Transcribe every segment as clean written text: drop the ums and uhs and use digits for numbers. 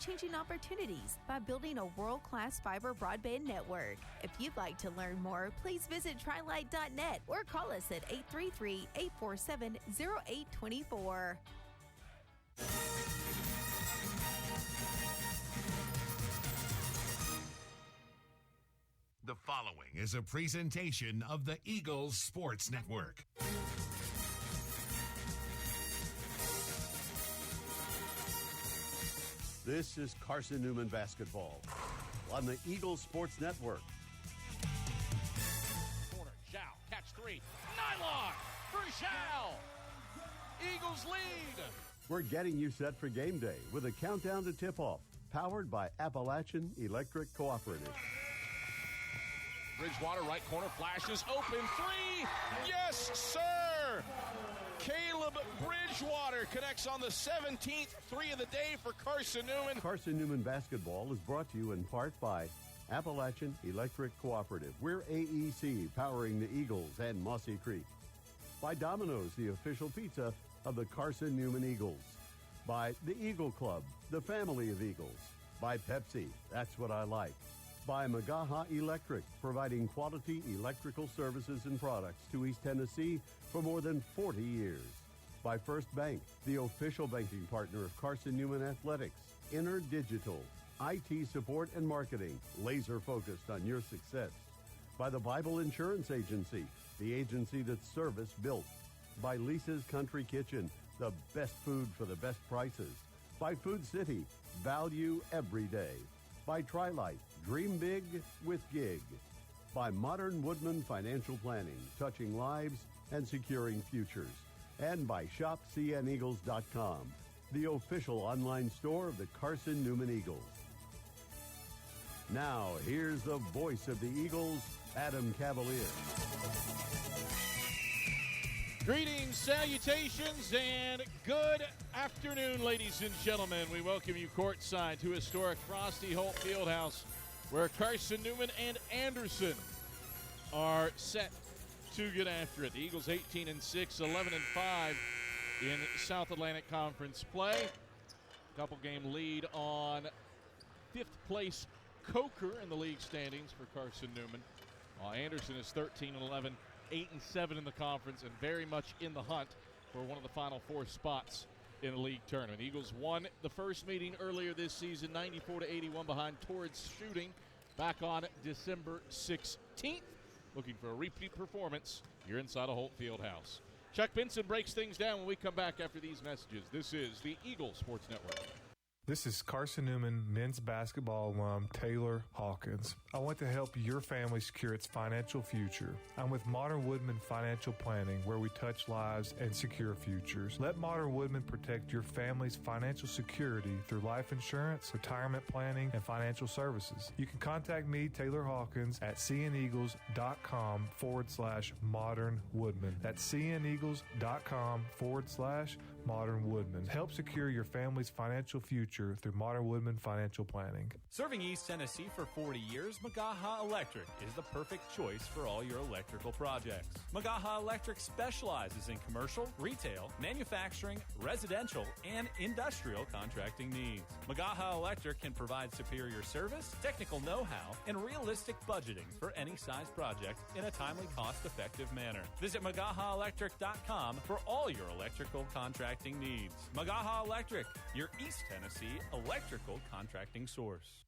life-changing opportunities by building a world-class fiber broadband network. If you'd like to learn more, please visit trilite.net or call us at 833-847-0824. The following is a presentation of the Eagles Sports Network. This is Carson-Newman basketball on the Eagles Sports Network. Corner, Zhao, catch three. Nylon for Zhao. Eagles lead. We're getting you set for game day with a countdown to tip-off, powered by Appalachian Electric Cooperative. Bridgewater, right corner, flashes, open three. Yes, sir. Caleb Bridgewater connects on the 17th three of the day for Carson-Newman. Carson-Newman basketball is brought to you in part by Appalachian Electric Cooperative. We're AEC, powering the Eagles and Mossy Creek. By Domino's, the official pizza of the Carson-Newman Eagles. By the Eagle Club, the family of Eagles. By Pepsi, that's what I like. By Magaha Electric, providing quality electrical services and products to East Tennessee for more than 40 years. By First Bank, the official banking partner of Carson-Newman Athletics. InterDigital, IT support and marketing, laser focused on your success. By the Bible Insurance Agency, the agency that's service built. By Lisa's Country Kitchen, the best food for the best prices. By Food City, value every day. By Trilite, dream big with gig. By Modern Woodman Financial Planning, touching lives and securing futures. And by ShopCNEagles.com, the official online store of the Carson-Newman Eagles. Now, here's the voice of the Eagles, Adam Cavalier. Greetings, salutations, and good afternoon, ladies and gentlemen. We welcome you courtside to historic Frosty Holt Fieldhouse, where Carson-Newman and Anderson are set to get after it. The Eagles 18-6, 11-5 in South Atlantic Conference play. Couple-game lead on fifth-place Coker in the league standings for Carson-Newman, while Anderson is 13-11. 8-7 in the conference and very much in the hunt for one of the final four spots in the league tournament. The Eagles won the first meeting earlier this season, 94-81 behind Torrance Shooting, back on December 16th. Looking for a repeat performance here inside a Holt Fieldhouse. Chuck Benson breaks things down when we come back after these messages. This is the Eagles Sports Network. This is Carson-Newman men's basketball alum Taylor Hawkins. I want to help your family secure its financial future. I'm with Modern Woodman Financial Planning, where we touch lives and secure futures. Let Modern Woodman protect your family's financial security through life insurance, retirement planning, and financial services. You can contact me, Taylor Hawkins, at cneagles.com/Modern Woodman. That's cneagles.com/Modern Woodman. Help secure your family's financial future through Modern Woodman Financial Planning. Serving East Tennessee for 40 years, Magaha Electric is the perfect choice for all your electrical projects. Magaha Electric specializes in commercial, retail, manufacturing, residential, and industrial contracting needs. Magaha Electric can provide superior service, technical know-how, and realistic budgeting for any size project in a timely, cost-effective manner. Visit MagahaElectric.com for all your electrical contracting needs. Magaha Electric, your East Tennessee electrical contracting source.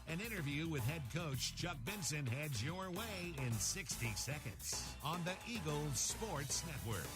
An interview with head coach Chuck Benson heads your way in 60 seconds on the Eagles Sports Network.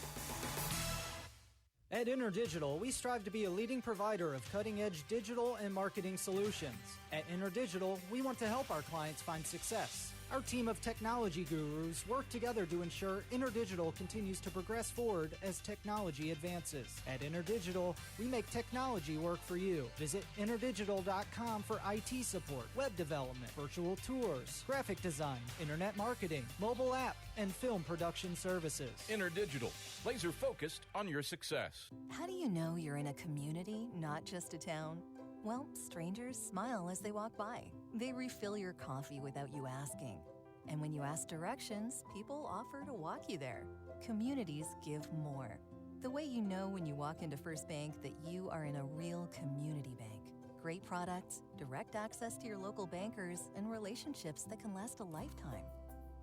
At InterDigital, we strive to be a leading provider of cutting-edge digital and marketing solutions. At InterDigital, we want to help our clients find success. Our team of technology gurus work together to ensure InterDigital continues to progress forward as technology advances. At InterDigital, we make technology work for you. Visit InterDigital.com for IT support, web development, virtual tours, graphic design, internet marketing, mobile app, and film production services. InterDigital, laser focused on your success. How do you know you're in a community, not just a town? Well, strangers smile as they walk by. They refill your coffee without you asking. And when you ask directions, people offer to walk you there. Communities give more. The way you know when you walk into First Bank that you are in a real community bank. Great great products, direct access to your local bankers, and relationships that can last a lifetime.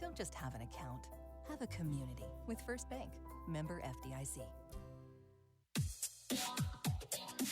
Don't just have an account. Have a community with First Bank. Member FDIC.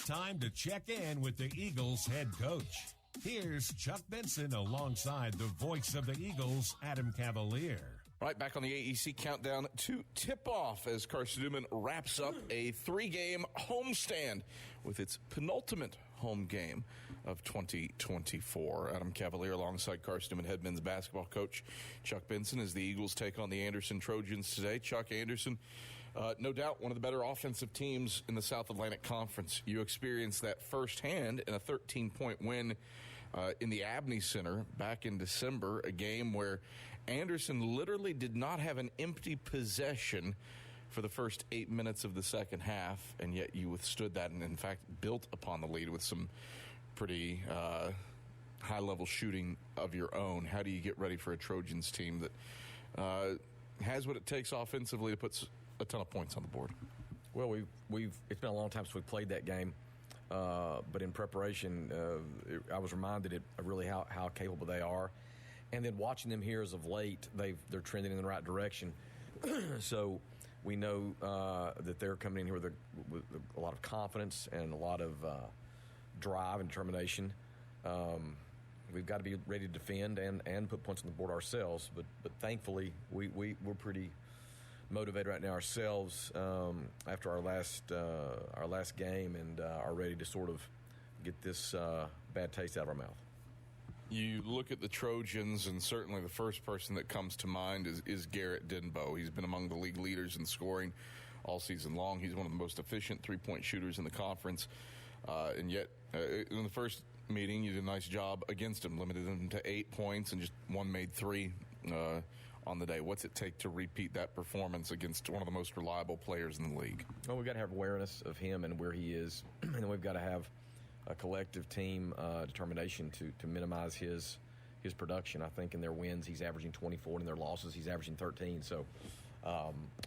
Time to check in with the Eagles head coach. Here's Chuck Benson alongside the voice of the Eagles, Adam Cavalier. Right back on the AEC countdown to tip-off as Carson-Newman wraps up a 3-game homestand with its penultimate home game of 2024. Adam Cavalier alongside Carson-Newman head men's basketball coach Chuck Benson as the Eagles take on the Anderson Trojans today. Chuck, Anderson, no doubt one of the better offensive teams in the South Atlantic Conference. You experienced that firsthand in a 13-point win in the Abney Center back in December, a game where Anderson literally did not have an empty possession for the first 8 minutes of the second half, and yet you withstood that and, in fact, built upon the lead with some pretty high-level shooting of your own. How do you get ready for a Trojans team that has what it takes offensively to put a ton of points on the board? Well, it's been a long time since we played that game, but in preparation, I was reminded of really how capable they are. And then watching them here as of late, they're trending in the right direction. So we know that they're coming in here with a lot of confidence and a lot of drive and determination. We've got to be ready to defend and put points on the board ourselves. But thankfully, we're pretty motivated right now ourselves after our last game and are ready to sort of get this bad taste out of our mouth. You look at the Trojans, and certainly the first person that comes to mind is Garrett Denbo. He's been among the league leaders in scoring all season long. He's one of the most efficient three-point shooters in the conference. And yet, in the first meeting, you did a nice job against him, limited him to 8 points and just one made three on the day. What's it take to repeat that performance against one of the most reliable players in the league? Well, we've got to have awareness of him and where he is, and then we've got to have a collective team determination to minimize his production. I think in their wins he's averaging 24, and in their losses he's averaging 13. So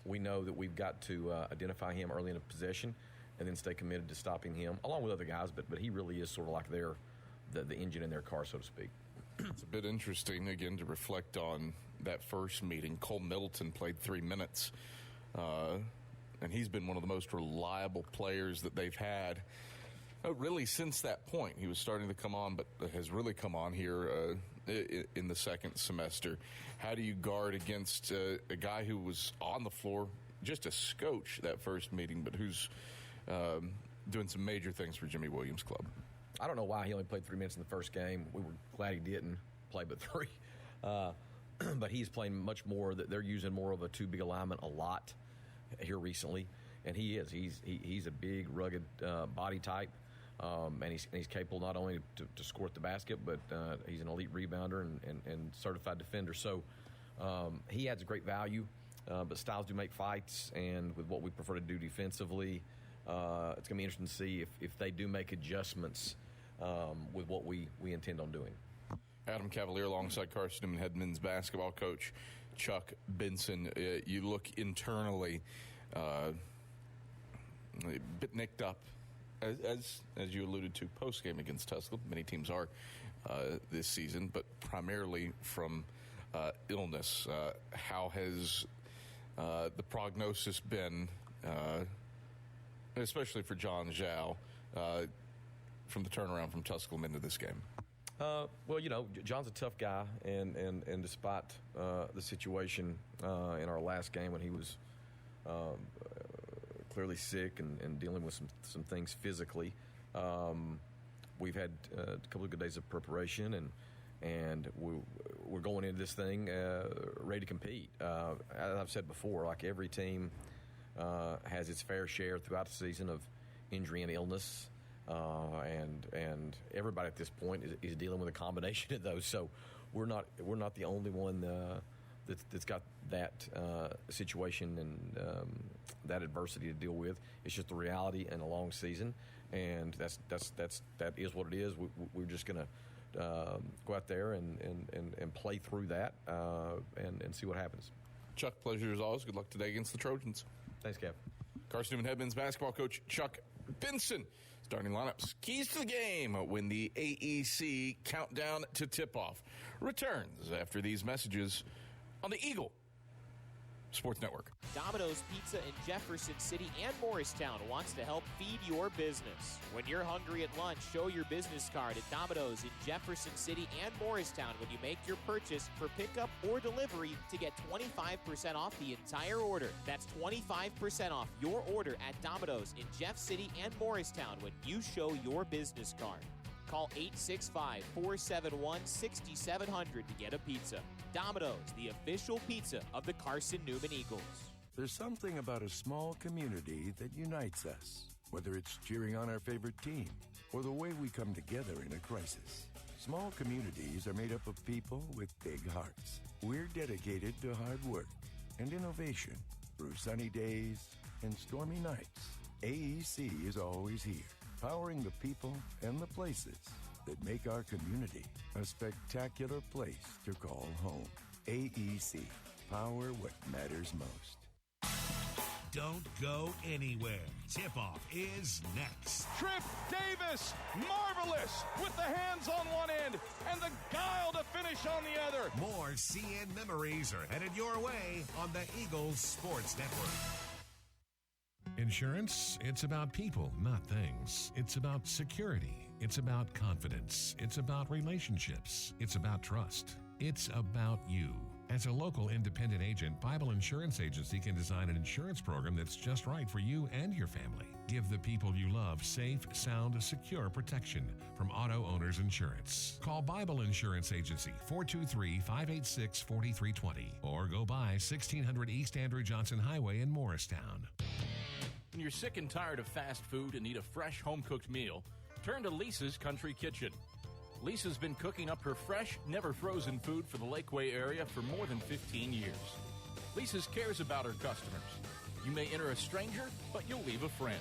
we know that we've got to identify him early in a possession and then stay committed to stopping him, along with other guys. But he really is sort of like the engine in their car, so to speak. It's a bit interesting, again, to reflect on that first meeting. Cole Middleton played 3 minutes, and he's been one of the most reliable players that they've had. Really, since that point, he was starting to come on, but has really come on here in the second semester. How do you guard against a guy who was on the floor just a scotch that first meeting, but who's doing some major things for Jimmy Williams' club? I don't know why he only played 3 minutes in the first game. We were glad he didn't play but 3. But he's playing much more. They're using more of a 2-big alignment a lot here recently, and he is. He's a big, rugged body type. And he's capable not only to score at the basket, but he's an elite rebounder and certified defender. So he adds great value, but styles do make fights, and with what we prefer to do defensively, it's going to be interesting to see if they do make adjustments with what we intend on doing. Adam Cavalier alongside Carson-Newman head men's basketball coach Chuck Benson. You look internally a bit nicked up. As you alluded to, post-game against Tuscaloosa, many teams are this season, but primarily from illness. How has the prognosis been, especially for John Zhao, from the turnaround from Tuscaloosa into this game? Well, John's a tough guy, and despite the situation in our last game when he was clearly sick and dealing with some things physically, we've had a couple of good days of preparation, and we're going into this thing ready to compete. As I've said before, like every team has its fair share throughout the season of injury and illness, and everybody at this point is dealing with a combination of those. So we're not the only one that's got that situation and that adversity to deal with. It's just the reality in a long season, and that is what it is. We're just going to go out there and play through that and see what happens. Chuck, pleasure as always. Good luck today against the Trojans. Thanks, Kev. Carson-Newman head men's basketball coach Chuck Benson Starting lineups, keys to the game when the AEC countdown to tip-off returns after these messages on the Eagle Sports Network. Domino's Pizza in Jefferson City and Morristown wants to help feed your business. When you're hungry at lunch, show your business card at Domino's in Jefferson City and Morristown when you make your purchase for pickup or delivery to get 25% off the entire order. That's 25% off your order at Domino's in Jeff City and Morristown when you show your business card. Call 865-471-6700 to get a pizza. Domino's, the official pizza of the Carson-Newman Eagles. There's something about a small community that unites us, whether it's cheering on our favorite team or the way we come together in a crisis. Small communities are made up of people with big hearts. We're dedicated to hard work and innovation through sunny days and stormy nights. AEC is always here, powering the people and the places that make our community a spectacular place to call home. AEC, power what matters most. Don't go anywhere. Tip-off is next. Trip Davis, marvelous, with the hands on one end and the guile to finish on the other. More CN memories are headed your way on the Eagles Sports Network. Insurance, it's about people, not things. It's about security. It's about confidence. It's about relationships. It's about trust. It's about you. As a local independent agent, Bible Insurance Agency can design an insurance program that's just right for you and your family. Give the people you love safe, sound, secure protection from Auto Owners Insurance. Call Bible Insurance Agency, 423-586-4320, or go by 1600 East Andrew Johnson Highway in Morristown. When you're sick and tired of fast food and need a fresh home-cooked meal, turn to Lisa's Country Kitchen. Lisa's been cooking up her fresh, never-frozen food for the Lakeway area for more than 15 years. Lisa's cares about her customers. You may enter a stranger, but you'll leave a friend.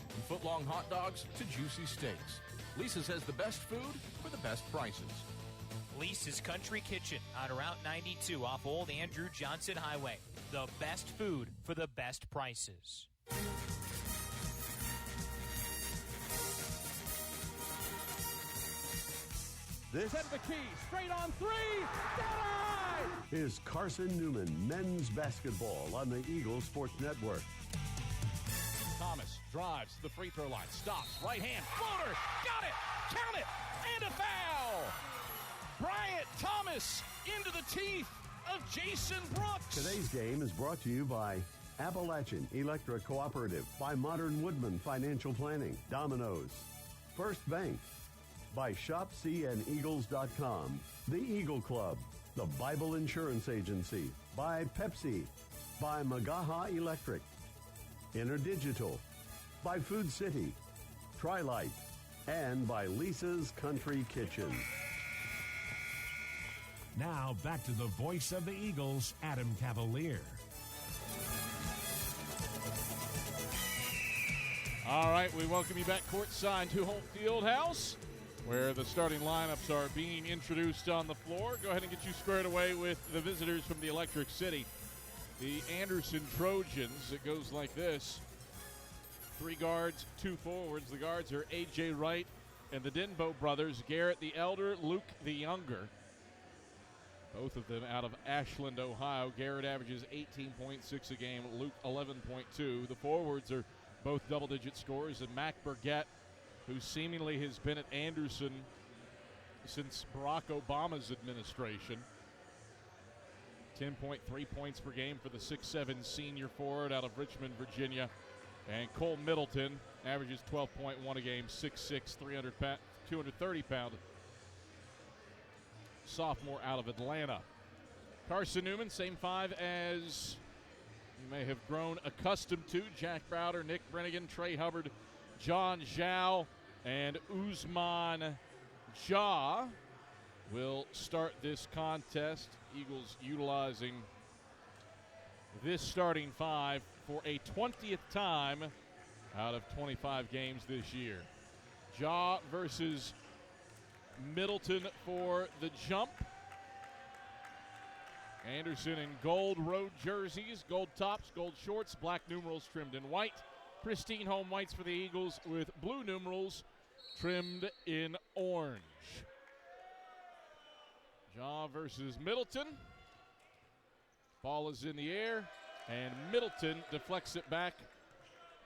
From foot-long hot dogs to juicy steaks, Lisa's has the best food for the best prices. Lisa's Country Kitchen on Route 92 off Old Andrew Johnson Highway. The best food for the best prices. This Set the key, straight on three, dead-eye! is Carson-Newman men's basketball on the Eagles Sports Network. Thomas drives to the free throw line, stops, right hand, floater, got it, count it, and a foul! Bryant Thomas into the teeth of Jason Brooks. Today's game is brought to you by Appalachian Electric Cooperative, by Modern Woodman Financial Planning, Domino's, First Bank, by ShopCNEagles.com, The Eagle Club, the Bible Insurance Agency, by Pepsi, by Magaha Electric, InterDigital, by Food City, Tri-Light, and by Lisa's Country Kitchen. Now back to the voice of the Eagles, Adam Cavalier. All right, we welcome you back courtside to Holt Fieldhouse, where the starting lineups are being introduced on the floor. Go ahead and get you squared away with the visitors from the Electric City. The Anderson Trojans, it goes like this. 3 guards, 2 forwards. The guards are A.J. Wright and the Denbo brothers, Garrett the elder, Luke the younger. Both of them out of Ashland, Ohio. Garrett averages 18.6 a game, Luke 11.2. The forwards are both double-digit scorers, and Mac Burgett, who seemingly has been at Anderson since Barack Obama's administration. 10.3 points per game for the 6'7 senior forward out of Richmond, Virginia. And Cole Middleton averages 12.1 a game, 6'6", 230-pound sophomore out of Atlanta. Carson-Newman, same 5 as you may have grown accustomed to. Jack Browder, Nick Brennigan, Trey Hubbard, John Zhao, and Usman Jah will start this contest. Eagles utilizing this starting 5 for a 20th time out of 25 games this year. Jah versus Middleton for the jump. Anderson in gold road jerseys, gold tops, gold shorts, black numerals trimmed in white. Pristine home whites for the Eagles with blue numerals trimmed in orange. Jaw versus Middleton. Ball is in the air, and Middleton deflects it back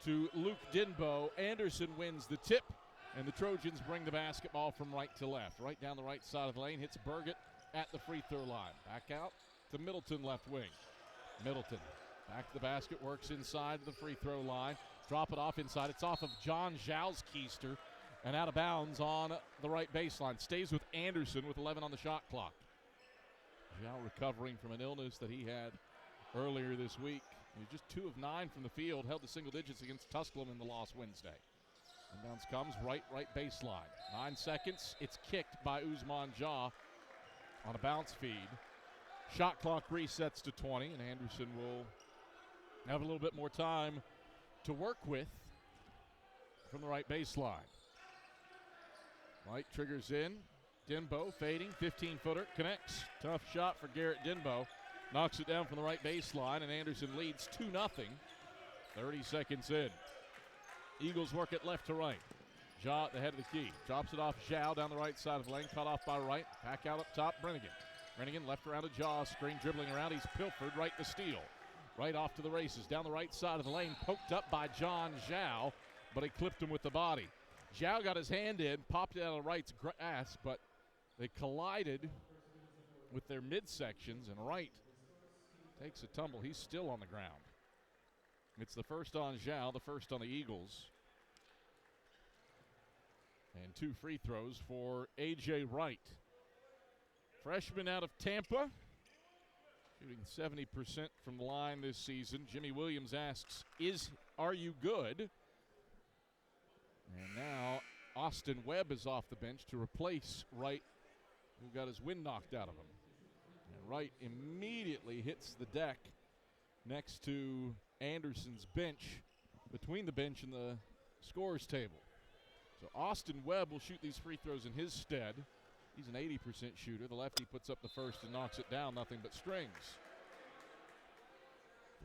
to Luke Dinbo. Anderson wins the tip, and the Trojans bring the basketball from right to left. Right down the right side of the lane, hits Burgett at the free throw line. Back out to Middleton, left wing. Middleton back to the basket, works inside the free throw line. Drop it off inside. It's off of John Zhao's keister and out of bounds on the right baseline. Stays with Anderson with 11 on the shot clock. Zhao recovering from an illness that he had earlier this week. He was just 2 of 9 from the field, held to single digits against Tusculum in the loss Wednesday. Inbounds comes right baseline. 9 seconds. It's kicked by Usman Jah on a bounce feed. Shot clock resets to 20, and Anderson will have a little bit more time to work with from the right baseline. White triggers in. Dinbo fading, 15-footer, connects. Tough shot for Garrett Dinbo. Knocks it down from the right baseline, and Anderson leads 2-0. 30 seconds in. Eagles work it left to right. Jah at the head of the key. Drops it off Zhao down the right side of the lane. Cut off by Wright. Back out up top, Brennigan. Brennigan left around to Jah. Screen dribbling around. He's pilfered right to steal. Right off to the races. Down the right side of the lane. Poked up by John Zhao, but he clipped him with the body. Zhao got his hand in, popped it out of Wright's grass, but they collided with their midsections, and Wright takes a tumble. He's still on the ground. It's the first on Zhao, the first on the Eagles. And 2 free throws for A.J. Wright. Freshman out of Tampa, shooting 70% from the line this season. Jimmy Williams asks, are you good? And now Austin Webb is off the bench to replace Wright, who got his wind knocked out of him. And Wright immediately hits the deck next to Anderson's bench, between the bench and the scorer's table. So Austin Webb will shoot these free throws in his stead. He's an 80% shooter. The lefty puts up the first and knocks it down, nothing but strings.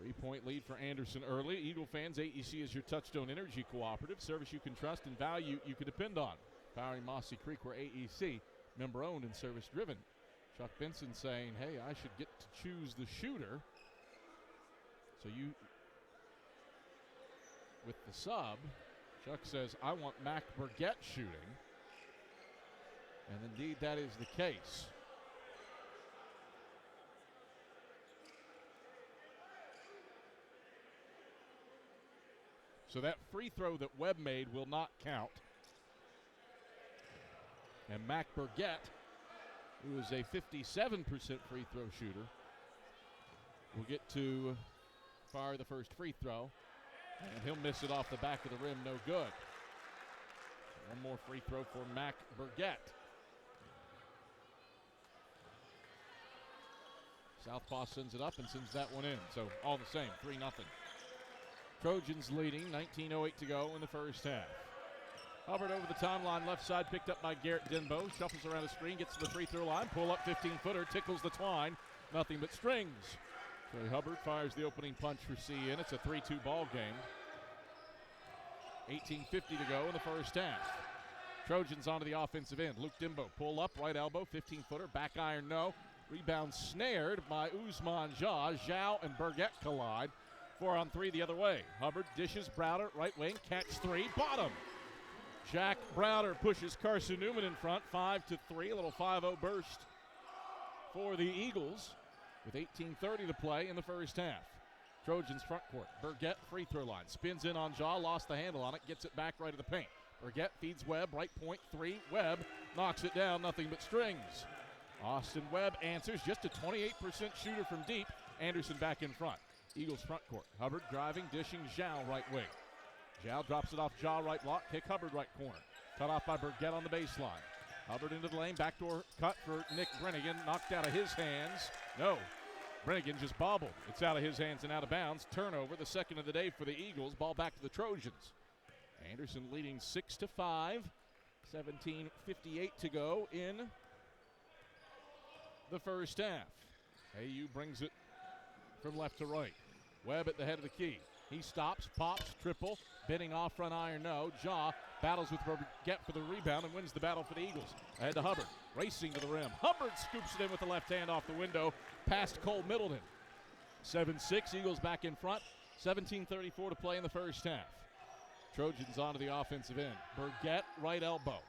3-point lead for Anderson early. Eagle fans, AEC is your Touchstone Energy Cooperative. Service you can trust and value you can depend on. Powering Mossy Creek, where AEC, member-owned and service-driven. Chuck Benson saying, hey, I should get to choose the shooter. So you, with the sub, Chuck says, I want Mac Burgett shooting. And indeed, that is the case. So that free throw that Webb made will not count. And Mac Burgett, who is a 57% free throw shooter, will get to fire the first free throw. And he'll miss it off the back of the rim, no good. One more free throw for Mac Burgett. Southpaw sends it up and sends that one in. So all the same, 3-0. Trojans leading, 19:08 to go in the first half. Hubbard over the timeline, left side, picked up by Garrett Dinbo. Shuffles around the screen, gets to the free throw line. Pull up 15-footer, tickles the twine. Nothing but strings. Trey Hubbard fires the opening punch for CN. It's a 3-2 ball game. 18:50 to go in the first half. Trojans onto the offensive end. Luke Dinbo, pull up, right elbow, 15-footer, back iron, no. Rebound snared by Usman Jah. Zhao and Burgett collide. 4-on-3 the other way. Hubbard dishes, Browder, right wing, catch 3, bottom. Jack Browder pushes Carson-Newman in front, 5-3, a little 5-0 burst for the Eagles with 18:30 to play in the first half. Trojans front court. Burgett free throw line. Spins in on Jah, lost the handle on it, gets it back right to the paint. Burgett feeds Webb, right point, 3. Webb knocks it down, nothing but strings. Austin Webb answers, just a 28% shooter from deep. Anderson back in front. Eagles front court. Hubbard driving, dishing, Zhao right wing. Zhao drops it off Jah right block, kick Hubbard right corner. Cut off by Burgett on the baseline. Hubbard into the lane, backdoor cut for Nick Brennigan, knocked out of his hands. No, Brennigan just bobbled. It's out of his hands and out of bounds. Turnover, the second of the day for the Eagles. Ball back to the Trojans. Anderson leading 6-5. 17:58 to go in the first half. AU brings it from left to right. Webb at the head of the key. He stops, pops, triple, bending off front iron, no. Jaw battles with Burgett for the rebound and wins the battle for the Eagles. Ahead to Hubbard, racing to the rim. Hubbard scoops it in with the left hand off the window, past Cole Middleton. 7-6, Eagles back in front. 17:34 to play in the first half. Trojans onto the offensive end. Burgett, right elbow.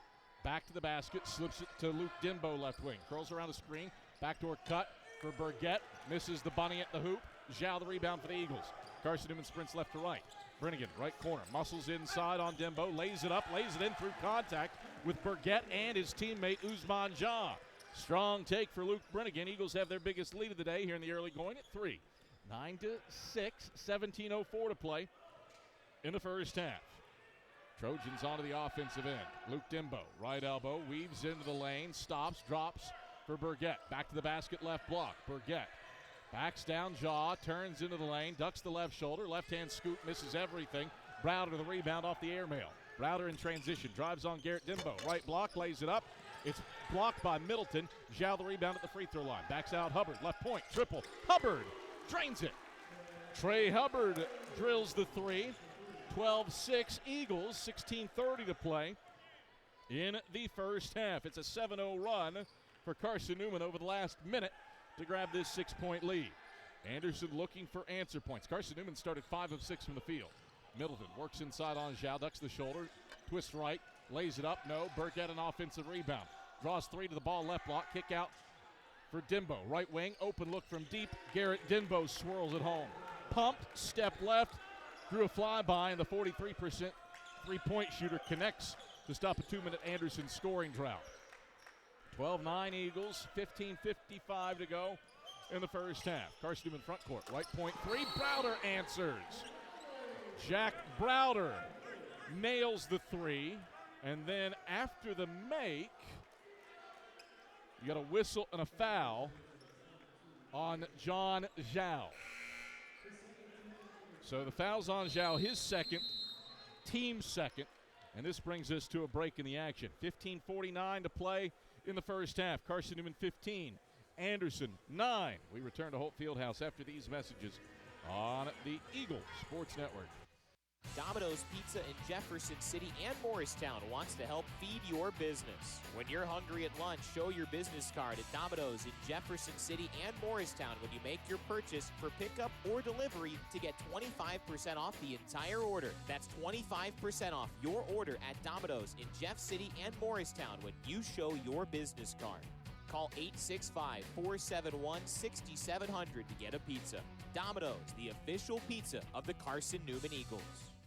Back to the basket, slips it to Luke Dimbo, left wing. Curls around a screen, backdoor cut for Burgett. Misses the bunny at the hoop. Zhao the rebound for the Eagles. Carson-Newman sprints left to right. Brennigan, right corner, muscles inside on Dimbo, lays it up, lays it in through contact with Burgett and his teammate Usman Jah. Strong take for Luke Brennigan. Eagles have their biggest lead of the day here in the early going at 3. 9-6, 17:04 to play in the first half. Trojans onto the offensive end. Luke Dimbo, right elbow, weaves into the lane, stops, drops for Burgett. Back to the basket, left block. Burgett backs down, Jaw, turns into the lane, ducks the left shoulder, left-hand scoop, misses everything. Browder the rebound off the airmail. Browder in transition, drives on Garrett Dimbo. Right block, lays it up. It's blocked by Middleton. Zhao the rebound at the free throw line. Backs out Hubbard, left point, triple. Hubbard drains it. Trey Hubbard drills the three. 12-6 Eagles, 16:30 to play in the first half. It's a 7-0 run for Carson-Newman over the last minute to grab this 6-point lead. Anderson looking for answer points. Carson-Newman started 5 of 6 from the field. Middleton works inside on Zhao, ducks the shoulder, twists right, lays it up, no. Burkett an offensive rebound. Draws 3 to the ball, left block, kick out for Dimbo. Right wing, open look from deep. Garrett Dimbo swirls it home. Pumped, step left, drew a flyby, and the 43% three-point shooter connects to stop a 2-minute Anderson scoring drought. 12-9 Eagles, 15:55 to go in the first half. Carson-Newman front court, right point three. Browder answers. Jack Browder nails the three, and then after the make, you got a whistle and a foul on John Zhao. So the foul's on Zhao, his second, team second, and this brings us to a break in the action. 15:49 to play in the first half. Carson-Newman 15, Anderson 9. We return to Holt Fieldhouse after these messages on the Eagle Sports Network. Domino's Pizza in Jefferson City and Morristown wants to help feed your business. When you're hungry at lunch, show your business card at Domino's in Jefferson City and Morristown when you make your purchase for pickup or delivery to get 25% off the entire order. That's 25% off your order at Domino's in Jeff City and Morristown when you show your business card. Call 865-471-6700 to get a pizza. Domino's, the official pizza of the Carson-Newman Eagles.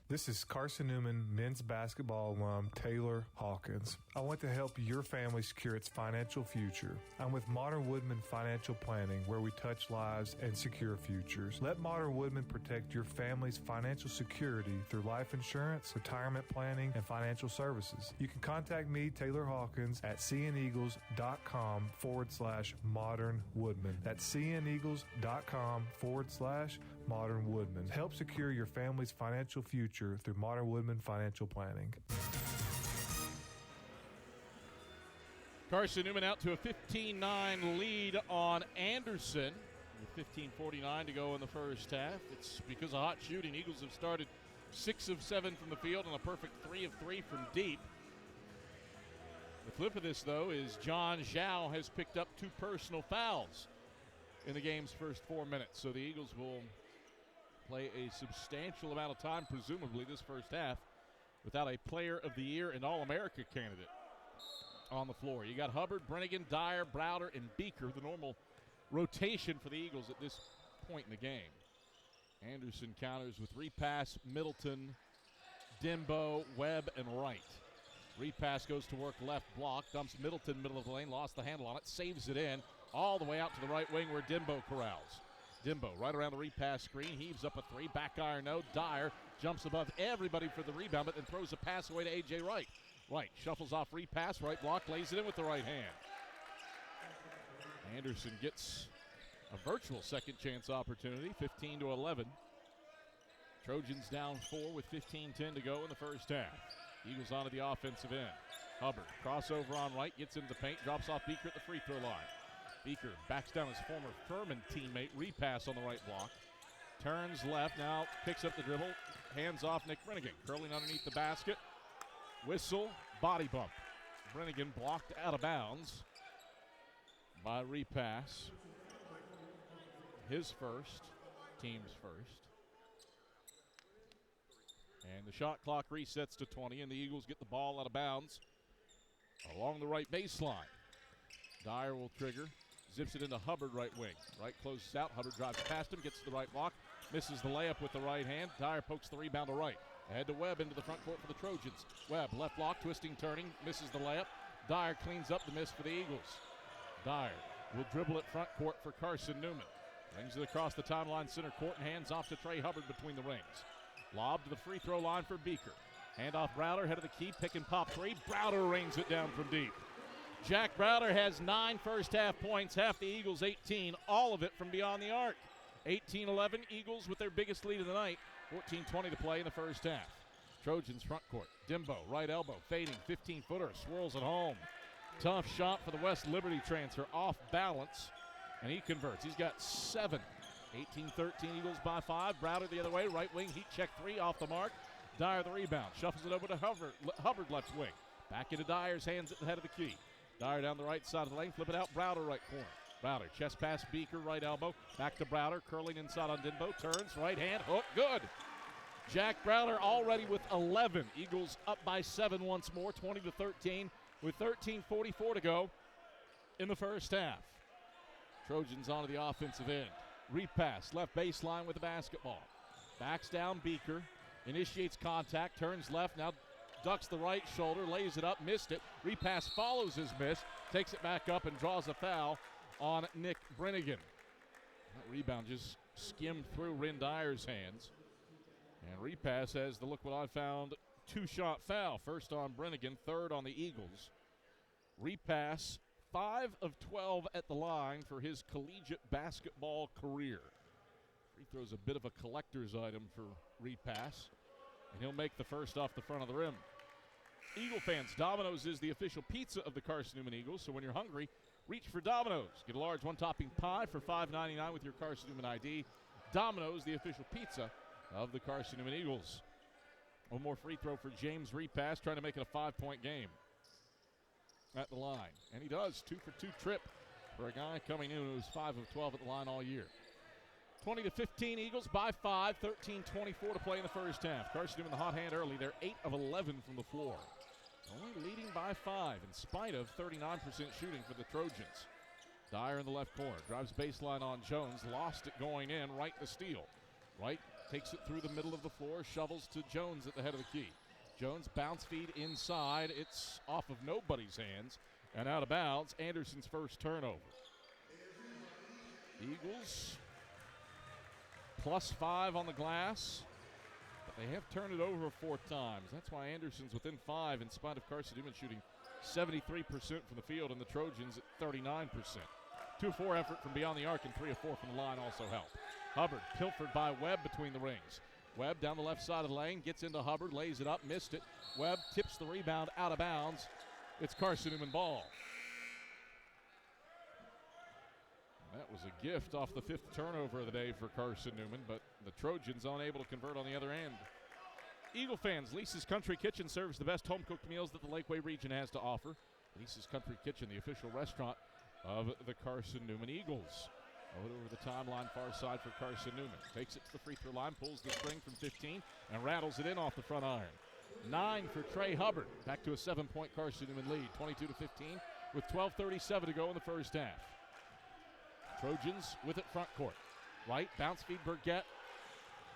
This is Carson-Newman men's basketball alum Taylor Hawkins. I want to help your family secure its financial future. I'm with Modern Woodman Financial Planning, where we touch lives and secure futures. Let Modern Woodman protect your family's financial security through life insurance, retirement planning, and financial services. You can contact me, Taylor Hawkins, at cneagles.com/Modern Woodman. That's cneagles.com/Modern Woodman. Help secure your family's financial future through Modern Woodman Financial Planning. Carson-Newman out to a 15-9 lead on Anderson with 15:49 to go in the first half. It's because of hot shooting. Eagles have started 6 of 7 from the field and a perfect 3 of 3 from deep. The flip of this, though, is John Zhao has picked up 2 personal fouls in the game's first 4 minutes. So the Eagles will play a substantial amount of time, presumably this first half, without a Player of the Year and All-America candidate on the floor. You got Hubbard, Brennigan, Dyer, Browder, and Beaker, the normal rotation for the Eagles at this point in the game. Anderson counters with repass, Middleton, Dimbo, Webb, and Wright. Repass goes to work left block, dumps Middleton middle of the lane, lost the handle on it, saves it in, all the way out to the right wing where Dimbo corrals. Dimbo right around the repass screen, heaves up a 3, back iron no. Dyer jumps above everybody for the rebound, but then throws a pass away to A.J. Wright. Wright shuffles off repass, right block, lays it in with the right hand. Anderson gets a virtual second chance opportunity, 15-11. Trojans down 4 with 15:10 to go in the first half. Eagles onto the offensive end. Hubbard, crossover on right, gets into the paint, drops off Beaker at the free throw line. Beaker backs down his former Furman teammate, repass on the right block. Turns left, now picks up the dribble. Hands off Nick Brennigan. Curling underneath the basket. Whistle, body bump. Brennigan blocked out of bounds by repass. His first, team's first. And the shot clock resets to 20, and the Eagles get the ball out of bounds along the right baseline. Dyer will trigger, zips it into Hubbard right wing. Right closes out, Hubbard drives past him, gets to the right block, misses the layup with the right hand. Dyer pokes the rebound to right. Ahead to Webb into the front court for the Trojans. Webb, left block, twisting, turning, misses the layup. Dyer cleans up the miss for the Eagles. Dyer will dribble at front court for Carson-Newman. Brings it across the timeline center court and hands off to Trey Hubbard between the rings. Lob to the free throw line for Beaker. Handoff Browder, head of the key, pick and pop three. Browder rings it down from deep. Jack Browder has 9 first half points, half the Eagles 18, all of it from beyond the arc. 18-11, Eagles with their biggest lead of the night. 14-20 to play in the first half. Trojans front court. Dimbo, right elbow, fading, 15-footer, swirls it home. Tough shot for the West Liberty transfer, off balance, and he converts. He's got 7. 18-13, Eagles by 5. Browder the other way, right wing, heat check 3 off the mark. Dyer the rebound, shuffles it over to Hubbard left wing. Back into Dyer's hands at the head of the key. Dyer down the right side of the lane, flip it out, Browder right corner. Browder, chest pass, Beaker, right elbow. Back to Browder, curling inside on Dimbo, turns, right hand, hook, good. Jack Browder already with 11. Eagles up by 7 once more, 20-13, with 13:44 to go in the first half. Trojans onto the offensive end. Repass, left baseline with the basketball. Backs down Beaker, initiates contact, turns left, now ducks the right shoulder, lays it up, missed it. Repass follows his miss, takes it back up and draws a foul on Nick Brennigan. That rebound just skimmed through Ren Dyer's hands. And repass has the look what I found 2-shot foul. First on Brennigan, third on the Eagles. Repass, 5 of 12 at the line for his collegiate basketball career. Free throw's a bit of a collector's item for repass, and he'll make the first off the front of the rim. Eagle fans, Domino's is the official pizza of the Carson-Newman Eagles, so when you're hungry, reach for Domino's. Get a large one-topping pie for $5.99 with your Carson-Newman ID. Domino's, the official pizza of the Carson-Newman Eagles. One more free throw for James Repass, trying to make it a 5-point game at the line. And he does, 2-for-2 trip for a guy coming in who's 5 of 12 at the line all year. 20-15, Eagles by 5, 13:24 to play in the first half. Carson-Newman the hot hand early. They're 8 of 11 from the floor. Only leading by 5 in spite of 39% shooting for the Trojans. Dyer in the left corner, drives baseline on Jones, lost it going in, right to steal. Wright takes it through the middle of the floor, shovels to Jones at the head of the key. Jones bounce feed inside. It's off of nobody's hands and out of bounds. Anderson's first turnover. Eagles +5 on the glass, but they have turned it over 4 times. That's why Anderson's within 5 in spite of Carson-Newman shooting 73% from the field and the Trojans at 39%. 2-4 effort from beyond the arc and 3 of 4 from the line also help. Hubbard pilfered by Webb between the rings. Webb down the left side of the lane, gets into Hubbard, lays it up, missed it. Webb tips the rebound out of bounds. It's Carson-Newman ball. That was a gift off the 5th turnover of the day for Carson-Newman, but the Trojans unable to convert on the other end. Eagle fans, Lisa's Country Kitchen serves the best home-cooked meals that the Lakeway region has to offer. Lisa's Country Kitchen, the official restaurant of the Carson-Newman Eagles. Over the timeline, far side for Carson-Newman. Takes it to the free throw line, pulls the string from 15, and rattles it in off the front iron. 9 for Trey Hubbard. Back to a 7-point Carson-Newman lead, 22-15, with 12:37 to go in the first half. Trojans with it front court. Right, bounce feed Burgett,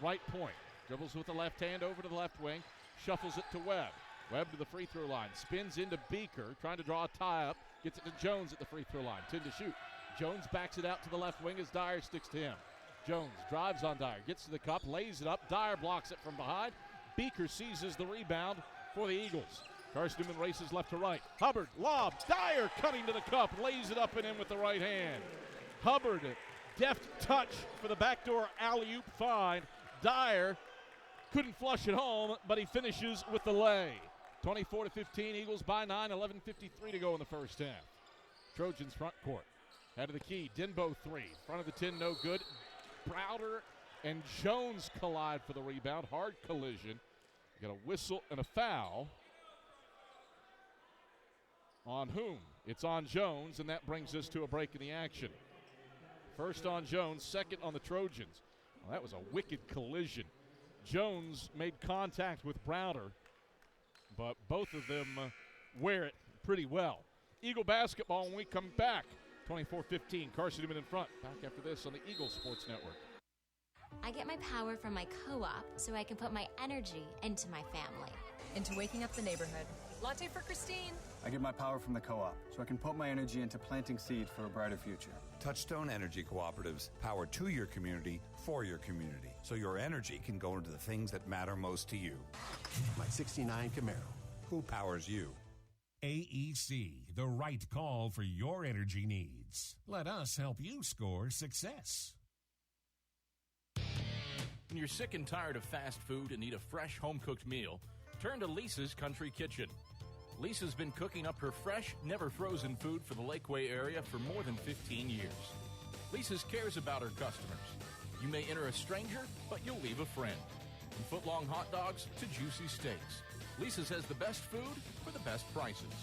right point. Dribbles with the left hand over to the left wing, shuffles it to Webb. Webb to the free throw line, spins into Beaker, trying to draw a tie-up, gets it to Jones at the free throw line, 10 to shoot. Jones backs it out to the left wing as Dyer sticks to him. Jones drives on Dyer, gets to the cup, lays it up. Dyer blocks it from behind. Beaker seizes the rebound for the Eagles. Carson-Newman races left to right. Hubbard, lob, Dyer cutting to the cup, lays it up and in with the right hand. Hubbard, deft touch for the backdoor alley-oop find. Dyer couldn't flush it home, but he finishes with the lay. 24-15, Eagles by 9, 11:53 to go in the first half. Trojans front court. Head of the key, Denbo 3. Front of the 10, no good. Browder and Jones collide for the rebound. Hard collision. Got a whistle and a foul. On whom? It's on Jones, and that brings us to a break in the action. First on Jones, second on the Trojans. Well, that was a wicked collision. Jones made contact with Browder, but both of them wear it pretty well. Eagle basketball when we come back. 24-15, Carson-Newman in front. Back after this on the Eagle Sports Network. I get my power from my co-op so I can put my energy into my family. Into waking up the neighborhood. Latte for Christine. I get my power from the co-op so I can put my energy into planting seeds for a brighter future. Touchstone Energy Cooperatives, power to your community, for your community, so your energy can go into the things that matter most to you. My 69 Camaro. Who powers you? AEC, the right call for your energy needs. Let us help you score success. When you're sick and tired of fast food and need a fresh home-cooked meal, turn to Lisa's Country Kitchen. Lisa's been cooking up her fresh, never-frozen food for the Lakeway area for more than 15 years. Lisa's cares about her customers. You may enter a stranger, but you'll leave a friend. From foot-long hot dogs to juicy steaks, Lisa's has the best food for the best prices.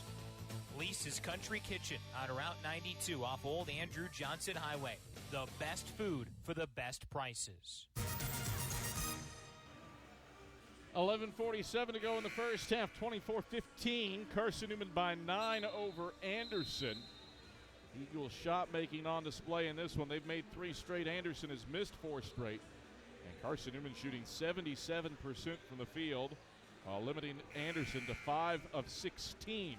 Lisa's Country Kitchen on Route 92 off Old Andrew Johnson Highway. The best food for the best prices. 11:47 to go in the first half, 24-15. Carson-Newman by 9 over Anderson. Eagles shot making on display in this one. They've made 3 straight. Anderson has missed 4 straight. And Carson-Newman shooting 77% from the field, while limiting Anderson to 5 of 16.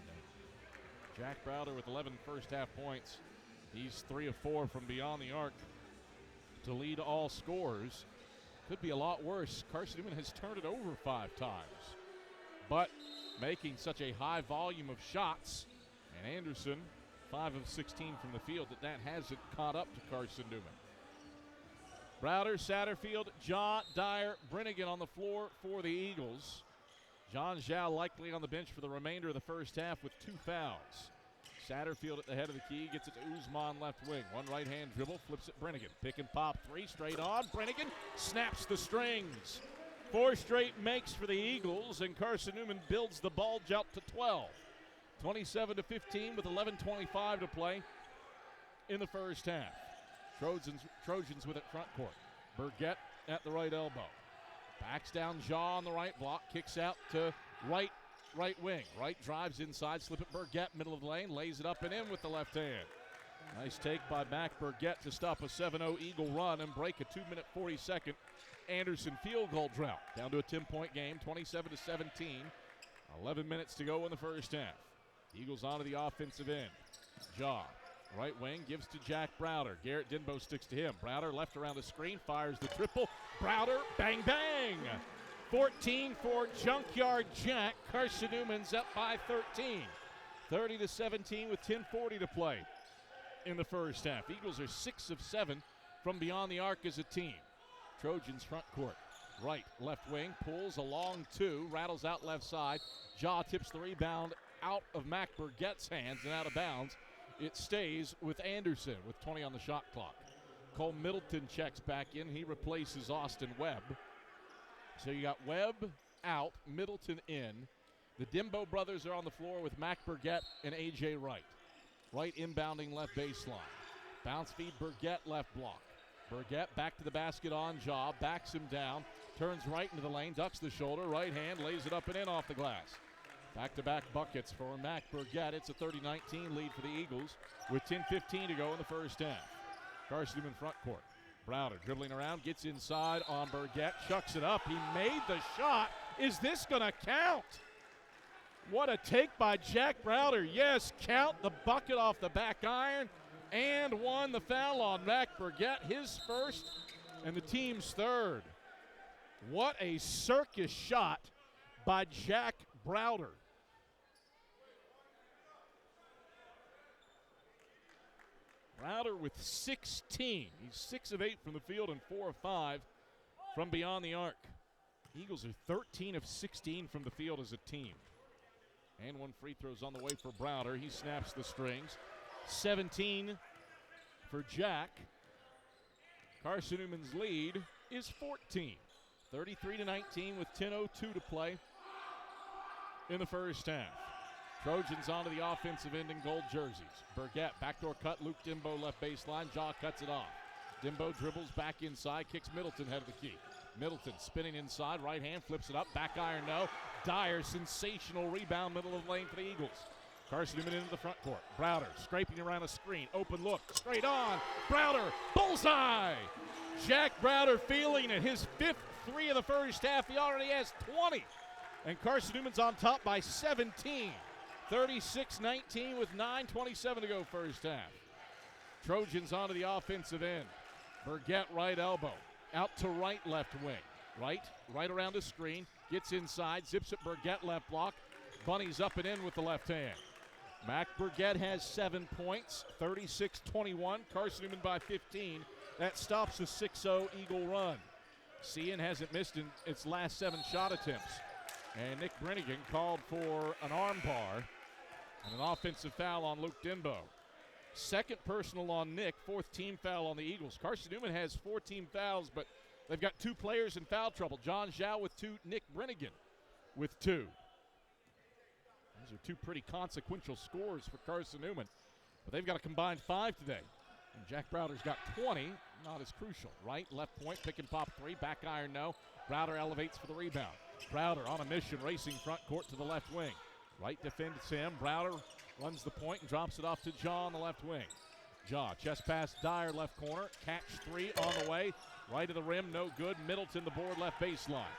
Jack Browder with 11 first half points. He's 3 of 4 from beyond the arc to lead all scorers. Could be a lot worse. Carson-Newman has turned it over 5 times, but making such a high volume of shots, and Anderson 5 of 16 from the field, that hasn't caught up to Carson-Newman. Browder, Satterfield, Jaw, Dyer, Brennigan on the floor for the Eagles. John Zhao likely on the bench for the remainder of the first half with 2 fouls. Satterfield at the head of the key, gets it to Usman left wing. One right-hand dribble, flips it Brennigan. Pick and pop, 3 straight on. Brennigan snaps the strings. 4 straight makes for the Eagles, and Carson-Newman builds the bulge out to 12. 27-15 with 11:25 to play in the first half. Trojans with it front court. Burgett at the right elbow. Backs down Jaw on the right block, kicks out to right wing. Right drives inside, slip it Burgett, middle of the lane, lays it up and in with the left hand. Nice take by Mac Burgett to stop a 7-0 Eagle run and break a 2-minute 40-second Anderson field goal drought. Down to a 10-point game, 27-17. 11 minutes to go in the first half. Eagles onto the offensive end. Jaw, right wing, gives to Jack Browder. Garrett Denbo sticks to him. Browder left around the screen, fires the triple. Browder, bang, bang! 14 for Junkyard Jack. Carson-Newman's up by 13. 30-17 with 10:40 to play in the first half. Eagles are 6 of 7 from beyond the arc as a team. Trojans front court. Right, left wing, pulls a long 2, rattles out left side. Jaw tips the rebound out of Mac Burgett's hands and out of bounds. It stays with Anderson with 20 on the shot clock. Cole Middleton checks back in. He replaces Austin Webb. So you got Webb out, Middleton in. The Dimbo brothers are on the floor with Mac Burgett and A.J. Wright. Wright inbounding left baseline. Bounce feed Burgett left block. Burgett back to the basket on Jaw, backs him down, turns right into the lane, ducks the shoulder, right hand, lays it up and in off the glass. Back-to-back buckets for Mac Burgett. It's a 30-19 lead for the Eagles with 10:15 to go in the first half. Carson-Newman front court. Browder dribbling around, gets inside on Burgett, chucks it up. He made the shot. Is this going to count? What a take by Jack Browder. Yes, count the bucket off the back iron and won the foul on Mac Burgett, his first and the team's third. What a circus shot by Jack Browder. Browder with 16. He's 6 of 8 from the field and 4 of 5 from beyond the arc. Eagles are 13 of 16 from the field as a team. And 1 free throw's on the way for Browder. He snaps the strings. 17 for Jack. Carson-Newman's lead is 14. 33-19 with 10:02 to play in the first half. Trojans onto the offensive end in gold jerseys. Burgett, backdoor cut, Luke Dimbo left baseline. Jaw cuts it off. Dimbo dribbles back inside, kicks Middleton head of the key. Middleton spinning inside, right hand, flips it up, back iron no. Dyer, sensational rebound, middle of the lane for the Eagles. Carson-Newman into the front court. Browder scraping around a screen, open look, straight on. Browder, bullseye! Jack Browder feeling it, his 5th three of the first half. He already has 20. And Carson-Newman's on top by 17. 36-19 with 9:27 to go first half. Trojans onto the offensive end. Burgett right elbow. Out to right left wing. Right around the screen. Gets inside. Zips it Burgett left block. Bunnies up and in with the left hand. Mac Burgett has 7 points. 36-21. Carson-Newman by 15. That stops the 6-0 Eagle run. Cian hasn't missed in its last 7 shot attempts. And Nick Brennigan called for an arm bar and an offensive foul on Luke Dimbo. Second personal on Nick, 4th team foul on the Eagles. Carson-Newman has 4 team fouls, but they've got 2 players in foul trouble. John Zhao with 2, Nick Brennigan with 2. Those are 2 pretty consequential scores for Carson-Newman, but they've got a combined 5 today. And Jack Browder's got 20, not as crucial. Right, left point, pick and pop 3, back iron no. Browder elevates for the rebound. Browder on a mission, racing front court to the left wing. Right defends him. Browder runs the point and drops it off to Jaw on the left wing. Jaw, chest pass, Dyer left corner. Catch 3 on the way. Right of the rim, no good. Middleton the board, left baseline.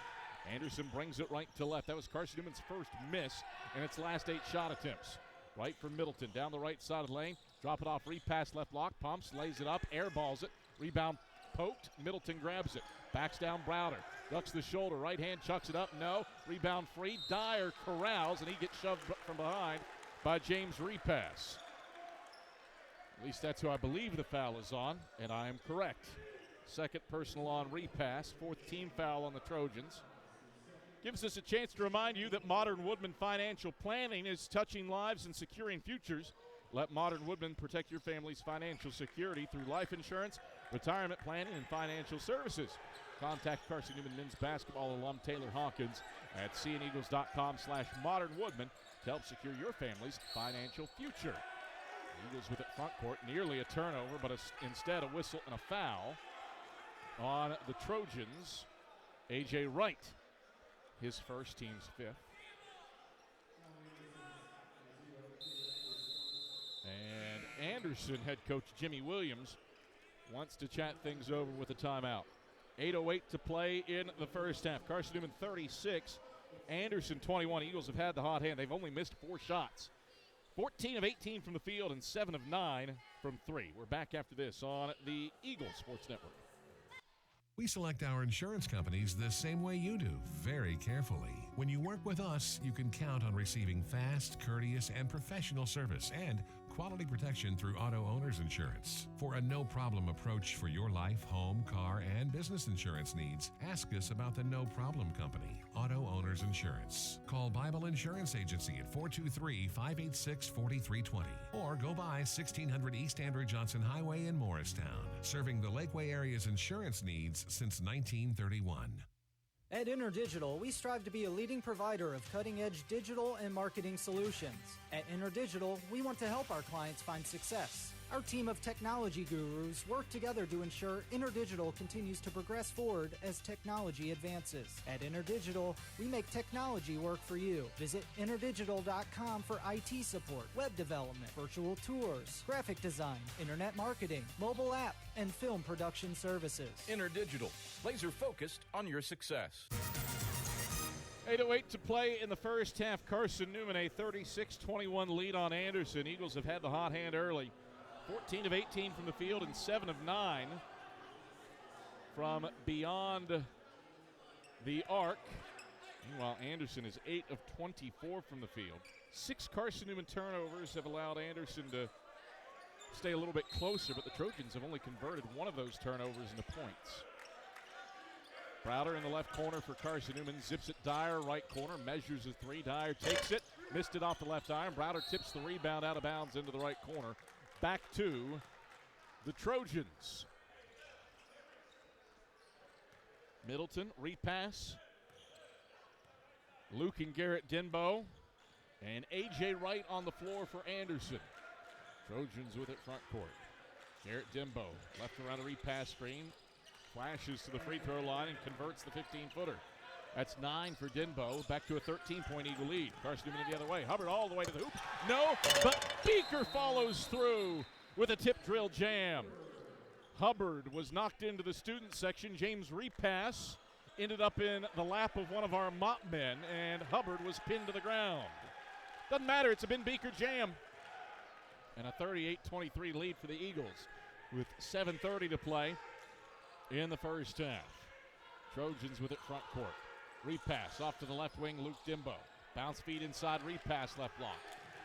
Anderson brings it right to left. That was Carson-Newman's first miss in its last 8 shot attempts. Right for Middleton, down the right side of the lane. Drop it off, repass left block. Pumps, lays it up, airballs it. Rebound poked. Middleton grabs it. Backs down Browder. Ducks the shoulder. Right hand chucks it up. No. Rebound free. Dyer corrals, and he gets shoved from behind by James Repass. At least that's who I believe the foul is on, and I am correct. Second personal on Repass. 4th team foul on the Trojans. Gives us a chance to remind you that Modern Woodman Financial Planning is touching lives and securing futures. Let Modern Woodman protect your family's financial security through life insurance, retirement planning, and financial services. Contact Carson-Newman men's basketball alum Taylor Hawkins at cneagles.com/modernwoodman to help secure your family's financial future. Eagles with it front court, nearly a turnover, but instead a whistle and a foul on the Trojans. A.J. Wright, his first, team's 5th. And Anderson head coach Jimmy Williams wants to chat things over with a timeout. 8:08 to play in the first half. Carson-Newman 36, Anderson 21. Eagles have had the hot hand. They've only missed 4 shots. 14 of 18 from the field and 7 of 9 from 3. We're back after this on the Eagles Sports Network. We select our insurance companies the same way you do, very carefully. When you work with us, you can count on receiving fast, courteous, and professional service and quality protection through Auto Owners Insurance. For a no-problem approach for your life, home, car, and business insurance needs, ask us about the No Problem Company, Auto Owners Insurance. Call Bible Insurance Agency at 423-586-4320 or go by 1600 East Andrew Johnson Highway in Morristown, serving the Lakeway area's insurance needs since 1931. At InterDigital, we strive to be a leading provider of cutting-edge digital and marketing solutions. At InterDigital, we want to help our clients find success. Our team of technology gurus work together to ensure InterDigital continues to progress forward as technology advances. At InterDigital, we make technology work for you. Visit interdigital.com for IT support, web development, virtual tours, graphic design, internet marketing, mobile app, and film production services. InterDigital, laser focused on your success. 8:08 to play in the first half. Carson-Newman a 36-21 lead on Anderson. Eagles have had the hot hand early. 14 of 18 from the field and 7 of 9 from beyond the arc. Meanwhile, Anderson is 8 of 24 from the field. 6 Carson-Newman turnovers have allowed Anderson to stay a little bit closer, but the Trojans have only converted one of those turnovers into points. Browder in the left corner for Carson-Newman. Zips it Dyer, right corner, measures a 3. Dyer takes it, missed it off the left iron. Browder tips the rebound out of bounds into the right corner. Back to the Trojans. Middleton, repass. Luke and Garrett Denbo. And A.J. Wright on the floor for Anderson. Trojans with it front court. Garrett Denbo, left around a repass screen. Flashes to the free throw line and converts the 15-footer. That's 9 for Denbo. Back to a 13-point Eagle lead. Carson-Newman the other way. Hubbard all the way to the hoop. No, but Beaker follows through with a tip drill jam. Hubbard was knocked into the student section. James repass ended up in the lap of one of our mop men, and Hubbard was pinned to the ground. Doesn't matter. It's a Ben Beaker jam. And a 38-23 lead for the Eagles with 7:30 to play in the first half. Trojans with it front court. Repass off to the left wing, Luke Denbo. Bounce feed inside, repass left block.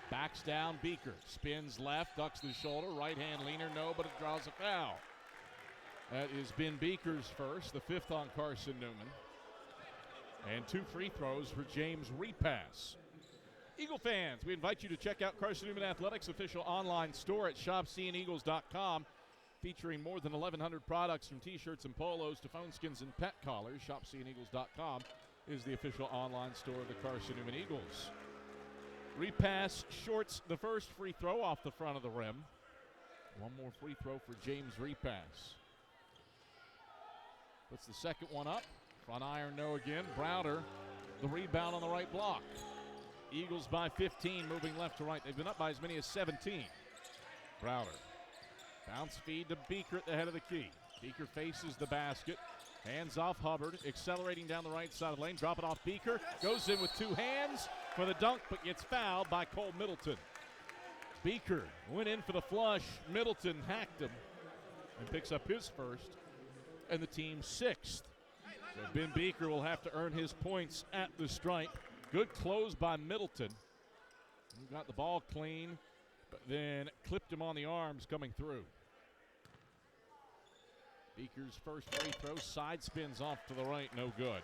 Backs down, Beaker. Spins left, ducks the shoulder. Right hand leaner, no, but it draws a foul. That is Ben Beaker's first, the 5th on Carson-Newman. And 2 free throws for James repass. Eagle fans, we invite you to check out Carson-Newman Athletics' official online store at shopseeingeagles.com, featuring more than 1,100 products from T-shirts and polos to phone skins and pet collars. Shopseeingeagles.com is the official online store of the Carson-Newman Eagles. Repass shorts the first free throw off the front of the rim. One more free throw for James repass. Puts the second one up. Front iron, no again. Browder, the rebound on the right block. Eagles by 15, moving left to right. They've been up by as many as 17. Browder. Bounce feed to Beaker at the head of the key. Beaker faces the basket. Hands off Hubbard. Accelerating down the right side of the lane. Drop it off Beaker. Goes in with 2 hands for the dunk, but gets fouled by Cole Middleton. Beaker went in for the flush. Middleton hacked him and picks up his first and the team's 6th. So Ben Beaker will have to earn his points at the stripe. Good close by Middleton. He got the ball clean, but then clipped him on the arms coming through. Beaker's first free throw, side spins off to the right, no good.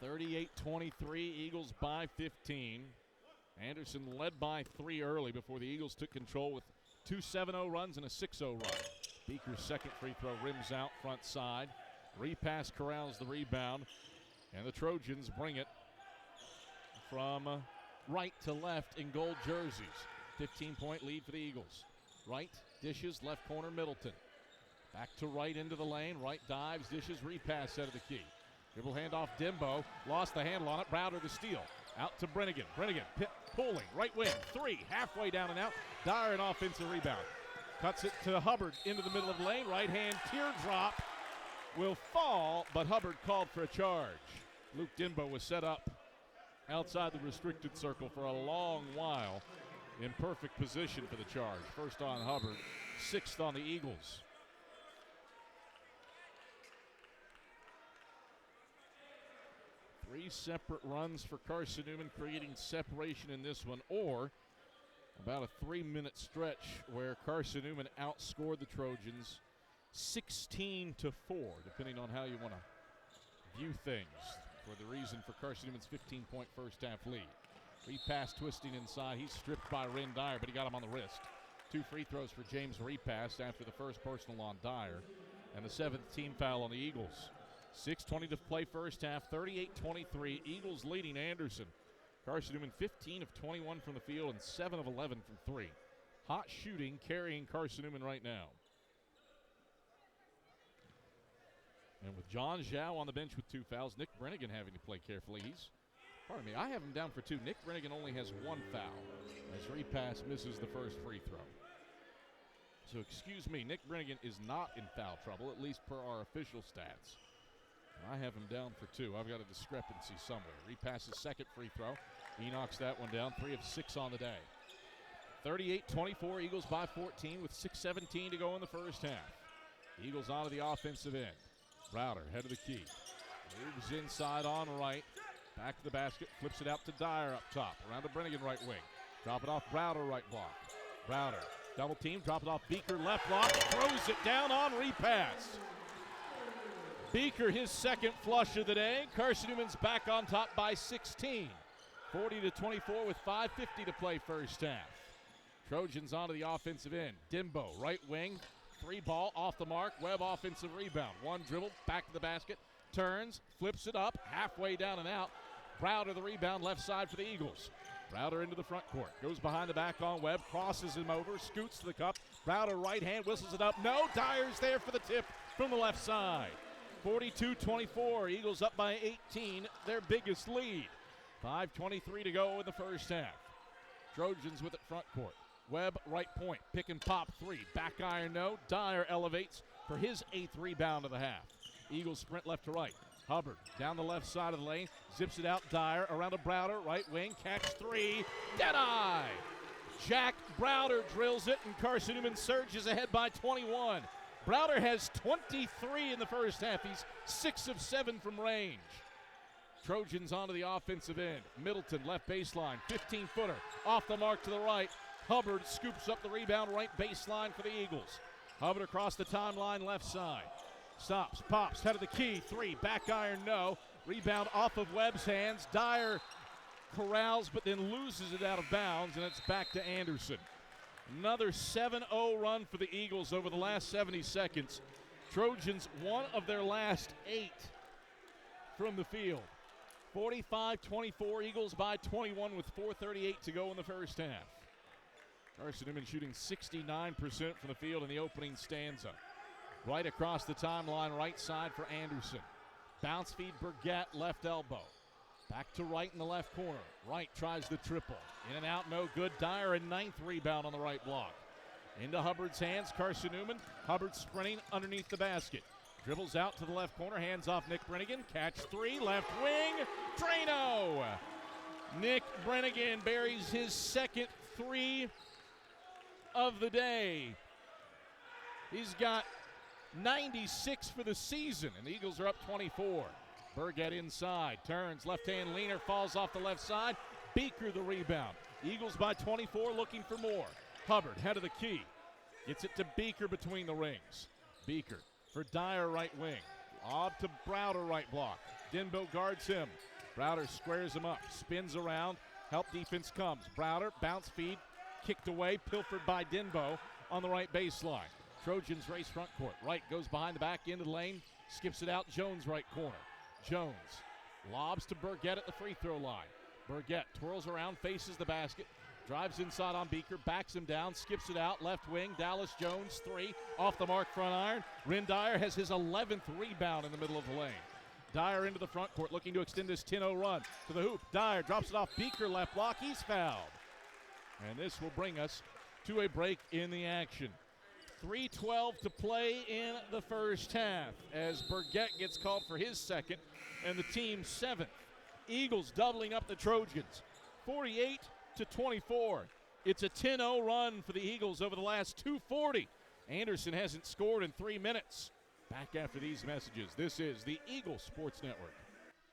38-23, Eagles by 15. Anderson led by 3 early before the Eagles took control with 2 7-0 runs and a 6-0 run. Beaker's second free throw rims out front side. Repass corrals the rebound, and the Trojans bring it from right to left in gold jerseys. 15-point lead for the Eagles. Right, dishes, left corner, Middleton. Back to right into the lane. Right dives, dishes, repass out of the key. Dribble handoff, Denbo. Lost the handle on it. Browder the steal. Out to Brennigan. Brennigan pulling. Right wing. 3. Halfway down and out. Dyer an offensive rebound. Cuts it to Hubbard into the middle of the lane. Right hand teardrop will fall, but Hubbard called for a charge. Luke Denbo was set up outside the restricted circle for a long while in perfect position for the charge. First on Hubbard, 6th on the Eagles. Three separate runs for Carson-Newman, creating separation in this one, or about a 3-minute stretch where Carson-Newman outscored the Trojans 16-4, depending on how you want to view things, for the reason for Carson-Newman's 15-point first-half lead. Repass twisting inside. He's stripped by Ren Dyer, but he got him on the wrist. 2 free throws for James repass after the first personal on Dyer, and the 7th team foul on the Eagles. 6:20 to play first half, 38-23. Eagles leading Anderson. Carson-Newman 15 of 21 from the field and 7 of 11 from 3. Hot shooting carrying Carson-Newman right now. And with John Zhao on the bench with 2 fouls, Nick Brennigan having to play carefully. I have him down for 2. Nick Brennigan only has 1 foul as repass misses the first free throw. So excuse me, Nick Brennigan is not in foul trouble, at least per our official stats. I have him down for 2. I've got a discrepancy somewhere. Repasses second free throw. He knocks that one down. 3 of 6 on the day. 38-24, Eagles by 14 with 6:17 to go in the first half. Eagles onto the offensive end. Browder, head of the key. Moves inside on right. Back to the basket. Flips it out to Dyer up top. Around to Brennigan right wing. Drop it off Browder right block. Browder, double team. Drop it off Beaker left block. Throws it down on repass. Beaker, his second flush of the day. Carson-Newman's back on top by 16. 40-24 with 5:50 to play first half. Trojans onto the offensive end. Denbo, right wing, Three ball off the mark. Webb offensive rebound. One dribble, back to the basket. Turns, flips it up, halfway down and out. Browder the rebound, left side for the Eagles. Browder into the front court. Goes behind the back on Webb. Crosses him over. Scoots to the cup. Browder right hand. Whistles it up. No. Dyer's there for the tip from the left side. 42-24. Eagles up by 18. Their biggest lead. 5:23 to go in the first half. Trojans with it front court. Webb right point. Pick and pop three. Back iron no. Dyer elevates for his 8th rebound of the half. Eagles sprint left to right. Hubbard down the left side of the lane, zips it out. Dyer around to Browder, right wing, catch three, dead eye. Jack Browder drills it, and Carson-Newman surges ahead by 21. Browder has 23 in the first half. He's 6 of 7 from range. Trojans onto the offensive end. Middleton left baseline, 15-footer, off the mark to the right. Hubbard scoops up the rebound, right baseline for the Eagles. Hubbard across the timeline, left side. Stops, pops, head of the key, three, back iron, no. Rebound off of Webb's hands. Dyer corrals, but then loses it out of bounds, and it's back to Anderson. Another 7-0 run for the Eagles over the last 70 seconds. Trojans, one of their last 8 from the field. 45-24, Eagles by 21 with 4:38 to go in the first half. Carson-Newman shooting 69% from the field in the opening stanza. Right across the timeline, right side for Anderson. Bounce feed Burgett, left elbow. Back to right in the left corner. Wright tries the triple. In and out, no good. Dyer, a 9th rebound on the right block. Into Hubbard's hands, Carson-Newman. Hubbard sprinting underneath the basket. Dribbles out to the left corner, hands off Nick Brennigan. Catch three, left wing, Drano. Nick Brennigan buries his 2nd 3 of the day. He's got 96 for the season, and the Eagles are up 24. Burgett inside, turns, left-hand leaner, falls off the left side. Beaker the rebound. Eagles by 24, looking for more. Hubbard, head of the key. Gets it to Beaker between the rings. Beaker for Dyer, right wing. Lob to Browder, right block. Denbo guards him. Browder squares him up, spins around. Help defense comes. Browder, bounce feed, kicked away, pilfered by Denbo on the right baseline. Trojans race front court. Wright goes behind the back into the lane, skips it out. Jones right corner. Jones lobs to Burgett at the free throw line. Burgett twirls around, faces the basket, drives inside on Beaker, backs him down, skips it out. Left wing, Dallas Jones, 3, off the mark, front iron. Ren Dyer has his 11th rebound in the middle of the lane. Dyer into the front court, looking to extend this 10-0 run to the hoop. Dyer drops it off Beaker, left block. He's fouled. And this will bring us to a break in the action. 3:12 to play in the first half as Burgett gets called for his 2nd and the team's 7th. Eagles doubling up the Trojans, 48-24. It's a 10-0 run for the Eagles over the last 2:40. Anderson hasn't scored in 3 minutes. Back after these messages, this is the Eagle Sports Network.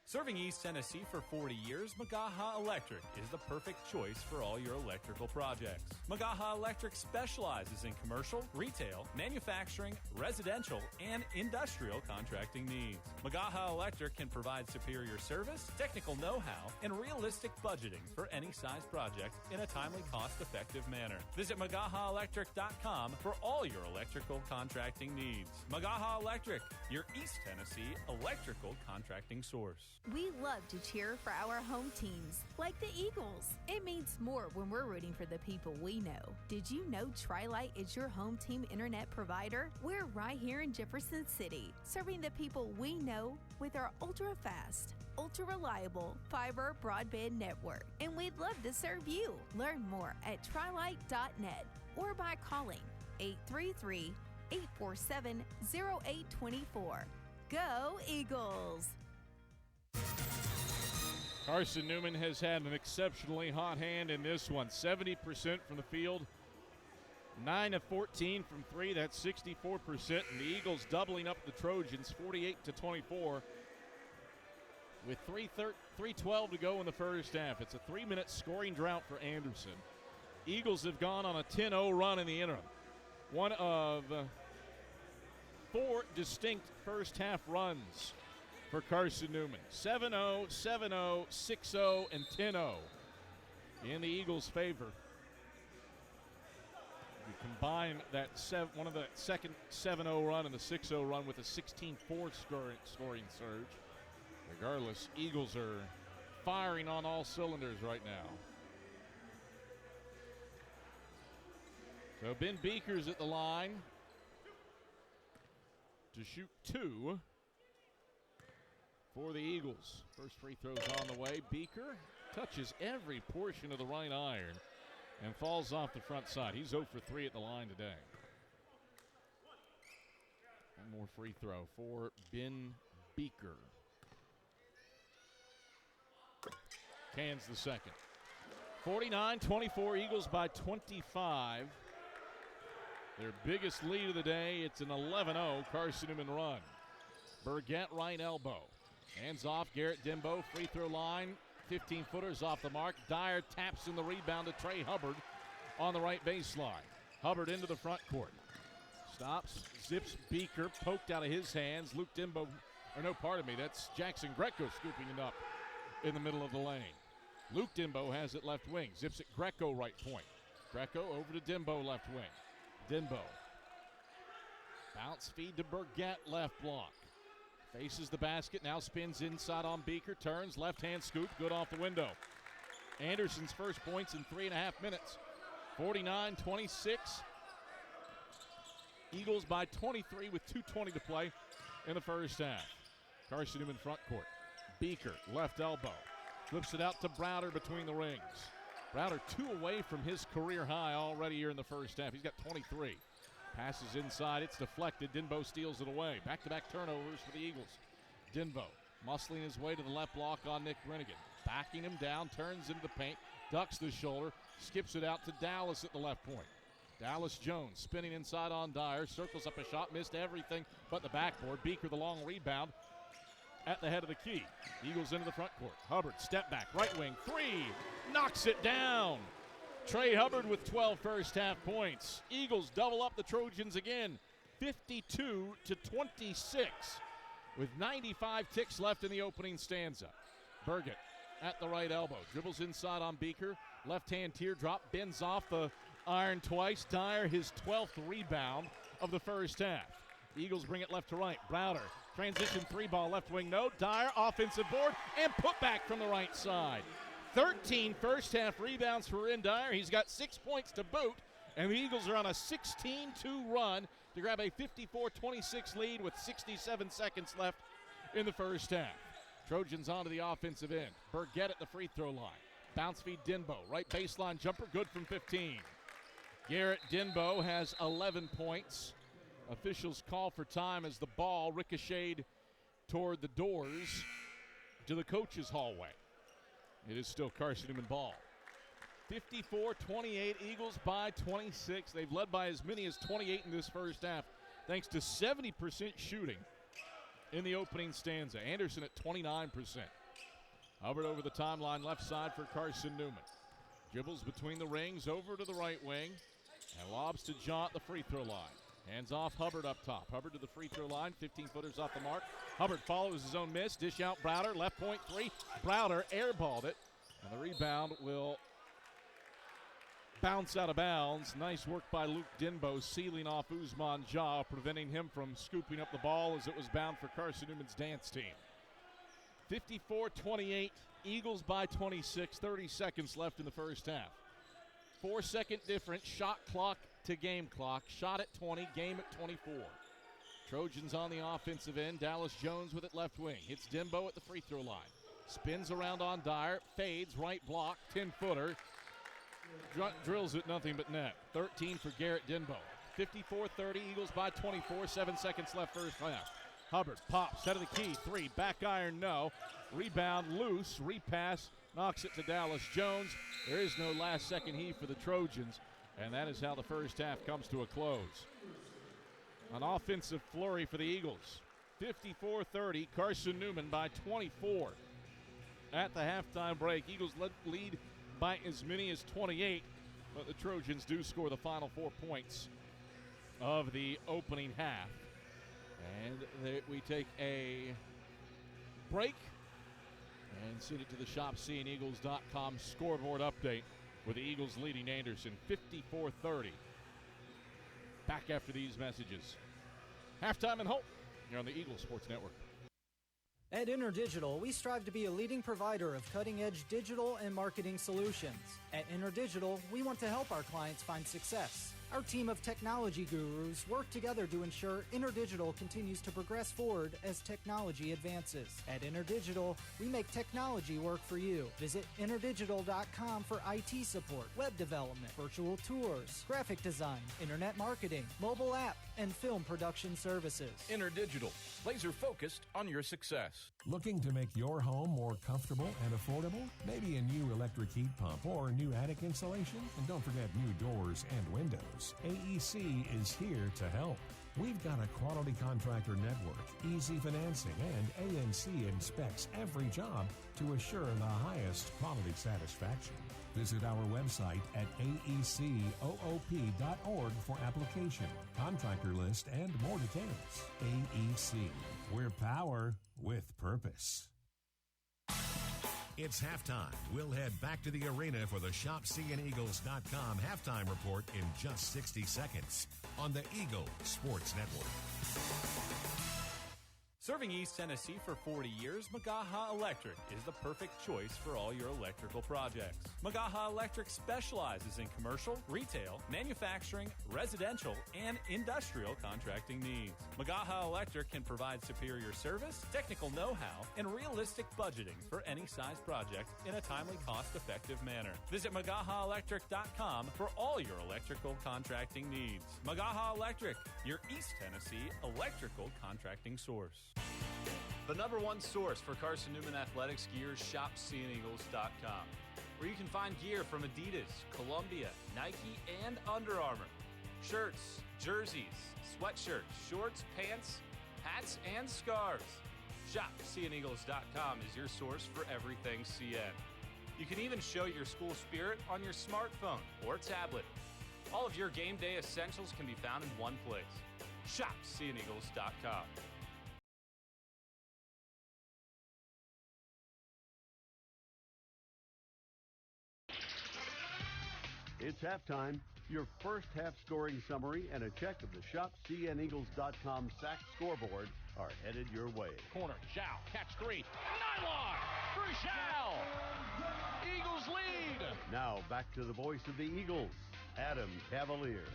Serving East Tennessee for 40 years, Magaha Electric is the perfect choice for all your electrical projects. Magaha Electric specializes in commercial, retail, manufacturing, residential, and industrial contracting needs. Magaha Electric can provide superior service, technical know-how, and realistic budgeting for any size project in a timely, cost-effective manner. Visit MagahaElectric.com for all your electrical contracting needs. Magaha Electric, your East Tennessee electrical contracting source. We love to cheer for our home teams, like the Eagles. It means more when we're rooting for the people we know. Did you know Tri-Lite is your home team internet provider? We're right here in Jefferson City, serving the people we know with our ultra-fast, ultra-reliable fiber broadband network. And we'd love to serve you. Learn more at trilite.net or by calling 833-847-0824. Go Eagles! Carson-Newman has had an exceptionally hot hand in this one. 70% from the field, 9 of 14 from 3. That's 64%. And the Eagles doubling up the Trojans, 48-24, with 3:12 to go in the first half. It's a 3-minute scoring drought for Anderson. Eagles have gone on a 10-0 run in the interim. One of 4 distinct first half runs for Carson-Newman. 7-0, 7-0, 6-0, and 10-0 in the Eagles' favor. You combine that one of the second 7-0 run and the 6-0 run with a 16-4 scoring surge. Regardless, Eagles are firing on all cylinders right now. So Ben Beeker's at the line to shoot 2 for the Eagles. First free throw's on the way. Beeker touches every portion of the right iron and falls off the front side. He's 0 for 3 at the line today. One more free throw for Ben Beeker. Cans the second. 49-24, Eagles by 25. Their biggest lead of the day, it's an 11-0 Carson-Newman run. Burgett, right elbow. Hands off, Garrett Dimbo, free throw line. 15-footers off the mark. Dyer taps in the rebound to Trey Hubbard on the right baseline. Hubbard into the front court. Stops, zips Beeker, poked out of his hands. Luke Dimbo, or no, pardon me, that's Jackson Greco scooping it up in the middle of the lane. Luke Dimbo has it left wing. Zips it Greco right point. Greco over to Dimbo left wing. Dimbo. Bounce feed to Burgett left block. Faces the basket, now spins inside on Beeker, turns, left-hand scoop, good off the window. Anderson's first points in 3.5 minutes. 49-26. Eagles by 23 with 2:20 to play in the first half. Carson-Newman front court. Beeker, left elbow. Flips it out to Browder between the rings. Browder 2 away from his career high already here in the first half. He's got 23. Passes inside, it's deflected. Dimbo steals it away. Back-to-back turnovers for the Eagles. Dimbo muscling his way to the left block on Nick Brennigan. Backing him down, turns into the paint, ducks the shoulder, skips it out to Dallas at the left point. Dallas Jones spinning inside on Dyer, circles up a shot, missed everything but the backboard. Beeker the long rebound at the head of the key. Eagles into the front court. Hubbard, step back, right wing, 3, knocks it down. Trey Hubbard with 12 first half points. Eagles double up the Trojans again, 52-26, with 95 ticks left in the opening stanza. Burgett at the right elbow, dribbles inside on Beeker, left-hand teardrop, bends off the iron twice. Dyer, his 12th rebound of the first half. Eagles bring it left to right. Browder, transition 3-ball left wing, no. Dyer, offensive board, and put back from the right side. 13 first half rebounds for Ren Dyer. He's got 6 points to boot, and the Eagles are on a 16-2 run to grab a 54-26 lead with 67 seconds left in the first half. Trojans onto the offensive end. Burgett at the free throw line. Bounce feed Dimbo. Right baseline jumper, good from 15. Garrett Dimbo has 11 points. Officials call for time as the ball ricocheted toward the doors to the coach's hallway. It is still Carson-Newman ball. 54-28, Eagles by 26. They've led by as many as 28 in this first half, thanks to 70% shooting in the opening stanza. Anderson at 29%. Hubbard over the timeline, left side for Carson-Newman. Dribbles between the rings, over to the right wing, and lobs to John at the free throw line. Hands off Hubbard up top. Hubbard to the free throw line, 15-footers off the mark. Hubbard follows his own miss, dish out Browder, left point 3. Browder airballed it, and the rebound will bounce out of bounds. Nice work by Luke Dimbo, sealing off Usman Jah, preventing him from scooping up the ball as it was bound for Carson-Newman's dance team. 54-28, Eagles by 26, 30 seconds left in the first half. 4-second difference, shot clock to game clock. Shot at 20, game at 24. Trojans on the offensive end. Dallas Jones with it left wing. Hits Dimbo at the free throw line. Spins around on Dyer, fades, right block, 10-footer. Drills it, nothing but net. 13 for Garrett Dimbo. 54-30, Eagles by 24, 7 seconds left first half. Hubbard pops, head of the key, 3, back iron, no. Rebound loose, repass, knocks it to Dallas Jones. There is no last second heave for the Trojans, and that is how the first half comes to a close. An offensive flurry for the Eagles. 54-30, Carson-Newman by 24. At the halftime break, Eagles lead by as many as 28, but the Trojans do score the final 4 points of the opening half. And we take a break and send it to the Shop SeeingEagles.com scoreboard update with the Eagles leading Anderson 54-30 Back after these messages. Halftime and Hope. You're on the Eagle Sports Network. At InterDigital, we strive to be a leading provider of cutting-edge digital and marketing solutions. At InterDigital, we want to help our clients find success. Our team of technology gurus work together to ensure InterDigital continues to progress forward as technology advances. At InterDigital, we make technology work for you. Visit interdigital.com for IT support, web development, virtual tours, graphic design, internet marketing, mobile app, and film production services. InterDigital, laser focused on your success. Looking to make your home more comfortable and affordable? Maybe a new electric heat pump or new attic insulation? And don't forget new doors and windows. AEC is here to help. We've got a quality contractor network, easy financing, and ANC inspects every job to assure the highest quality satisfaction. Visit our website at aecoop.org for application, contractor list, and more details. AEC, we're power with purpose. It's halftime. We'll head back to the arena for the ShopCNEagles.com halftime report in just 60 seconds on the Eagle Sports Network. Serving East Tennessee for 40 years, Magaha Electric is the perfect choice for all your electrical projects. Magaha Electric specializes in commercial, retail, manufacturing, residential, and industrial contracting needs. Magaha Electric can provide superior service, technical know-how, and realistic budgeting for any size project in a timely, cost-effective manner. Visit MagahaElectric.com for all your electrical contracting needs. Magaha Electric, your East Tennessee electrical contracting source. The number one source for Carson-Newman athletics gear, ShopCNEagles.com, where you can find gear from Adidas, Columbia, Nike, and Under Armour. Shirts, jerseys, sweatshirts, shorts, pants, hats, and scarves. ShopCNEagles.com is your source for everything CN. You can even show your school spirit on your smartphone or tablet. All of your game day essentials can be found in one place. ShopCNEagles.com. It's halftime. Your first half scoring summary and a check of the ShopCNEagles.com sack scoreboard are headed your way. Corner, Zhao, catch three. Nylon for Zhao. Eagles lead. Now back to the voice of the Eagles, Adam Cavalier.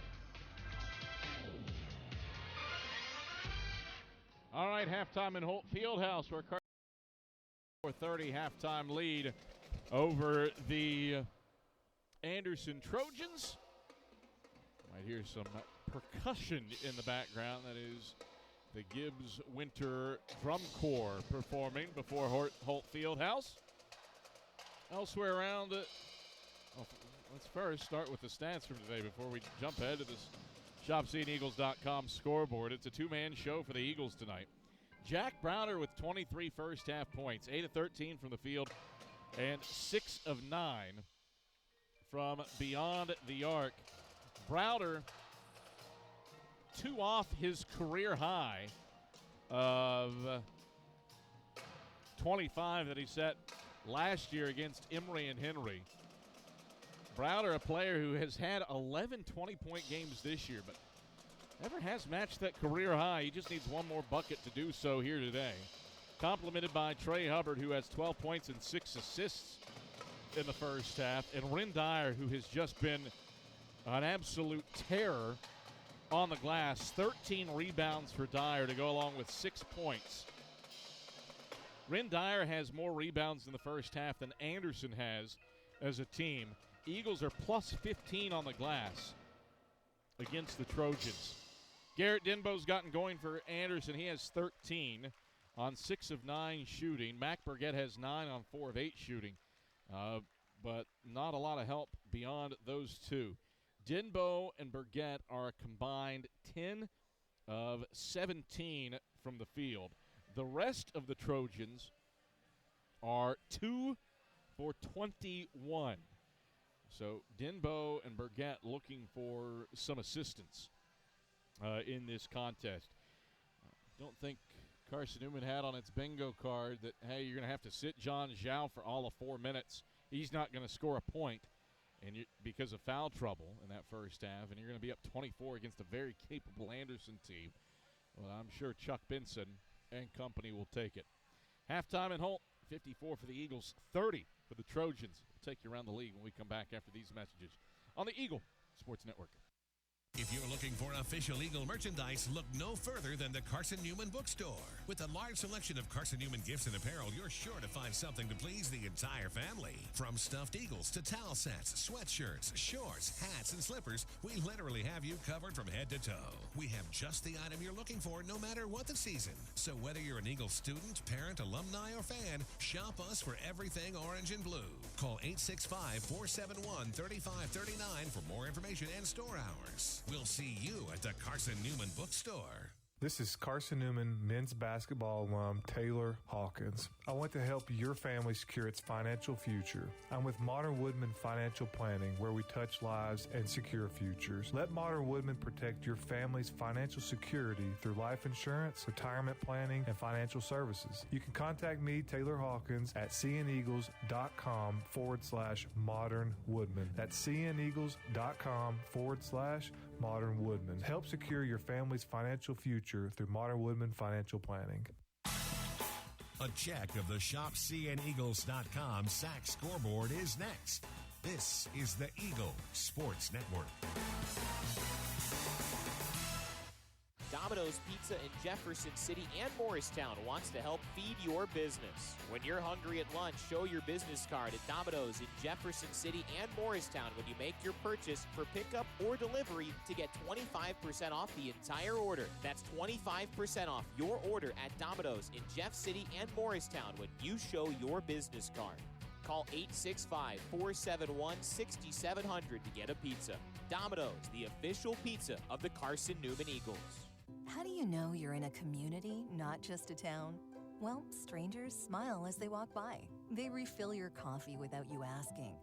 All right, halftime in Holt Fieldhouse where Carson 4:30 halftime lead over the Anderson Trojans. Might hear some percussion in the background. That is the Gibbs Winter Drum Corps performing before Holt Fieldhouse. Elsewhere around, let's first start with the stats from today before we jump ahead to this ShopCNEagles.com scoreboard. It's a two-man show for the Eagles tonight. Jack Browder with 23 first-half points, 8 of 13 from the field, and 6 of 9 from beyond the arc. Browder 2 off his career high of 25 that he set last year against Emory and Henry. Browder, a player who has had 11 20-point games this year, but never has matched that career high. He just needs one more bucket to do so here today. Complimented by Trey Hubbard, who has 12 points and 6 assists in the first half, and Ren Dyer, who has just been an absolute terror on the glass. 13 rebounds for Dyer to go along with 6 points. Ren Dyer has more rebounds in the first half than Anderson has as a team. Eagles are plus 15 on the glass against the Trojans. Garrett Denbo's gotten going for Anderson. He has 13 on 6 of 9 shooting. Mac Burgett has 9 on 4 of 8 shooting. But not a lot of help beyond those two. Denbo and Burgett are a combined 10 of 17 from the field. The rest of the Trojans are 2 for 21. So Denbo and Burgett looking for some assistance in this contest. Don't think Carson-Newman had on its bingo card that, hey, you're going to have to sit John Zhao for all of 4 minutes. He's not going to score a point. and because of foul trouble in that first half, and you're going to be up 24 against a very capable Anderson team. Well, I'm sure Chuck Benson and company will take it. Halftime in Holt, 54 for the Eagles, 30 for the Trojans. We'll take you around the league when we come back after these messages on the Eagle Sports Network. If you're looking for official Eagle merchandise, look no further than the Carson-Newman bookstore. With a large selection of Carson-Newman gifts and apparel, you're sure to find something to please the entire family. From stuffed eagles to towel sets, sweatshirts, shorts, hats, and slippers, we literally have you covered from head to toe. We have just the item you're looking for no matter what the season. So whether you're an Eagle student, parent, alumni, or fan, shop us for everything orange and blue. Call 865-471-3539 for more information and store hours. We'll see you at the Carson-Newman bookstore. This is Carson-Newman men's basketball alum Taylor Hawkins. I want to help your family secure its financial future. I'm with Modern Woodman Financial Planning, where we touch lives and secure futures. Let Modern Woodman protect your family's financial security through life insurance, retirement planning, and financial services. You can contact me, Taylor Hawkins, at cneagles.com/Modern Woodman. That's cneagles.com/Modern Woodman. Help secure your family's financial future through Modern Woodman Financial Planning. A check of the shopcneagles.com SAC scoreboard is next. This is the Eagle Sports Network. Domino's Pizza in Jefferson City and Morristown wants to help feed your business. When you're hungry at lunch, show your business card at Domino's in Jefferson City and Morristown when you make your purchase for pickup or delivery to get 25% off the entire order. That's 25% off your order at Domino's in Jeff City and Morristown when you show your business card. Call 865-471-6700 to get a pizza. Domino's, the official pizza of the Carson-Newman Eagles. How do you know you're in a community, not just a town? Well, strangers smile as they walk by. They refill your coffee without you asking.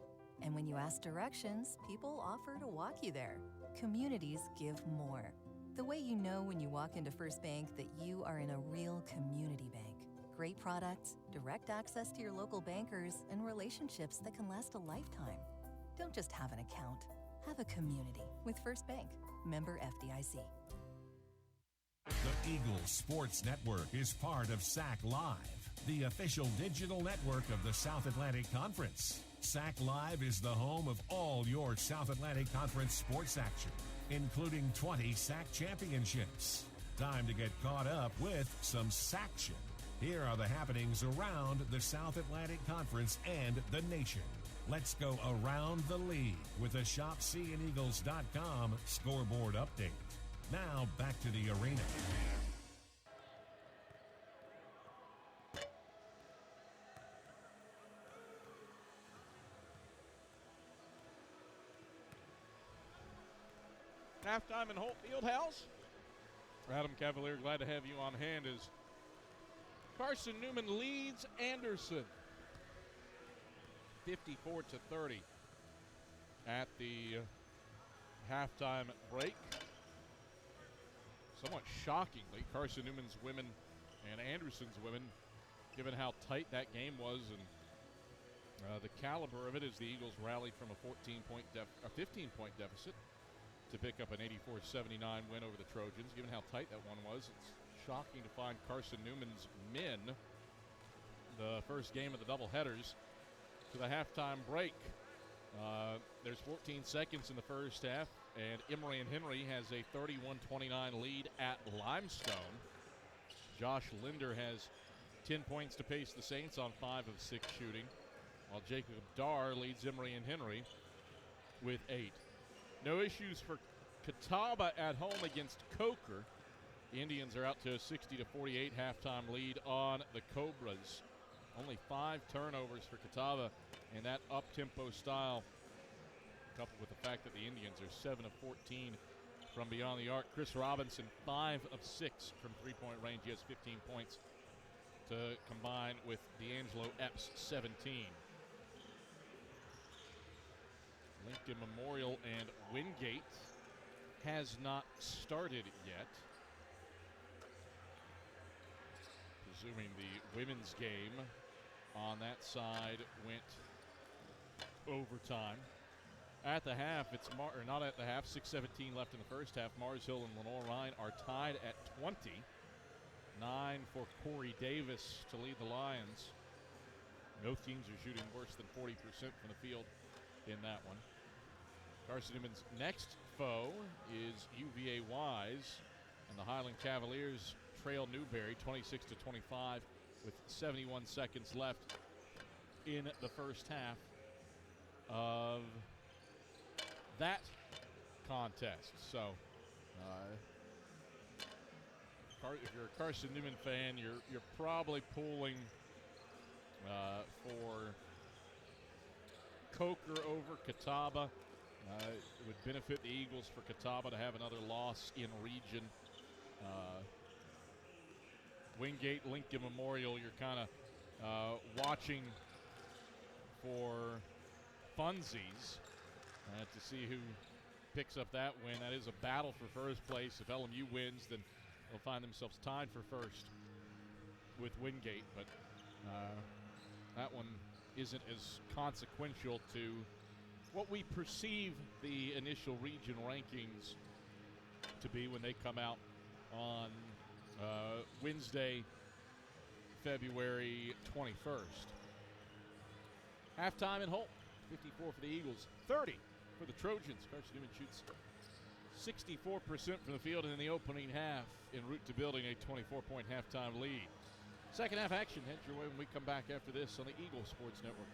And when you ask directions, people offer to walk you there. Communities give more. The way you know when you walk into First Bank that you are in a real community bank. Great products, direct access to your local bankers, and relationships that can last a lifetime. Don't just have an account. Have a community with First Bank. Member FDIC. The Eagle Sports Network is part of SAC Live, the official digital network of the South Atlantic Conference. SAC Live is the home of all your South Atlantic Conference sports action, including 20 SAC championships. Time to get caught up with some SACtion. Here are the happenings around the South Atlantic Conference and the nation. Let's go around the league with a ShopCNEagles.com scoreboard update. Now, back to the arena. Halftime in Holt Fieldhouse. Adam Cavalier, glad to have you on hand as Carson-Newman leads Anderson 54-30 at the halftime break. Somewhat shockingly, Carson-Newman's women and Anderson's women, given how tight that game was and the caliber of it, as the Eagles rallied from a 15-point deficit to pick up an 84-79 win over the Trojans. Given how tight that one was, it's shocking to find Carson-Newman's men, the first game of the doubleheaders, to the halftime break. There's 14 seconds in the first half, and Emory and Henry has a 31-29 lead at Limestone. Josh Linder has 10 points to pace the Saints on 5 of 6 shooting, while Jacob Darr leads Emory and Henry with 8. No issues for Catawba at home against Coker. The Indians are out to a 60-48 halftime lead on the Cobras. Only 5 turnovers for Catawba in that up-tempo style, coupled with the fact that the Indians are 7 of 14 from beyond the arc. Chris Robinson, 5 of 6 from three-point range. He has 15 points to combine with D'Angelo Epps, 17. Lincoln Memorial and Wingate has not started yet. Presuming the women's game on that side went overtime. At the half, or not at the half, 6:17 left in the first half. Mars Hill and Lenore Ryan are tied at 20. 9 for Corey Davis to lead the Lions. No teams are shooting worse than 40% from the field in that one. Carson-Newman's next foe is UVA Wise, and the Highland Cavaliers trail Newberry 26-25 with 71 seconds left in the first half of that contest. So, if you're a Carson-Newman fan, you're probably pulling for Coker over Catawba. It would benefit the Eagles for Catawba to have another loss in region. Wingate, Lincoln Memorial, you're kind of watching for funsies to see who picks up that win. That is a battle for first place. If LMU wins, then they'll find themselves tied for first with Wingate. But that one isn't as consequential to what we perceive the initial region rankings to be when they come out on Wednesday, February 21st. Halftime in Holt, 54 for the Eagles, 30 for the Trojans. Carson-Newman shoots 64% from the field in the opening half en route to building a 24-point halftime lead. Second half action heads your way when we come back after this on the Eagle Sports Network.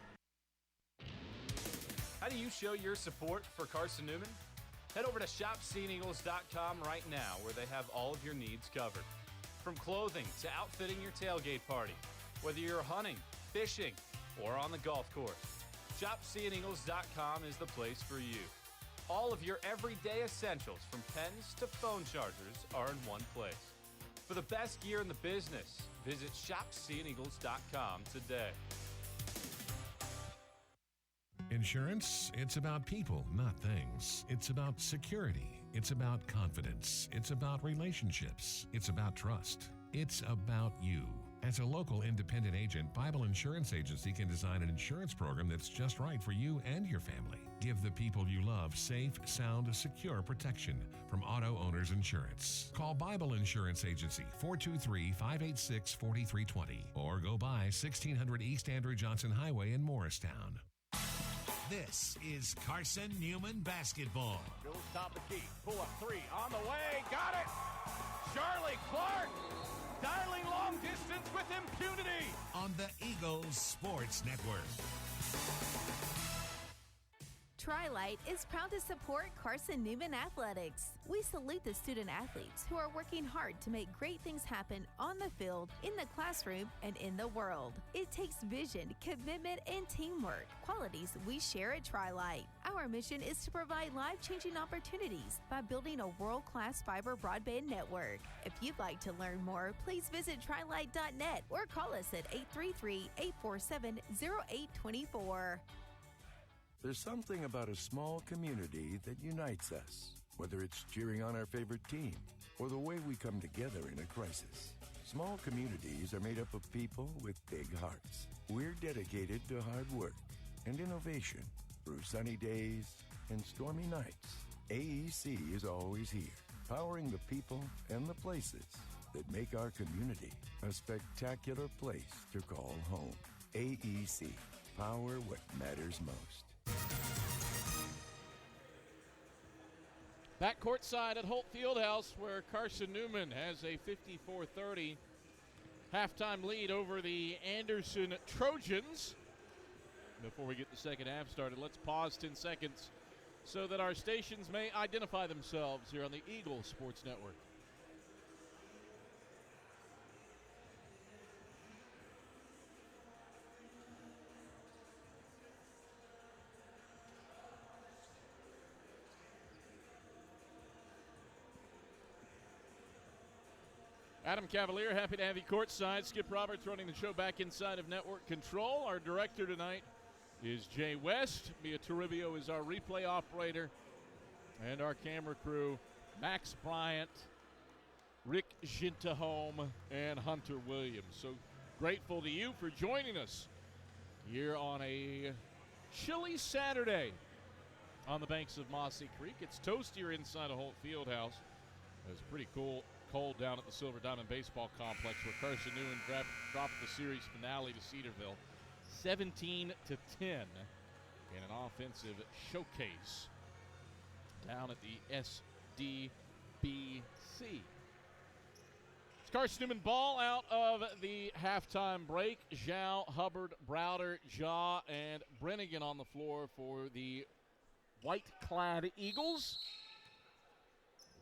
How do you show your support for Carson-Newman? Head over to shopseeandeagles.com right now, where they have all of your needs covered. From clothing to outfitting your tailgate party, whether you're hunting, fishing, or on the golf course, shopseeandeagles.com is the place for you. All of your everyday essentials, from pens to phone chargers, are in one place. For the best gear in the business, visit shopseeandeagles.com today. Insurance, it's about people, not things. It's about security. It's about confidence. It's about relationships. It's about trust. It's about you. As a local independent agent, Bible Insurance Agency can design an insurance program that's just right for you and your family. Give the people you love safe, sound, secure protection from Auto Owners Insurance. Call Bible Insurance Agency, 423-586-4320, or go by 1600 East Andrew Johnson Highway in Morristown. This is Carson-Newman basketball. Bills top the key. Pull up three. On the way. Got it. Charlie Clark dialing long distance with impunity. On the Eagles Sports Network. Tri-Light is proud to support Carson-Newman Athletics. We salute the student athletes who are working hard to make great things happen on the field, in the classroom, and in the world. It takes vision, commitment, and teamwork, qualities we share at Tri-Light. Our mission is to provide life-changing opportunities by building a world-class fiber broadband network. If you'd like to learn more, please visit trilight.net or call us at 833-847-0824. There's something about a small community that unites us, whether it's cheering on our favorite team or the way we come together in a crisis. Small communities are made up of people with big hearts. We're dedicated to hard work and innovation through sunny days and stormy nights. AEC is always here, powering the people and the places that make our community a spectacular place to call home. AEC, power what matters most. Back courtside at Holt Fieldhouse, where Carson-Newman has a 54-30 halftime lead over the Anderson Trojans. Before we get the second half started, let's pause 10 seconds so that our stations may identify themselves here on the Eagle Sports Network. Adam Cavalier, happy to have you courtside. Skip Roberts running the show back inside of network control. Our director tonight is Jay West. Mia Toribio is our replay operator. And our camera crew, Max Bryant, Rick Gintahome, and Hunter Williams. So grateful to you for joining us here on a chilly Saturday on the banks of Mossy Creek. It's toastier inside of Holt Fieldhouse. It's pretty cold down at the Silver Diamond Baseball Complex, where Carson-Newman dropped the series finale to Cedarville 17-10 in an offensive showcase down at the SDBC. It's Carson-Newman ball out of the halftime break. Zhao, Hubbard, Browder, Jaw, and Brennigan on the floor for the white-clad Eagles.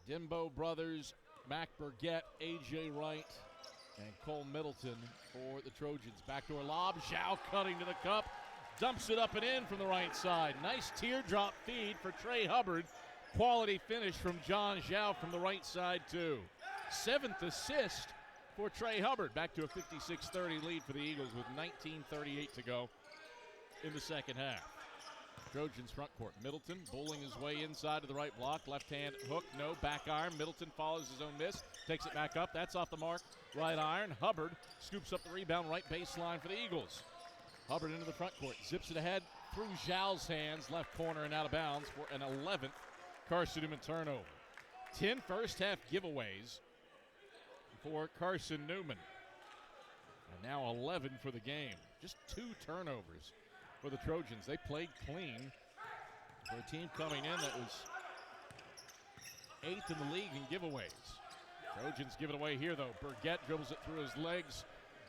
Dimbo brothers, Mac Burgett, A.J. Wright, and Cole Middleton for the Trojans. Backdoor lob, Zhao cutting to the cup, dumps it up and in from the right side. Nice teardrop feed for Trey Hubbard. Quality finish from John Zhao from the right side, too. 7th assist for Trey Hubbard. Back to a 56-30 lead for the Eagles with 19:38 to go in the second half. Trojans front court. Middleton bowling his way inside to the right block. Left hand hook, no. Back iron. Middleton follows his own miss. Takes it back up. That's off the mark. Right iron. Hubbard scoops up the rebound. Right baseline for the Eagles. Hubbard into the front court. Zips it ahead through Zhao's hands. Left corner and out of bounds for an 11th Carson-Newman turnover. 10 first half giveaways for Carson-Newman. And now 11 for the game. Just 2 turnovers for the Trojans. They played clean for a team coming in that was 8th in the league in giveaways. Trojans give it away here, though. Burgett dribbles it through his legs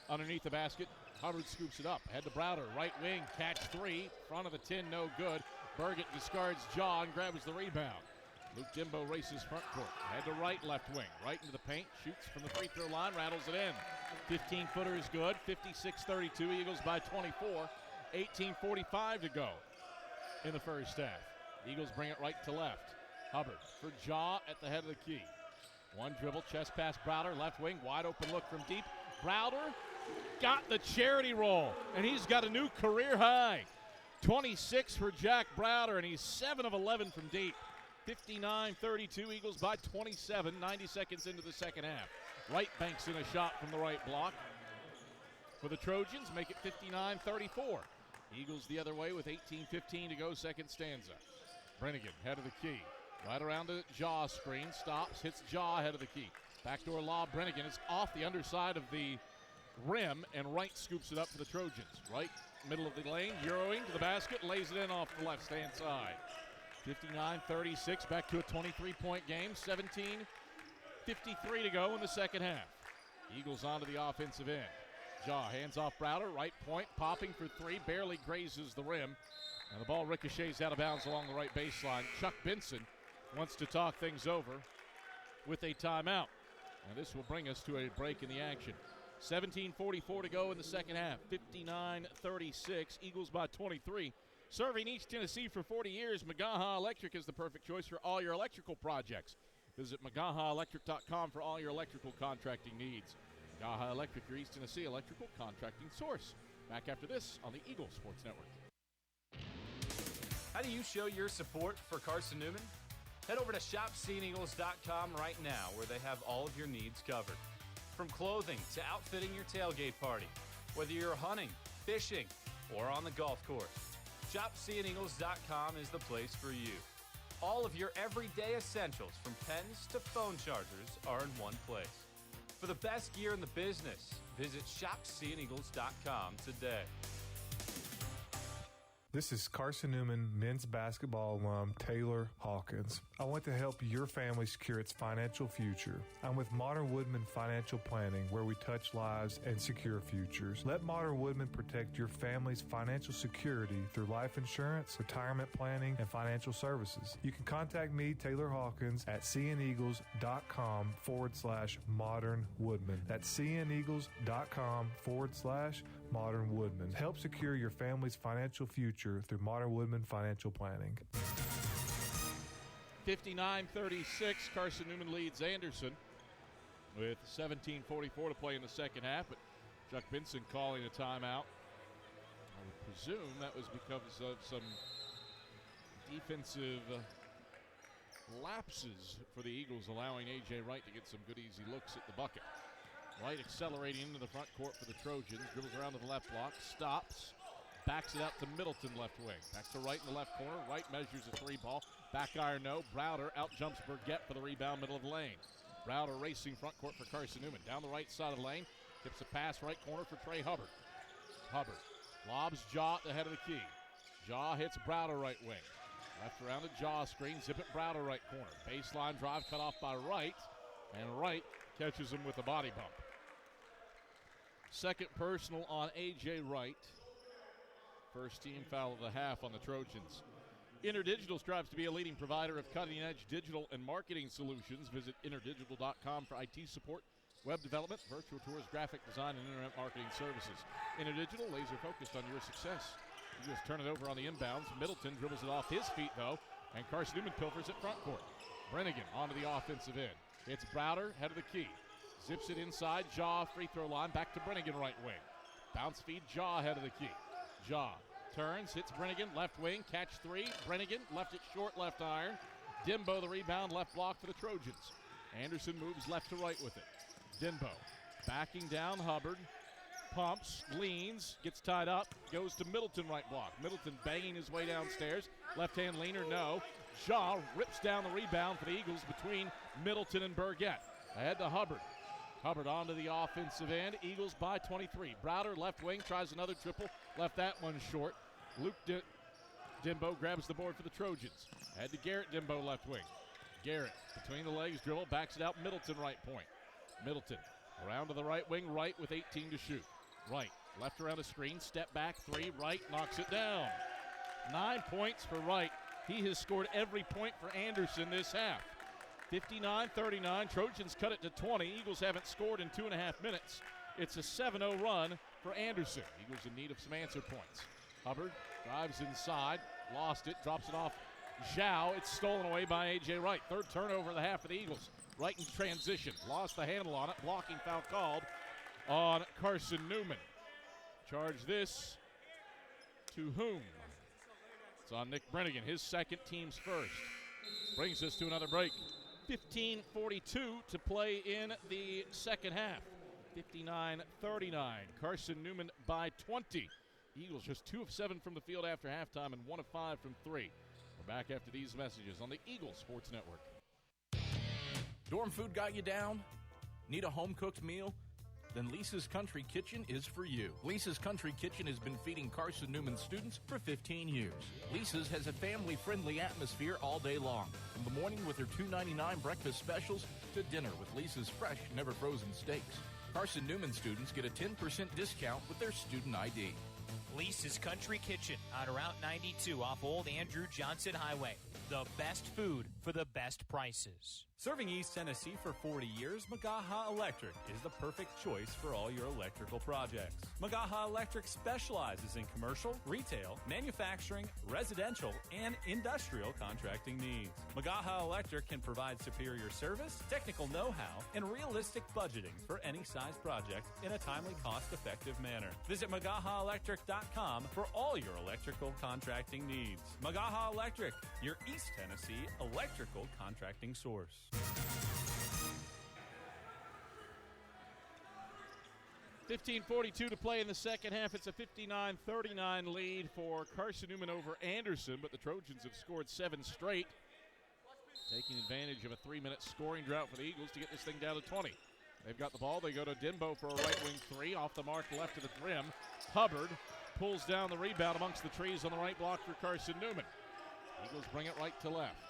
underneath the basket. Hubbard scoops it up. Head to Browder. Right wing. Catch 3. Front of the 10. No good. Burgett discards Jaw and grabs the rebound. Luke Dimbo races front court. Head to right, left wing. Right into the paint. Shoots from the free throw line. Rattles it in. 15-footer is good. 56-32. Eagles by 24. 18:45 to go in the first half. Eagles bring it right to left. Hubbard for Jaw at the head of the key. One dribble, chest pass Browder, left wing, wide open look from deep. Browder got the charity roll, and he's got a new career high. 26 for Jack Browder, and he's 7 of 11 from deep. 59-32, Eagles by 27, 90 seconds into the second half. Wright banks in a shot from the right block. For the Trojans, make it 59-34. Eagles the other way with 18:15 to go, second stanza. Brennigan, head of the key. Right around the Jaw screen, stops, hits Jaw head of the key. Backdoor lob, Brennigan is off the underside of the rim, and Wright scoops it up for the Trojans. Right, middle of the lane, Euroing to the basket, lays it in off the left-hand side. 59-36, back to a 23-point game, 17:53 to go in the second half. Eagles onto the offensive end. Jaw hands off Browder, right point, popping for 3, barely grazes the rim, and the ball ricochets out of bounds along the right baseline. Chuck Benson wants to talk things over with a timeout, and this will bring us to a break in the action. 17:44 to go in the second half, 59-36, Eagles by 23. Serving East Tennessee for 40 years, Magaha Electric is the perfect choice for all your electrical projects. Visit MagahaElectric.com for all your electrical contracting needs. Magaha Electric, your East Tennessee electrical contracting source. Back after this on the Eagle Sports Network. How do you show your support for Carson-Newman? Head over to ShopSeeingEagles.com right now, where they have all of your needs covered. From clothing to outfitting your tailgate party, whether you're hunting, fishing, or on the golf course, ShopSeeingEagles.com is the place for you. All of your everyday essentials, from pens to phone chargers, are in one place. For the best gear in the business, visit ShopSeeingEagles.com today. This is Carson-Newman men's basketball alum Taylor Hawkins. I want to help your family secure its financial future. I'm with Modern Woodman Financial Planning, where we touch lives and secure futures. Let Modern Woodman protect your family's financial security through life insurance, retirement planning, and financial services. You can contact me, Taylor Hawkins, at cneagles.com/Modern Woodman. That's cneagles.com/Modern Woodman. Help secure your family's financial future through Modern Woodman Financial Planning. 59-36, Carson-Newman leads Anderson with 17:44 to play in the second half, but Chuck Benson calling a timeout. I would presume that was because of some defensive lapses for the Eagles, allowing A.J. Wright to get some good easy looks at the bucket. Wright accelerating into the front court for the Trojans, dribbles around to the left block, stops, backs it out to Middleton, left wing. Back to right in the left corner. Right measures a three ball. Back iron, no. Browder out jumps Burgett for the rebound, middle of the lane. Browder racing front court for Carson-Newman. Down the right side of the lane. Gives a pass right corner for Trey Hubbard. Hubbard lobs Jaw at the head of the key. Jaw hits Browder right wing. Left around the Jaw screen. Zip it Browder right corner. Baseline drive cut off by Wright. And Wright catches him with a body bump. Second personal on A.J. Wright. First team foul of the half on the Trojans. InterDigital strives to be a leading provider of cutting-edge digital and marketing solutions. Visit interdigital.com for IT support, web development, virtual tours, graphic design, and internet marketing services. InterDigital, laser focused on your success. You just turn it over on the inbounds. Middleton dribbles it off his feet, though, and Carson-Newman pilfers at front court. Brennigan onto the offensive end. It's Browder, head of the key. Zips it inside. Jaw, free throw line. Back to Brennigan, right wing. Bounce feed, Jaw, head of the key. Jaw turns, hits Brennigan, left wing. Catch three. Brennigan left it short, left iron. Dimbo, the rebound, left block for the Trojans. Anderson moves left to right with it. Dimbo backing down Hubbard. Pumps, leans, gets tied up, goes to Middleton right block. Middleton banging his way downstairs. Left-hand leaner, no. Jaw rips down the rebound for the Eagles between Middleton and Burgett. Ahead to Hubbard. Hubbard onto the offensive end. Eagles by 23. Browder, left wing, tries another triple. Left that one short. Luke Dimbo grabs the board for the Trojans. Ahead to Garrett Dimbo, left wing. Garrett, between the legs, dribble, backs it out. Middleton, right point. Middleton, around to the right wing, right with 18 to shoot. Right, left around the screen, step back, three, right, knocks it down. 9 points for Wright. He has scored every point for Anderson this half. 59-39, Trojans cut it to 20. Eagles haven't scored in 2.5 minutes. It's a 7-0 run for Anderson. Eagles in need of some answer points. Hubbard drives inside, lost it, drops it off Zhao. It's stolen away by A.J. Wright. Third turnover of the half for the Eagles. Wright in transition, lost the handle on it, blocking foul called on Carson-Newman. Charge this to whom? It's on Nick Brennigan, his second, team's first. Brings us to another break. 15:42 to play in the second half. 59-39. Carson-Newman by 20. Eagles just 2 of 7 from the field after halftime and 1 of 5 from 3. We're back after these messages on the Eagles Sports Network. Dorm food got you down? Need a home-cooked meal? Then Lisa's Country Kitchen is for you. Lisa's Country Kitchen has been feeding Carson-Newman students for 15 years. Lisa's has a family-friendly atmosphere all day long. From the morning with their $2.99 breakfast specials to dinner with Lisa's fresh, never-frozen steaks. Carson-Newman students get a 10% discount with their student ID. Lisa's Country Kitchen on Route 92 off Old Andrew Johnson Highway. The best food for the best prices. Serving East Tennessee for 40 years, Magaha Electric is the perfect choice for all your electrical projects. Magaha Electric specializes in commercial, retail, manufacturing, residential, and industrial contracting needs. Magaha Electric can provide superior service, technical know-how, and realistic budgeting for any size project in a timely, cost-effective manner. Visit MagahaElectric.com for all your electrical contracting needs. Magaha Electric, your East Tennessee electrical contracting source. 15:42 to play in the second half. It's a 59-39 lead for Carson-Newman over Anderson, but the Trojans have scored 7 straight, taking advantage of a 3-minute scoring drought for the Eagles to get this thing down to 20. They've got the ball. They go to Dimbo for a right wing three. Off the mark, left of the rim. Hubbard pulls down the rebound amongst the trees on the right block for Carson-Newman. Eagles bring it right to left.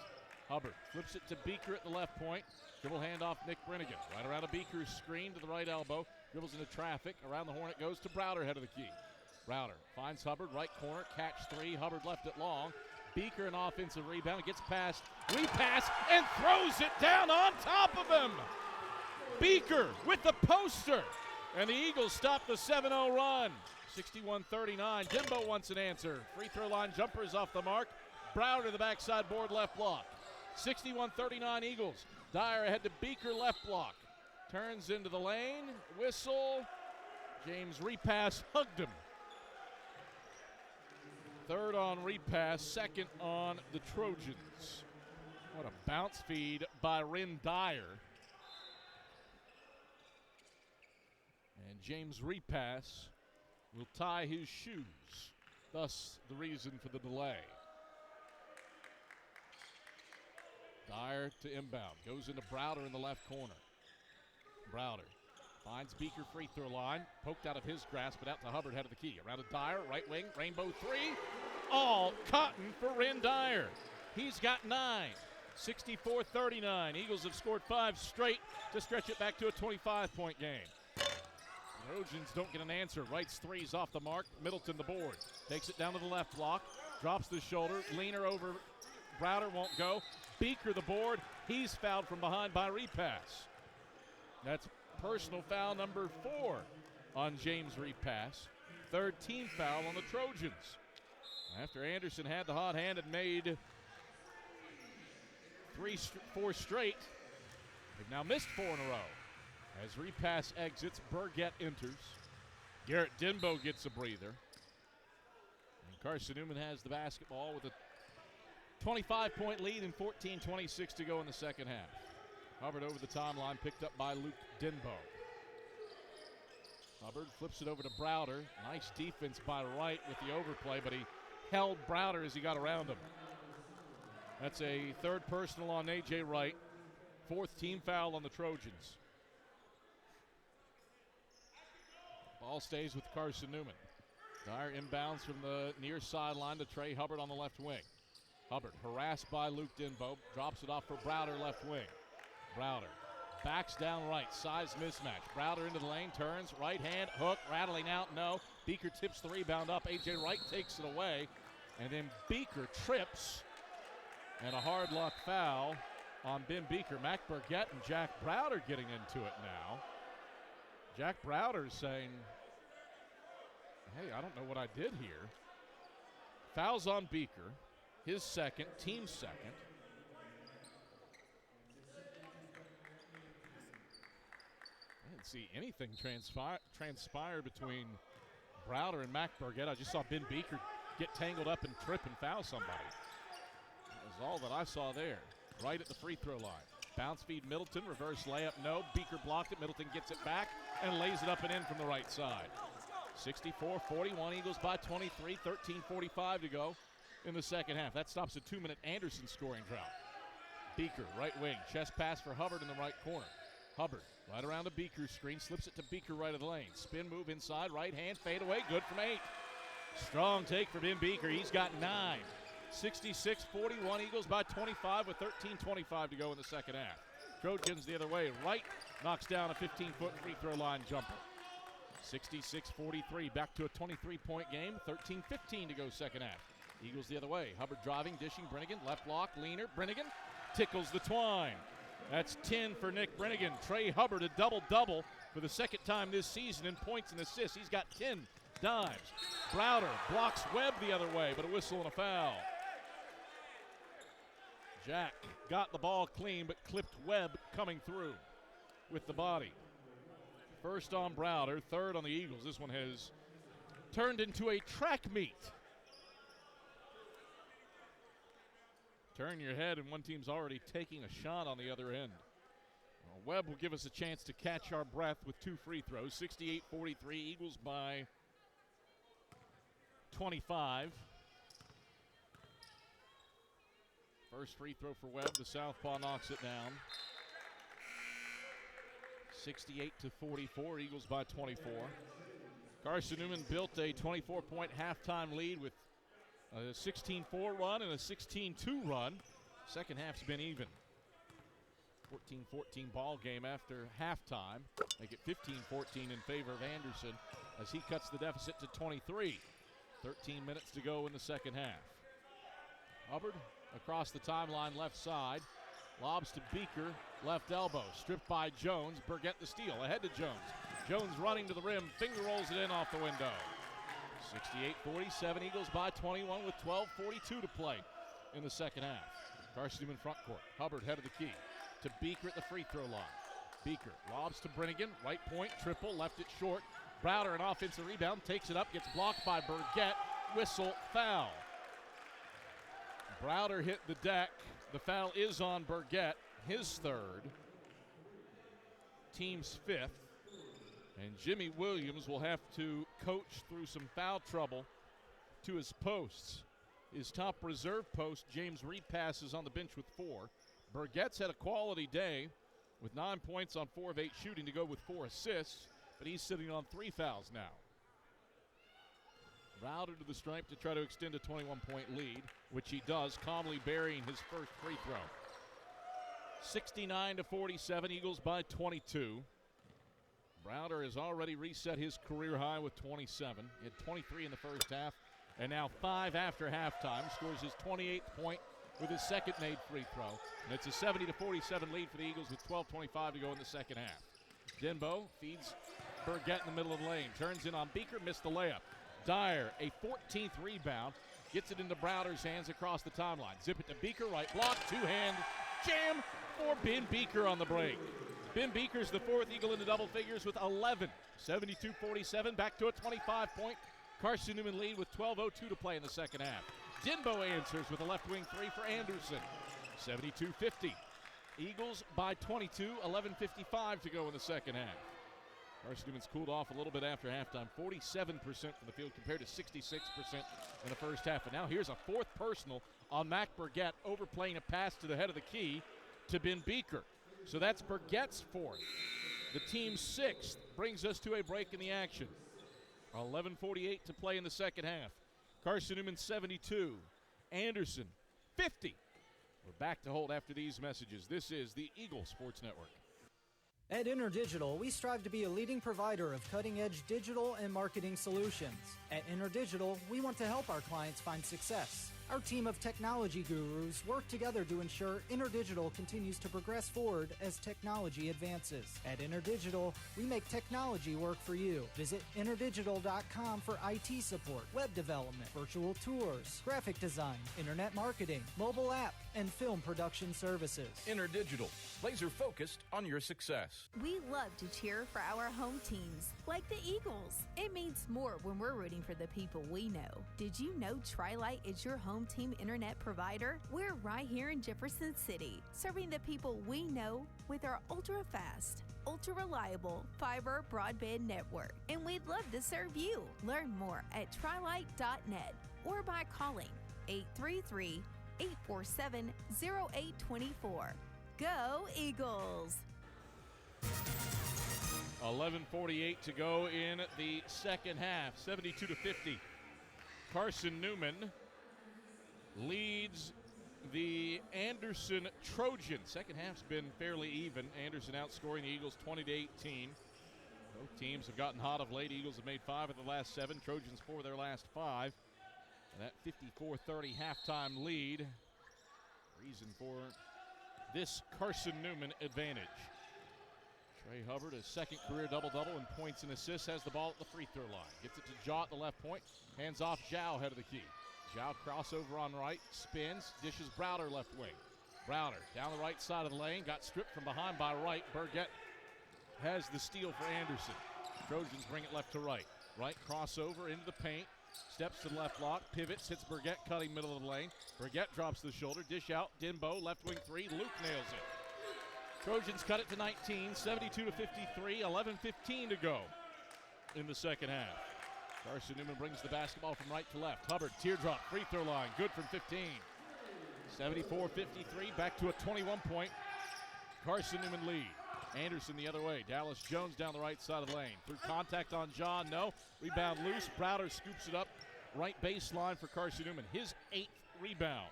Hubbard flips it to Beaker at the left point. Dribble handoff Nick Brennigan. Right around a Beaker's screen to the right elbow. Dribbles into traffic. Around the horn it goes to Browder, head of the key. Browder finds Hubbard, right corner, catch three. Hubbard left it long. Beaker an offensive rebound. Gets past, repass, and throws it down on top of him. Beaker with the poster. And the Eagles stop the 7-0 run. 61-39. Dimbo wants an answer. Free throw line jumper is off the mark. Browder the backside board left block. 61-39 Eagles. Dyer ahead to Beaker left block. Turns into the lane. Whistle. James repass hugged him. Third on repass. Second on the Trojans. What a bounce feed by Ren Dyer. And James repass will tie his shoes. Thus, the reason for the delay. Dyer to inbound. Goes into Browder in the left corner. Browder finds Beaker free throw line. Poked out of his grasp, but out to Hubbard, head of the key. Around to Dyer, right wing, rainbow three. All cotton for Ren Dyer. He's got 9. 64-39. Eagles have scored 5 straight to stretch it back to a 25-point game. The Trojans don't get an answer. Wright's three's off the mark. Middleton the board. Takes it down to the left block. Drops the shoulder. Leaner over. Browder won't go. Beaker the board. He's fouled from behind by Repass. That's personal foul number 4 on James Repass. 3rd team foul on the Trojans. After Anderson had the hot hand and made 4 straight, they've now missed 4 in a row. As Repass exits, Burgett enters. Garrett Denbo gets a breather. And Carson-Newman has the basketball with a 25-point lead and 14:26 to go in the second half. Hubbard over the timeline, picked up by Luke Denbo. Hubbard flips it over to Browder. Nice defense by Wright with the overplay, but he held Browder as he got around him. That's a 3rd personal on A.J. Wright. 4th team foul on the Trojans. Ball stays with Carson-Newman. Dyer inbounds from the near sideline to Trey Hubbard on the left wing. Hubbard harassed by Luke Denbo. Drops it off for Browder left wing. Browder backs down right. Size mismatch. Browder into the lane. Turns. Right hand. Hook. Rattling out. No. Beaker tips the rebound up. A.J. Wright takes it away. And then Beaker trips. And a hard luck foul on Ben Beaker. Mac Burgett and Jack Browder getting into it now. Jack Browder saying, hey, I don't know what I did here. Fouls on Beaker. His second, team's second. I didn't see anything transpire between Browder and Mac Burgett. I just saw Ben Beaker get tangled up and trip and foul somebody. That was all that I saw there. Right at the free throw line. Bounce feed Middleton, reverse layup, no. Beaker blocked it. Middleton gets it back and lays it up and in from the right side. 64-41, Eagles by 23, 13:45 to go in the second half. That stops a 2-minute Anderson scoring drought. Beaker, right wing, chest pass for Hubbard in the right corner. Hubbard, right around the Beaker screen, slips it to Beaker right of the lane. Spin move inside, right hand, fade away, good from 8. Strong take for Ben Beaker, he's got 9. 66-41, Eagles by 25 with 13:25 to go in the second half. Trojans the other way. Wright knocks down a 15-foot free throw line jumper. 66-43, back to a 23-point game. 13:15 to go second half. Eagles the other way. Hubbard driving, dishing. Brennigan, left block, leaner. Brennigan tickles the twine. That's 10 for Nick Brennigan. Trey Hubbard a double-double for the second time this season in points and assists. He's got 10 dimes. Browder blocks Webb the other way, but a whistle and a foul. Jack got the ball clean, but clipped Webb coming through with the body. First on Browder, 3rd on the Eagles. This one has turned into a track meet. Turn your head, and one team's already taking a shot on the other end. Well, Webb will give us a chance to catch our breath with 2 free throws. 68-43, Eagles by 25. First free throw for Webb. The southpaw knocks it down. 68-44, Eagles by 24. Carson-Newman built a 24-point halftime lead with a 16-4 run and a 16-2 run. Second half's been even. 14-14 ball game after halftime. Make it 15-14 in favor of Anderson as he cuts the deficit to 23. 13 minutes to go in the second half. Hubbard across the timeline left side. Lobs to Beaker, left elbow. Stripped by Jones. Burgett the steal. Ahead to Jones. Jones running to the rim. Finger rolls it in off the window. 68-47, Eagles by 21 with 12:42 to play in the second half. Carson-Newman front court. Hubbard head of the key to Beaker at the free throw line. Beaker lobs to Brennigan. Right point, triple, left it short. Browder, an offensive rebound, takes it up, gets blocked by Burgett. Whistle, foul. Browder hit the deck. The foul is on Burgett, his 3rd, team's 5th. And Jimmy Williams will have to coach through some foul trouble to his posts. His top reserve post, James Reed, passes on the bench with 4. Burgett's had a quality day with 9 points on 4 of 8 shooting to go with 4 assists, but he's sitting on 3 fouls now. Router to the stripe to try to extend a 21-point lead, which he does, calmly burying his first free throw. 69-47, Eagles by 22. Browder has already reset his career high with 27. He had 23 in the first half, and now 5 after halftime. Scores his 28th point with his second made free throw. And it's a 70-47 lead for the Eagles with 12:25 to go in the second half. Denbo feeds Burgett in the middle of the lane. Turns in on Beaker, missed the layup. Dyer, a 14th rebound, gets it into Browder's hands across the timeline. Zip it to Beaker, right block, two-hand jam for Ben Beaker on the break. Ben Beaker's the 4th Eagle into double figures with 11. 72-47, back to a 25-point Carson-Newman lead with 12:02 to play in the second half. Denbo answers with a left wing 3 for Anderson. 72-50. Eagles by 22, 11:55 to go in the second half. Carson-Newman's cooled off a little bit after halftime, 47% from the field compared to 66% in the first half. And now here's a 4th personal on Mac Burgett, overplaying a pass to the head of the key to Ben Beaker. So that's Burgett's 4th. The team's 6th brings us to a break in the action. 11:48 to play in the second half. Carson-Newman 72, Anderson 50. We're back to hold after these messages. This is the Eagle Sports Network. At InterDigital, we strive to be a leading provider of cutting-edge digital and marketing solutions. At InterDigital, we want to help our clients find success. Our team of technology gurus work together to ensure InterDigital continues to progress forward as technology advances. At InterDigital, we make technology work for you. Visit interdigital.com for IT support, web development, virtual tours, graphic design, internet marketing, mobile app, and film production services. InterDigital, laser focused on your success. We love to cheer for our home teams, like the Eagles. It means more when we're rooting for the people we know. Did you know Tri-Lite is your home team internet provider? We're right here in Jefferson City, serving the people we know with our ultra-fast, ultra-reliable fiber broadband network. And we'd love to serve you. Learn more at trilite.net or by calling 833-847-0824. Go Eagles! 11:48 to go in the second half, 72-50. Carson-Newman leads the Anderson Trojans. Second half's been fairly even. Anderson outscoring the Eagles 20-18. Both teams have gotten hot of late. Eagles have made 5 of the last 7. Trojans 4 of their last 5. And that 54-30 halftime lead, reason for this Carson-Newman advantage. Trey Hubbard, a second career double-double in points and assists, has the ball at the free throw line. Gets it to Jaw at the left point. Hands off Zhao, head of the key. Zhao crossover on right, spins, dishes Browder left wing. Browder down the right side of the lane, got stripped from behind by Wright. Burgett has the steal for Anderson. Trojans bring it left to right. Wright crossover into the paint, steps to the left block, pivots, hits Burgett, cutting middle of the lane. Burgett drops the shoulder, dish out, Denbo, left wing 3, Luke nails it. Trojans cut it to 19, 72-53, 11:15 to go in the second half. Carson-Newman brings the basketball from right to left. Hubbard, teardrop, free throw line, good from 15. 74-53, back to a 21-point Carson-Newman lead. Anderson the other way. Dallas Jones down the right side of the lane. Through contact on John, no. Rebound loose. Browder scoops it up. Right baseline for Carson-Newman. His 8th rebound.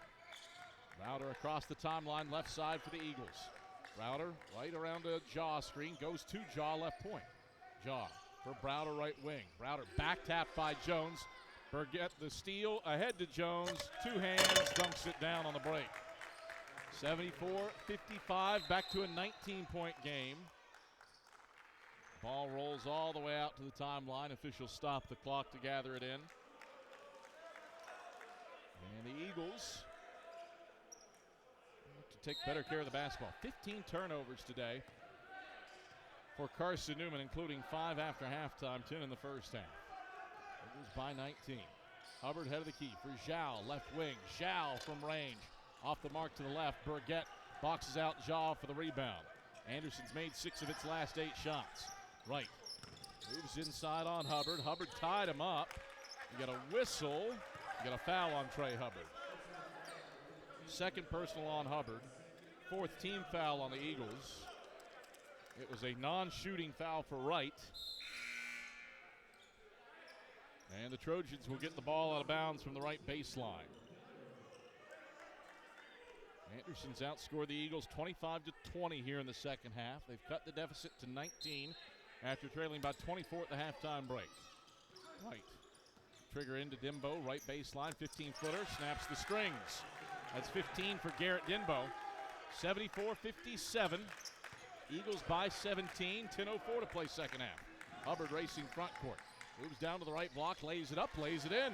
Browder across the timeline, left side for the Eagles. Browder right around a Jaw screen. Goes to Jaw left point. Jaw for Browder right wing. Browder back tap by Jones. Burgett the steal. Ahead to Jones. 2 hands. Dunks it down on the break. 74-55, back to a 19-point game. Ball rolls all the way out to the timeline. Officials stop the clock to gather it in. And the Eagles look to take better care of the basketball. 15 turnovers today for Carson-Newman, including 5 after halftime, 10 in the first half. Eagles by 19. Hubbard head of the key for Zhao, left wing. Zhao from range. Off the mark to the left, Burgett boxes out Jaw for the rebound. Anderson's made 6 of its last 8 shots. Right, moves inside on Hubbard. Hubbard tied him up. We got a whistle Get a foul on Trey Hubbard. Second personal on Hubbard. Fourth team foul on the Eagles. It was a non-shooting foul for Wright. And the Trojans will get the ball out of bounds from the right baseline. Anderson's outscored the Eagles 25-20 here in the second half. They've cut the deficit to 19 after trailing by 24 at the halftime break. Wright. Trigger into Dimbo, right baseline, 15-footer, snaps the strings. That's 15 for Garrett Dinbo. 74-57. Eagles by 17, 10:04 to play second half. Hubbard racing front court. Moves down to the right block, lays it up, lays it in.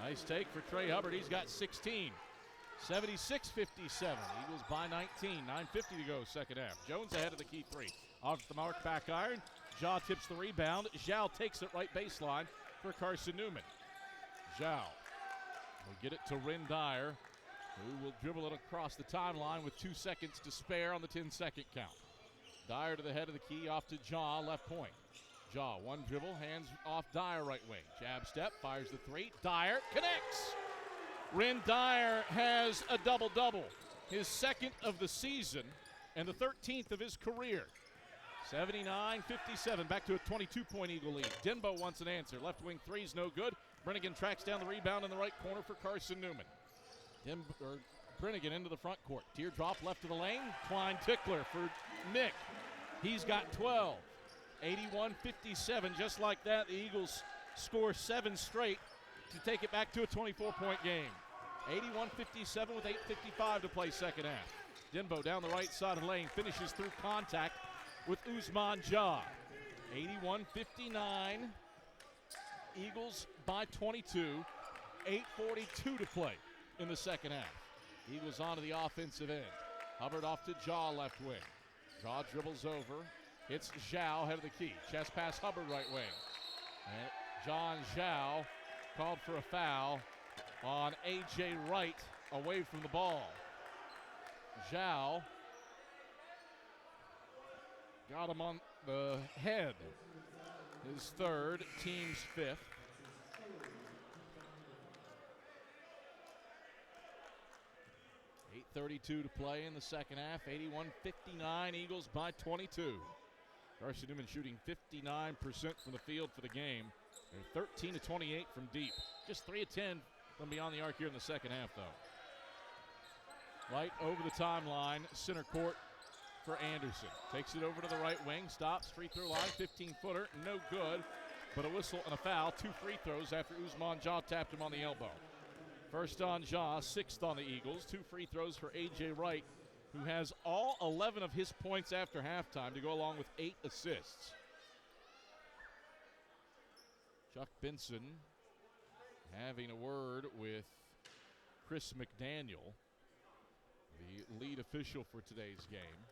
Nice take for Trey Hubbard. He's got 16. 76-57. Eagles by 19. 9:50 to go second half. Jones ahead of the key three. Off the mark, back iron. Zhao tips the rebound. Zhao takes it right baseline for Carson-Newman. Zhao will get it to Rin Dyer, who will dribble it across the timeline with 2 seconds to spare on the 10-second count. Dyer to the head of the key, off to Jaw, left point. Jaw, one dribble, hands off Dyer, right wing. Jab step, fires the three. Dyer connects. Rin Dyer has a double-double, his second of the season and the 13th of his career. 79-57, back to a 22-point Eagle lead. Dinbo wants an answer. Left wing three's no good. Brennigan tracks down the rebound in the right corner for Carson-Newman. Brennigan into the front court. Teardrop left of the lane. Klein Tickler for Nick. He's got 12. 81-57, just like that, the Eagles score 7 straight to take it back to a 24-point game. 81-57 with 8:55 to play second half. Dinbo down the right side of the lane, finishes through contact with Usman Jah. 81-59, Eagles by 22, 8:42 to play in the second half. Eagles onto the offensive end. Hubbard off to Jaw, left wing. Jaw dribbles over. It's Zhao, head of the key. Chest pass Hubbard, right wing. And John Zhao called for a foul on A.J. Wright away from the ball. Zhao got him on the head. His third, team's fifth. .32 to play in the second half. 81-59, Eagles by 22. Carson-Newman shooting 59% from the field for the game. They're 13 of 28 from deep. Just 3 of 10 from beyond the arc here in the second half, though. Light over the timeline, center court for Anderson. Takes it over to the right wing, stops, free throw line, 15-footer, no good, but a whistle and a foul. 2 free throws after Usman Jah tapped him on the elbow. First on Jah, 6th on the Eagles. 2 free throws for A.J. Wright, who has all 11 of his points after halftime to go along with 8 assists. Chuck Benson having a word with Chris McDaniel, the lead official for today's game.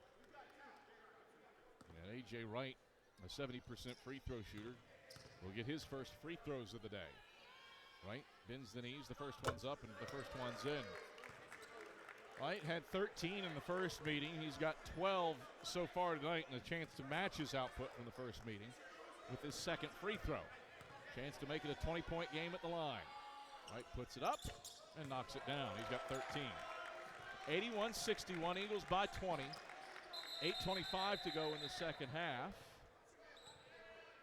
And A.J. Wright, a 70% free throw shooter, will get his first free throws of the day. Wright bends the knees, the first one's up and the first one's in. Wright had 13 in the first meeting. He's got 12 so far tonight and a chance to match his output from the first meeting with his second free throw. Chance to make it a 20-point game at the line. Wright puts it up and knocks it down. He's got 13. 81-61, Eagles by 20. 8:25 to go in the second half.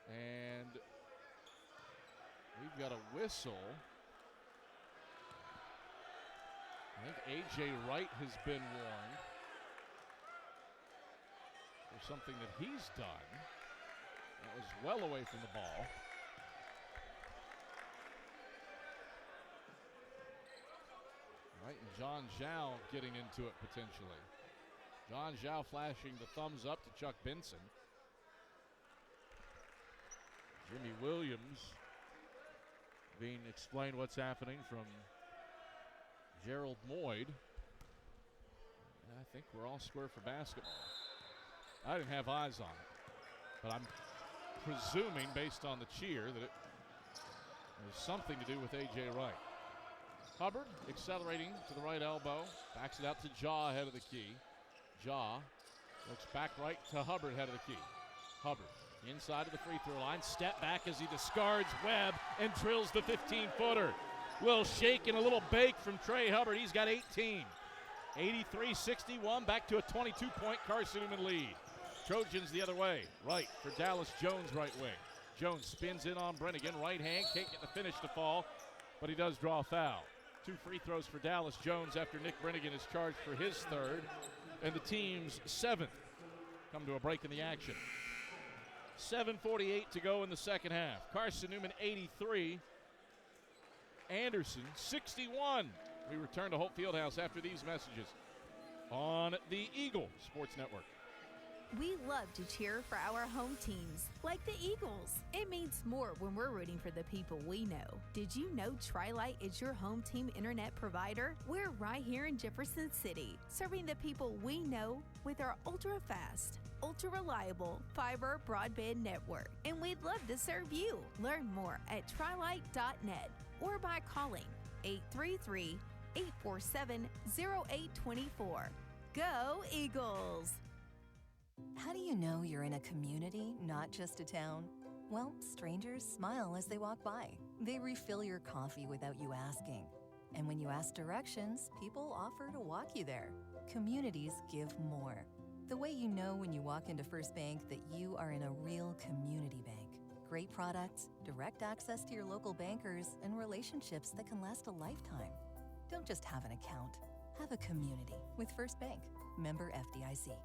And we've got a whistle. I think A.J. Wright has been warned for something that he's done. That was well away from the ball. Wright and John Zhao getting into it potentially. John Zhao flashing the thumbs up to Chuck Benson. Jimmy Williams being explained what's happening from Gerald Moyd. I think we're all square for basketball. I didn't have eyes on it, but I'm presuming based on the cheer that it has something to do with A.J. Wright. Hubbard accelerating to the right elbow, backs it out to Jaw ahead of the key. Jaw looks back right to Hubbard head of the key. Hubbard inside of the free throw line, step back as he discards Webb and drills the 15-footer. Little shake and a little bake from Trey Hubbard. He's got 18. 83-61, back to a 22-point Carson-Newman lead. Trojans the other way. Right for Dallas Jones, right wing. Jones spins in on Brennigan. Right hand, can't get the finish to fall, but he does draw a foul. 2 free throws for Dallas Jones after Nick Brennigan is charged for his third, and the team's 7th. Come to a break in the action. 7:48 to go in the second half. Carson-Newman 83. Anderson 61. We return to Holt Fieldhouse after these messages on the Eagle Sports Network. We love to cheer for our home teams, like the Eagles. It means more when we're rooting for the people we know. Did you know Tri-Lite is your home team internet provider? We're right here in Jefferson City, serving the people we know with our ultra-fast, ultra-reliable fiber broadband network. And we'd love to serve you. Learn more at trilite.net or by calling 833-847-0824. Go Eagles! How do you know you're in a community, not just a town? Well, strangers smile as they walk by. They refill your coffee without you asking. And when you ask directions, people offer to walk you there. Communities give more. The way you know when you walk into First Bank that you are in a real community bank. Great products, direct access to your local bankers, and relationships that can last a lifetime. Don't just have an account. Have a community with First Bank. Member FDIC.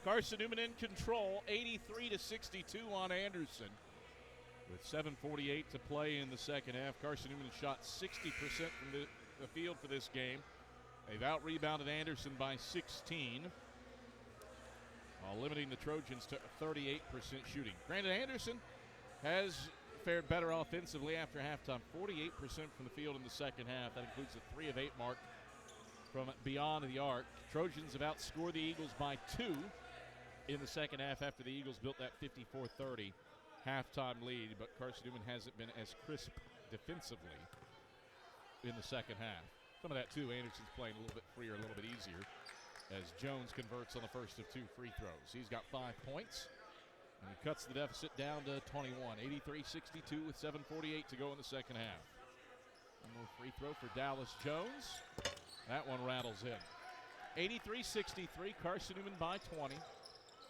Carson-Newman in control, 83-62 on Anderson. With 7:48 to play in the second half, Carson-Newman shot 60% from the field for this game. They've out-rebounded Anderson by 16, while limiting the Trojans to 38% shooting. Granted, Anderson has fared better offensively after halftime, 48% from the field in the second half. That includes a 3 of 8 mark from beyond the arc. Trojans have outscored the Eagles by 2 in the second half after the Eagles built that 54-30 halftime lead, but Carson-Newman hasn't been as crisp defensively in the second half. Some of that, too. Anderson's playing a little bit freer, a little bit easier, as Jones converts on the first of 2 free throws. He's got 5 points, and he cuts the deficit down to 21. 83-62 with 7:48 to go in the second half. One more free throw for Dallas Jones. That one rattles in. 83-63, Carson-Newman by 20.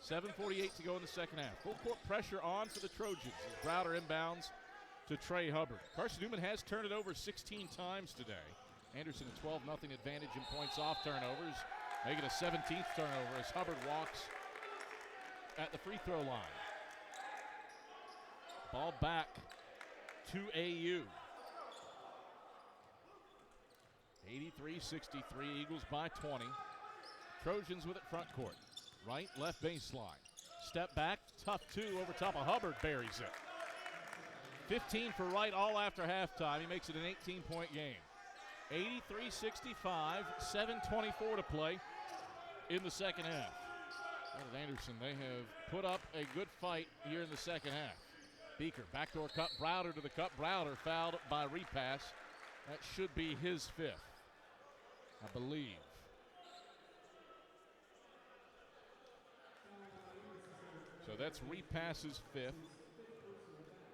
7:48 to go in the second half. Full court pressure on for the Trojans as Browder inbounds to Trey Hubbard. Carson-Newman has turned it over 16 times today. Anderson a 12-0 advantage in points off turnovers, making a 17th turnover as Hubbard walks at the free throw line. Ball back to AU. 83-63, Eagles by 20. Trojans with it front court. Right, left baseline. Step back, tough 2 over top of Hubbard, buries it. 15 for Wright all after halftime. He makes it an 18-point game. 83-65, 7:24 to play in the second half. With Anderson, they have put up a good fight here in the second half. Beaker, backdoor cut, Browder to the cup. Browder fouled by repass. That should be his 5th, I believe. So that's repass's 5th.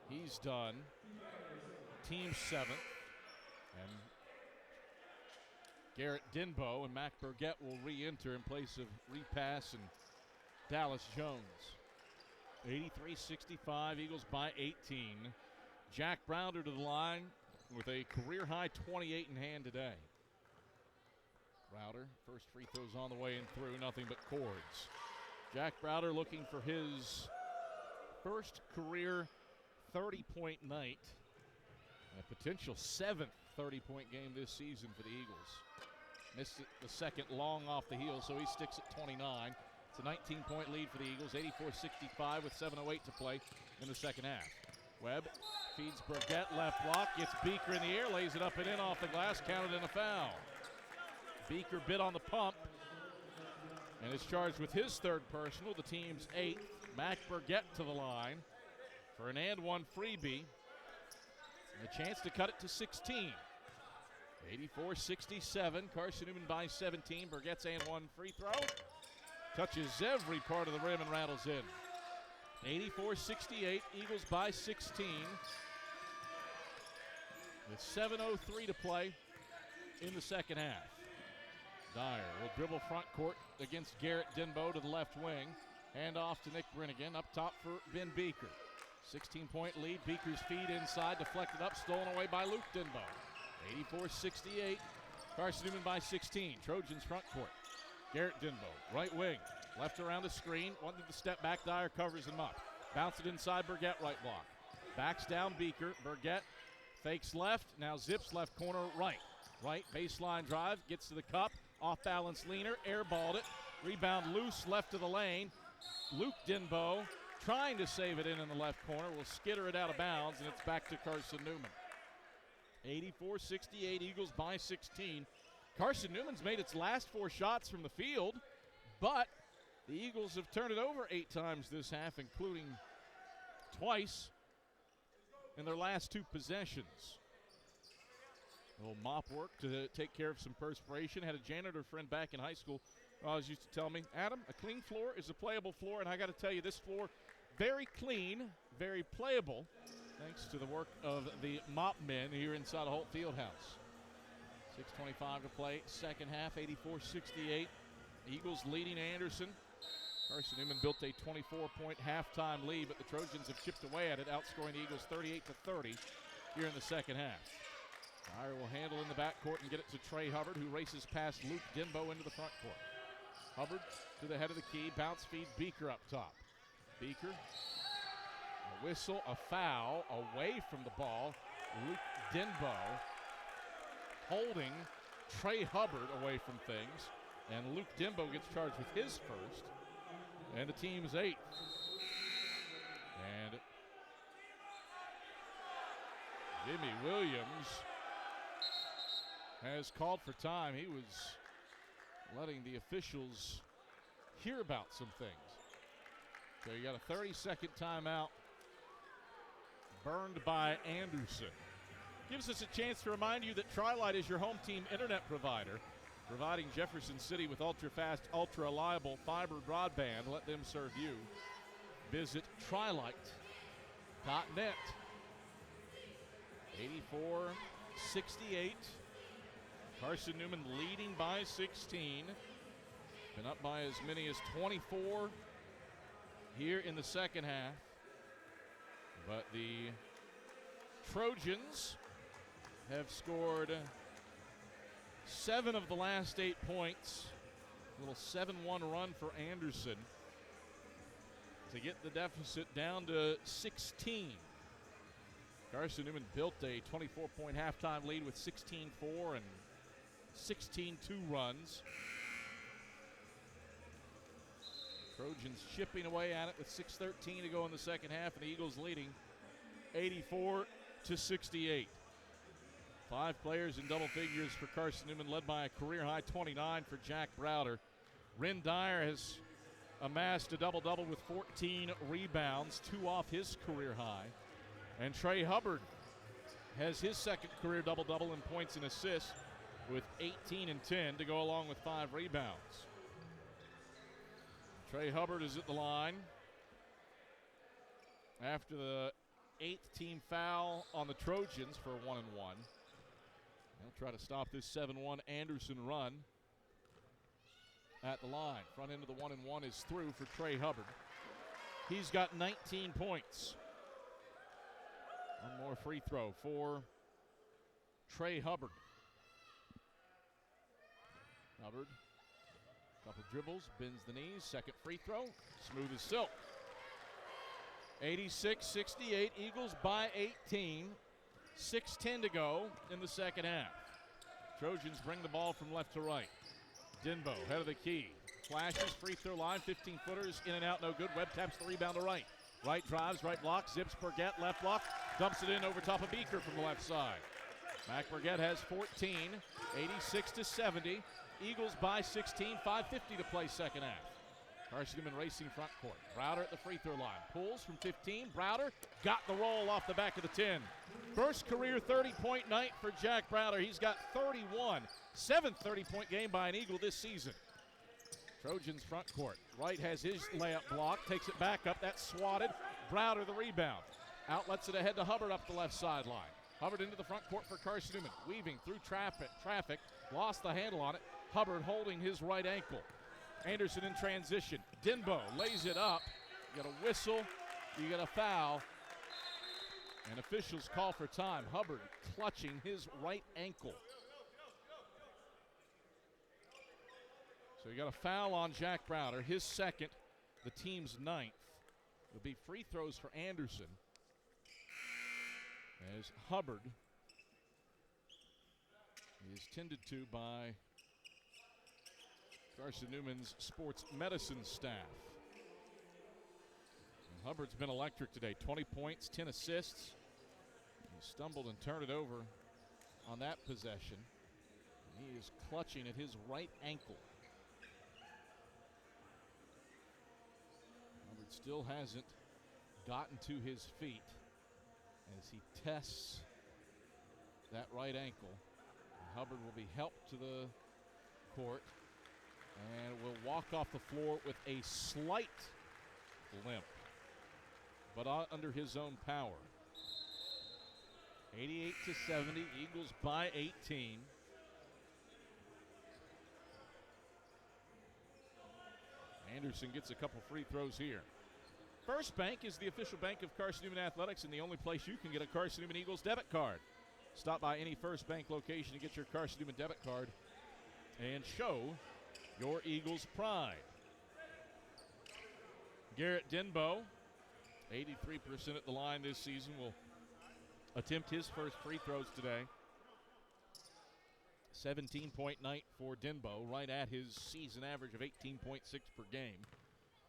He's done. Team 7th. And Garrett Denbo and Mac Burgett will re-enter in place of repass and Dallas Jones. 83-65, Eagles by 18. Jack Browder to the line with a career-high 28 in hand today. Browder, first free throws on the way and through, nothing but cords. Jack Browder looking for his first career 30-point night, and a potential 7th 30-point game this season for the Eagles. Missed it the second long off the heel, so he sticks at 29. It's a 19-point lead for the Eagles, 84-65 with 7:08 to play in the second half. Webb feeds Burgett, left block, gets Beaker in the air, lays it up and in off the glass, counted in a foul. Beaker bit on the pump and is charged with his 3rd personal, the team's 8th. Mac Burgett to the line for an and one freebie. And a chance to cut it to 16. 84-67, Carson-Newman by 17. Burgett's and one free throw. Touches every part of the rim and rattles in. 84-68, Eagles by 16. With 7:03 to play in the second half. Dyer will dribble front court against Garrett Denbo to the left wing. Hand off to Nick Brinnigan. Up top for Ben Beaker. 16-point lead. Beaker's feed inside, deflected up, stolen away by Luke Denbo. 84-68. Carson-Newman by 16. Trojans front court. Garrett Denbo, right wing. Left around the screen. Wanted to step back. Dyer covers him up. Bounce it inside. Burgett right block. Backs down Beaker. Burgett fakes left. Now zips left corner right. Right baseline drive. Gets to the cup. Off balance leaner. Airballed it. Rebound loose left of the lane. Luke Denbo trying to save it in the left corner. Will skitter it out of bounds, and it's back to Carson-Newman. 84-68, Eagles by 16. Carson-Newman's made its last 4 shots from the field, but the Eagles have turned it over 8 times this half, including twice in their last 2 possessions. A little mop work to take care of some perspiration. Had a janitor friend back in high school who always used to tell me, Adam, a clean floor is a playable floor, and I got to tell you, this floor, very clean, very playable, thanks to the work of the mop men here inside of Holt Fieldhouse. 6:25 to play, second half, 84-68. Eagles leading Anderson. Carson-Newman built a 24-point halftime lead, but the Trojans have chipped away at it, outscoring the Eagles 38-30 here in the second half. Dyer will handle in the backcourt and get it to Trey Hubbard, who races past Luke Denbo into the front court. Hubbard to the head of the key, bounce feed Beaker up top. Beaker, a whistle, a foul, away from the ball. Luke Denbo holding Trey Hubbard away from things, and Luke Denbo gets charged with his first, and the team's 8th. And Jimmy Williams has called for time. He was letting the officials hear about some things. So you got a 30-second timeout burned by Anderson. Gives us a chance to remind you that Tri-Lite is your home team internet provider, providing Jefferson City with ultra-fast, ultra-reliable fiber broadband. Let them serve you. Visit trilite.net. 84-68. Carson-Newman leading by 16. Been up by as many as 24 here in the second half. But the Trojans have scored 7 of the last 8 points. A little 7-1 run for Anderson to get the deficit down to 16. Carson-Newman built a 24-point halftime lead with 16-4 and 16-2 runs. Trojans chipping away at it with 6:13 to go in the second half, and the Eagles leading 84-68. 5 players in double figures for Carson-Newman, led by a career-high 29 for Jack Browder. Ren Dyer has amassed a double-double with 14 rebounds, 2 off his career high. And Trey Hubbard has his second career double-double in points and assists with 18 and 10 to go along with 5 rebounds. Trey Hubbard is at the line after the 8th team foul on the Trojans for a 1-and-1. They'll try to stop this 7-1 Anderson run at the line. Front end of the 1-and-1 is through for Trey Hubbard. He's got 19 points. One more free throw for Trey Hubbard. Hubbard, couple dribbles, bends the knees, second free throw, smooth as silk. 86-68, Eagles by 18. 6:10 to go in the second half. Trojans bring the ball from left to right. Denbo, head of the key. Flashes, free throw line, 15-footers, in and out, no good. Webb taps the rebound to right. Right drives, right block, zips Burgett, left block, dumps it in over top of Beaker from the left side. Mac Burgett has 14, 86-70. Eagles by 16, 5:50 to play second half. Carson-Newman racing front court. Browder at the free throw line. Pulls from 15. Browder got the roll off the back of the 10. First career 30-point night for Jack Browder. He's got 31. 7th 30-point game by an Eagle this season. Trojans front court. Wright has his layup blocked, takes it back up. That's swatted. Browder the rebound. Outlets it ahead to Hubbard up the left sideline. Hubbard into the front court for Carson-Newman. Weaving through traffic. Lost the handle on it. Hubbard holding his right ankle. Anderson in transition. Denbo lays it up. You got a whistle. You got a foul. And officials call for time. Hubbard clutching his right ankle. So you got a foul on Jack Browder, his second, the team's ninth. It'll be free throws for Anderson as Hubbard is tended to by Carson-Newman's sports medicine staff. And Hubbard's been electric today, 20 points, 10 assists. He stumbled and turned it over on that possession. He is clutching at his right ankle. Hubbard still hasn't gotten to his feet as he tests that right ankle. And Hubbard will be helped to the court and will walk off the floor with a slight limp, but under his own power. 88-70, Eagles by 18. Anderson gets a couple free throws here. First Bank is the official bank of Carson-Newman Athletics and the only place you can get a Carson-Newman Eagles debit card. Stop by any First Bank location to get your Carson-Newman debit card and show your Eagles pride. Garrett Denbo, 83% at the line this season, will attempt his first free throws today. 17-point night for Denbo, right at his season average of 18.6 per game.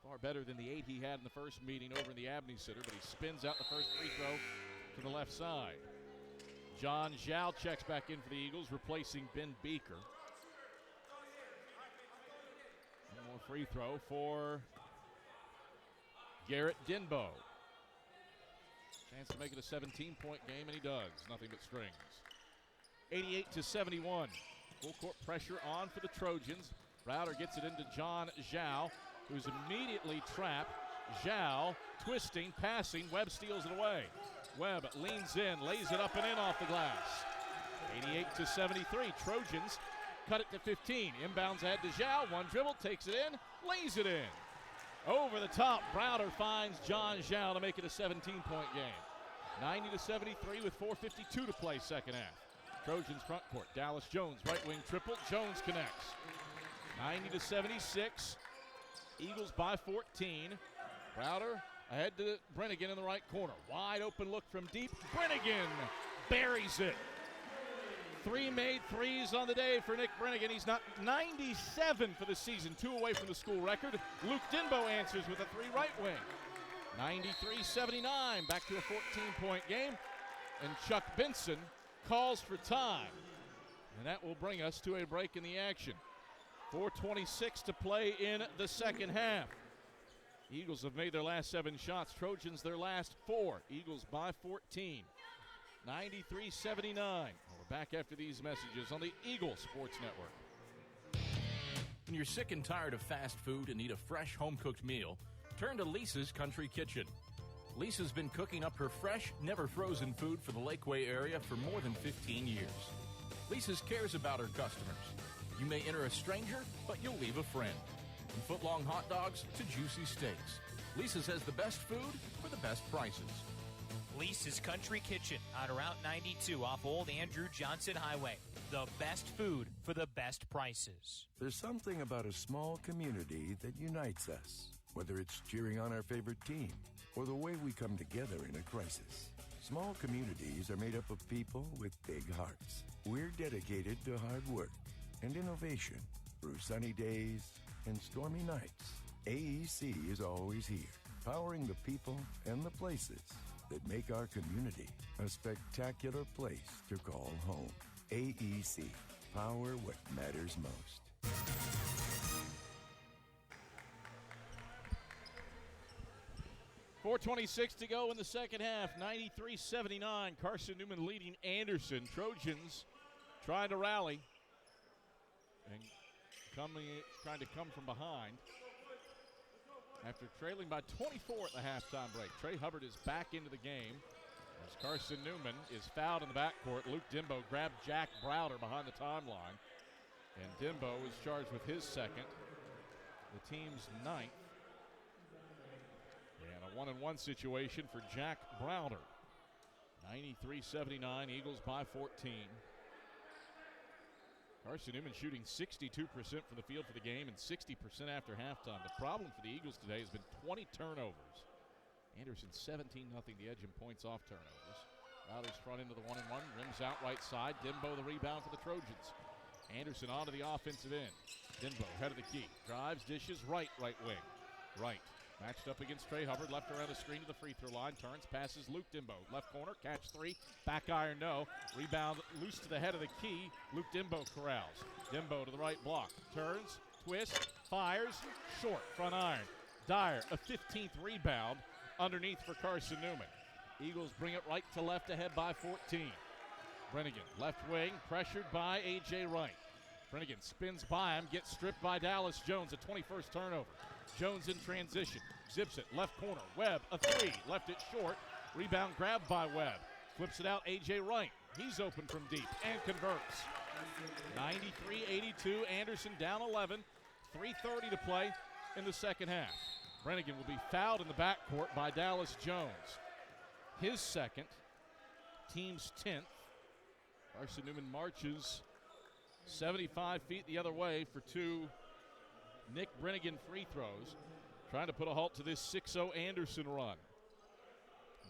Far better than the 8 he had in the first meeting over in the Abney Center, but he spins out the first free throw to the left side. John Zhao checks back in for the Eagles, replacing Ben Beaker. One more free throw for Garrett Denbo. Chance to make it a 17-point game, and he does. Nothing but strings. 88-71. Full court pressure on for the Trojans. Browder gets it into John Zhao, who's immediately trapped. Zhao twisting, passing. Webb steals it away. Webb leans in, lays it up and in off the glass. 88-73. Trojans cut it to 15. Inbounds ahead to Zhao. One dribble, takes it in, lays it in. Over the top, Browder finds John Zhao to make it a 17-point game. 90-73 with 4:52 to play second half. Trojans front court. Dallas Jones, right wing triple. Jones connects. 90-76. Eagles by 14. Browder ahead to Brennigan in the right corner. Wide open look from deep. Brennigan buries it. 3 made threes on the day for Nick Brennigan. He's not 97 for the season, 2 away from the school record. Luke Denbo answers with a 3 right wing. 93-79, back to a 14-point game. And Chuck Benson calls for time. And that will bring us to a break in the action. 4:26 to play in the second half. Eagles have made their last 7 shots. Trojans their last 4. Eagles by 14. 93-79. We're back after these messages on the Eagle Sports Network. When you're sick and tired of fast food and need a fresh home-cooked meal, turn to Lisa's Country Kitchen. Lisa's been cooking up her fresh, never-frozen food for the Lakeway area for more than 15 years. Lisa's cares about her customers. You may enter a stranger, but you'll leave a friend. From foot-long hot dogs to juicy steaks, Lisa's has the best food for the best prices. Lisa's Country Kitchen on Route 92 off Old Andrew Johnson Highway. The best food for the best prices. There's something about a small community that unites us, whether it's cheering on our favorite team or the way we come together in a crisis. Small communities are made up of people with big hearts. We're dedicated to hard work and innovation through sunny days and stormy nights. AEC is always here, powering the people and the places that make our community a spectacular place to call home. AEC, power what matters most. .426 to go in the second half. 93-79. Carson-Newman leading Anderson. Trojans trying to rally. And trying to come from behind after trailing by 24 at the halftime break. Trey Hubbard is back into the game as Carson-Newman is fouled in the backcourt. Luke Dimbo grabbed Jack Browder behind the timeline, and Dimbo is charged with his second, the team's ninth. And a 1-and-1 situation for Jack Browder. 93-79, Eagles by 14. Carson-Newman shooting 62% from the field for the game and 60% after halftime. The problem for the Eagles today has been 20 turnovers. Anderson 17-0 the edge in points off turnovers. Browder's front into the 1-and-1, rims out right side. Dimbo the rebound for the Trojans. Anderson onto the offensive end. Dimbo head of the key. Drives, dishes, right wing. Right. Matched up against Trey Hubbard, left around the screen to the free throw line, turns, passes Luke Dimbo. Left corner, catch three, back iron, no. Rebound loose to the head of the key. Luke Dimbo corrals. Dimbo to the right block, turns, twists, fires, short, front iron. Dyer, a 15th rebound underneath for Carson-Newman. Eagles bring it right to left ahead by 14. Brennigan, left wing, pressured by A.J. Wright. Brennigan spins by him, gets stripped by Dallas Jones, a 21st turnover. Jones in transition, zips it, left corner, Webb, a three, left it short, rebound grabbed by Webb, flips it out, A.J. Wright, he's open from deep, and converts. 93-82, Anderson down 11, 3:30 to play in the second half. Brennigan will be fouled in the backcourt by Dallas Jones. His second, team's 10th. Carson-Newman marches 75 feet the other way for two Nick Brennigan free throws, trying to put a halt to this 6-0 Anderson run.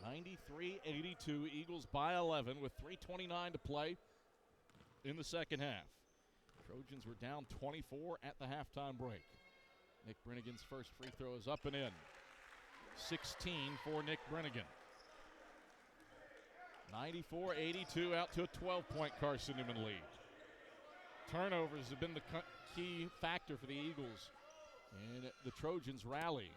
93-82, Eagles by 11 with 3:29 to play in the second half. Trojans were down 24 at the halftime break. Nick Brennigan's first free throw is up and in. 16 for Nick Brennigan. 94-82, out to a 12-point Carson-Newman lead. Turnovers have been the key factor for the Eagles, and the Trojans rally.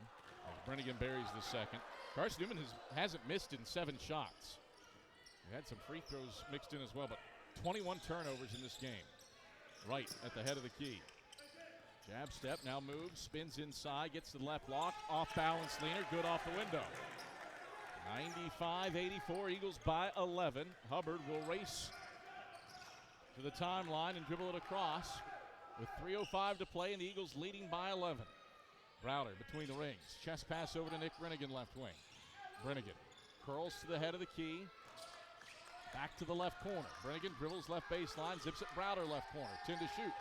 Brennigan buries the second. Carson-Newman hasn't missed in 7 shots. He had some free throws mixed in as well, but 21 turnovers in this game. Right at the head of the key. Jab step, now moves, spins inside, gets to the left block, off balance leaner, good off the window. 95-84, Eagles by 11. Hubbard will race to the timeline and dribble it across with 3:05 to play, and the Eagles leading by 11. Browder between the rings. Chest pass over to Nick Brennigan, left wing. Brennigan curls to the head of the key. Back to the left corner. Brennigan dribbles left baseline, zips it Browder left corner. 10 to shoot.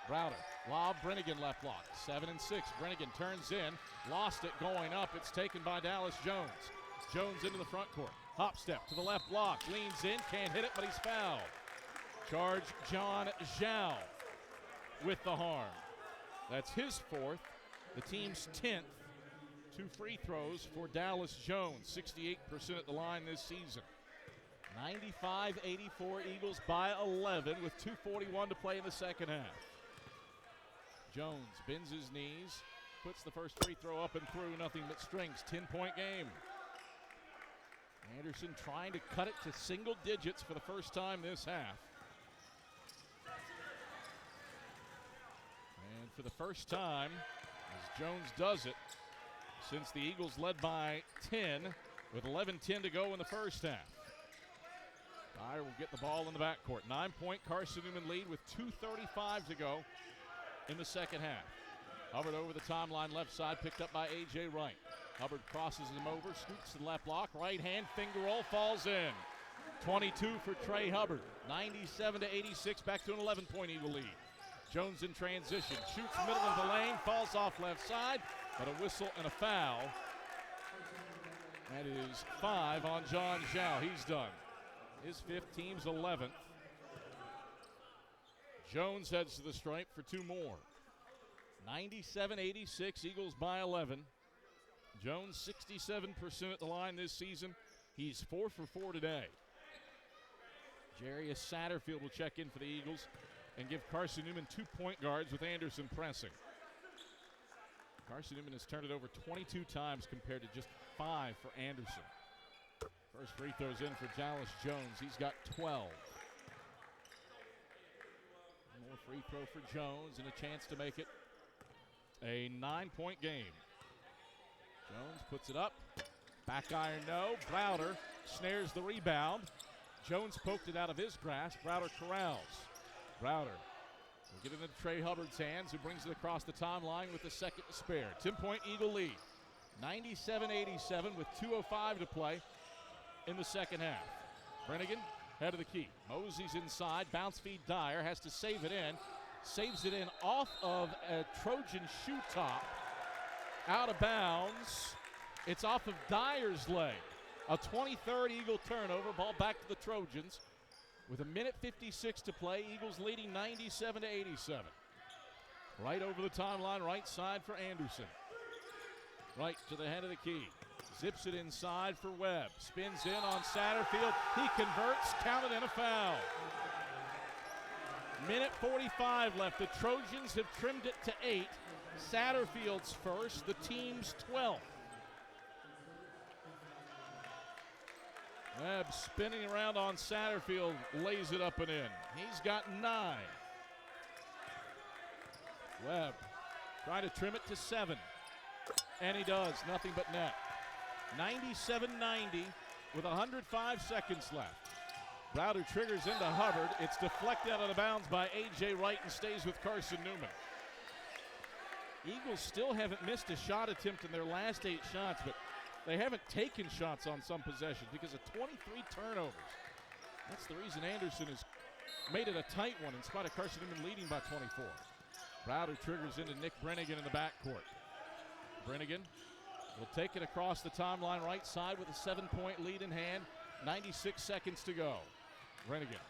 Browder, lob, Brennigan left block. 7 and 6. Brennigan turns in, lost it going up. It's taken by Dallas Jones. Jones into the front court. Hop step to the left block. Leans in, can't hit it, but he's fouled. Charge John Zhao with the harm. That's his fourth, the team's 10th. 2 free throws for Dallas Jones, 68% at the line this season. 95-84, Eagles by 11 with 2:41 to play in the second half. Jones bends his knees, puts the first free throw up and through, nothing but strings, 10-point game. Anderson trying to cut it to single digits for the first time this half. And for the first time, as Jones does it, since the Eagles led by 10 with 11:10 to go in the first half. Dyer will get the ball in the backcourt. 9-point Carson-Newman lead with 2:35 to go in the second half. Hubbard over the timeline left side, picked up by A.J. Wright. Hubbard crosses him over, scoots to the left block, right hand finger roll, falls in. 22 for Trey Hubbard. 97-86, back to an 11-point Eagle lead. Jones in transition, shoots middle of the lane, falls off left side, but a whistle and a foul. That is 5 on John Zhao. He's done. His 5th, team's 11th. Jones heads to the stripe for 2 more. 97-86, Eagles by 11. Jones 67% at the line this season. He's 4 for 4 today. Jarius Satterfield will check in for the Eagles and give Carson-Newman 2 point guards with Anderson pressing. Carson-Newman has turned it over 22 times compared to just 5 for Anderson. First free throws in for Dallas Jones. He's got 12. More Free throw for Jones and a chance to make it a 9-point game. Jones puts it up. Back iron, no. Browder snares the rebound. Jones poked it out of his grasp. Browder corrals. Browder will get it into Trey Hubbard's hands, who brings it across the timeline with a second to spare. 10-point Eagle lead. 97-87 with 2:05 to play in the second half. Brennigan, head of the key. Mosey's inside. Bounce feed Dyer. Has to save it in. Saves it in off of a Trojan shoe top. Out of bounds. It's off of Dyer's leg. A 23rd Eagle turnover. Ball back to the Trojans with 1:56 to play. Eagles leading 97-87. Right over the timeline, right side for Anderson. Right to the head of the key. Zips it inside for Webb. Spins in on Satterfield. He converts. Counted and a foul. 1:45 left. The Trojans have trimmed it to 8. Satterfield's first. The team's 12th. Webb spinning around on Satterfield, lays it up and in. He's got 9. Webb trying to trim it to 7. And he does, nothing but net. 97-90 with 105 seconds left. Browder triggers into Hubbard. It's deflected out of the bounds by A.J. Wright and stays with Carson-Newman. Eagles still haven't missed a shot attempt in their last 8 shots, but they haven't taken shots on some possessions because of 23 turnovers. That's the reason Anderson has made it a tight one in spite of Carson-Newman leading by 24. Browder triggers into Nick Brennigan in the backcourt. Brennigan will take it across the timeline right side with a 7-point lead in hand. 96 seconds to go. Brennigan.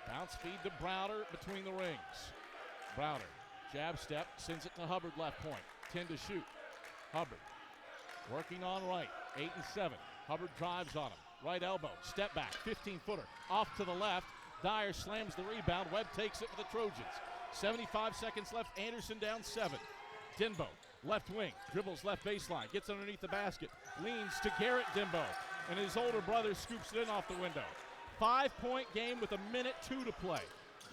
Bounce feed to Browder between the rings. Browder. Jab step. Sends it to Hubbard left point. 10 to shoot. Hubbard. Working on right. 8 and 7. Hubbard drives on him. Right elbow. Step back. 15-footer. Off to the left. Dyer slams the rebound. Webb takes it for the Trojans. 75 seconds left. Anderson down 7. Denbo. Left wing, dribbles left baseline, gets underneath the basket, leans to Garrett Denbo, and his older brother scoops it in off the window. 5-point game with 1:02 to play.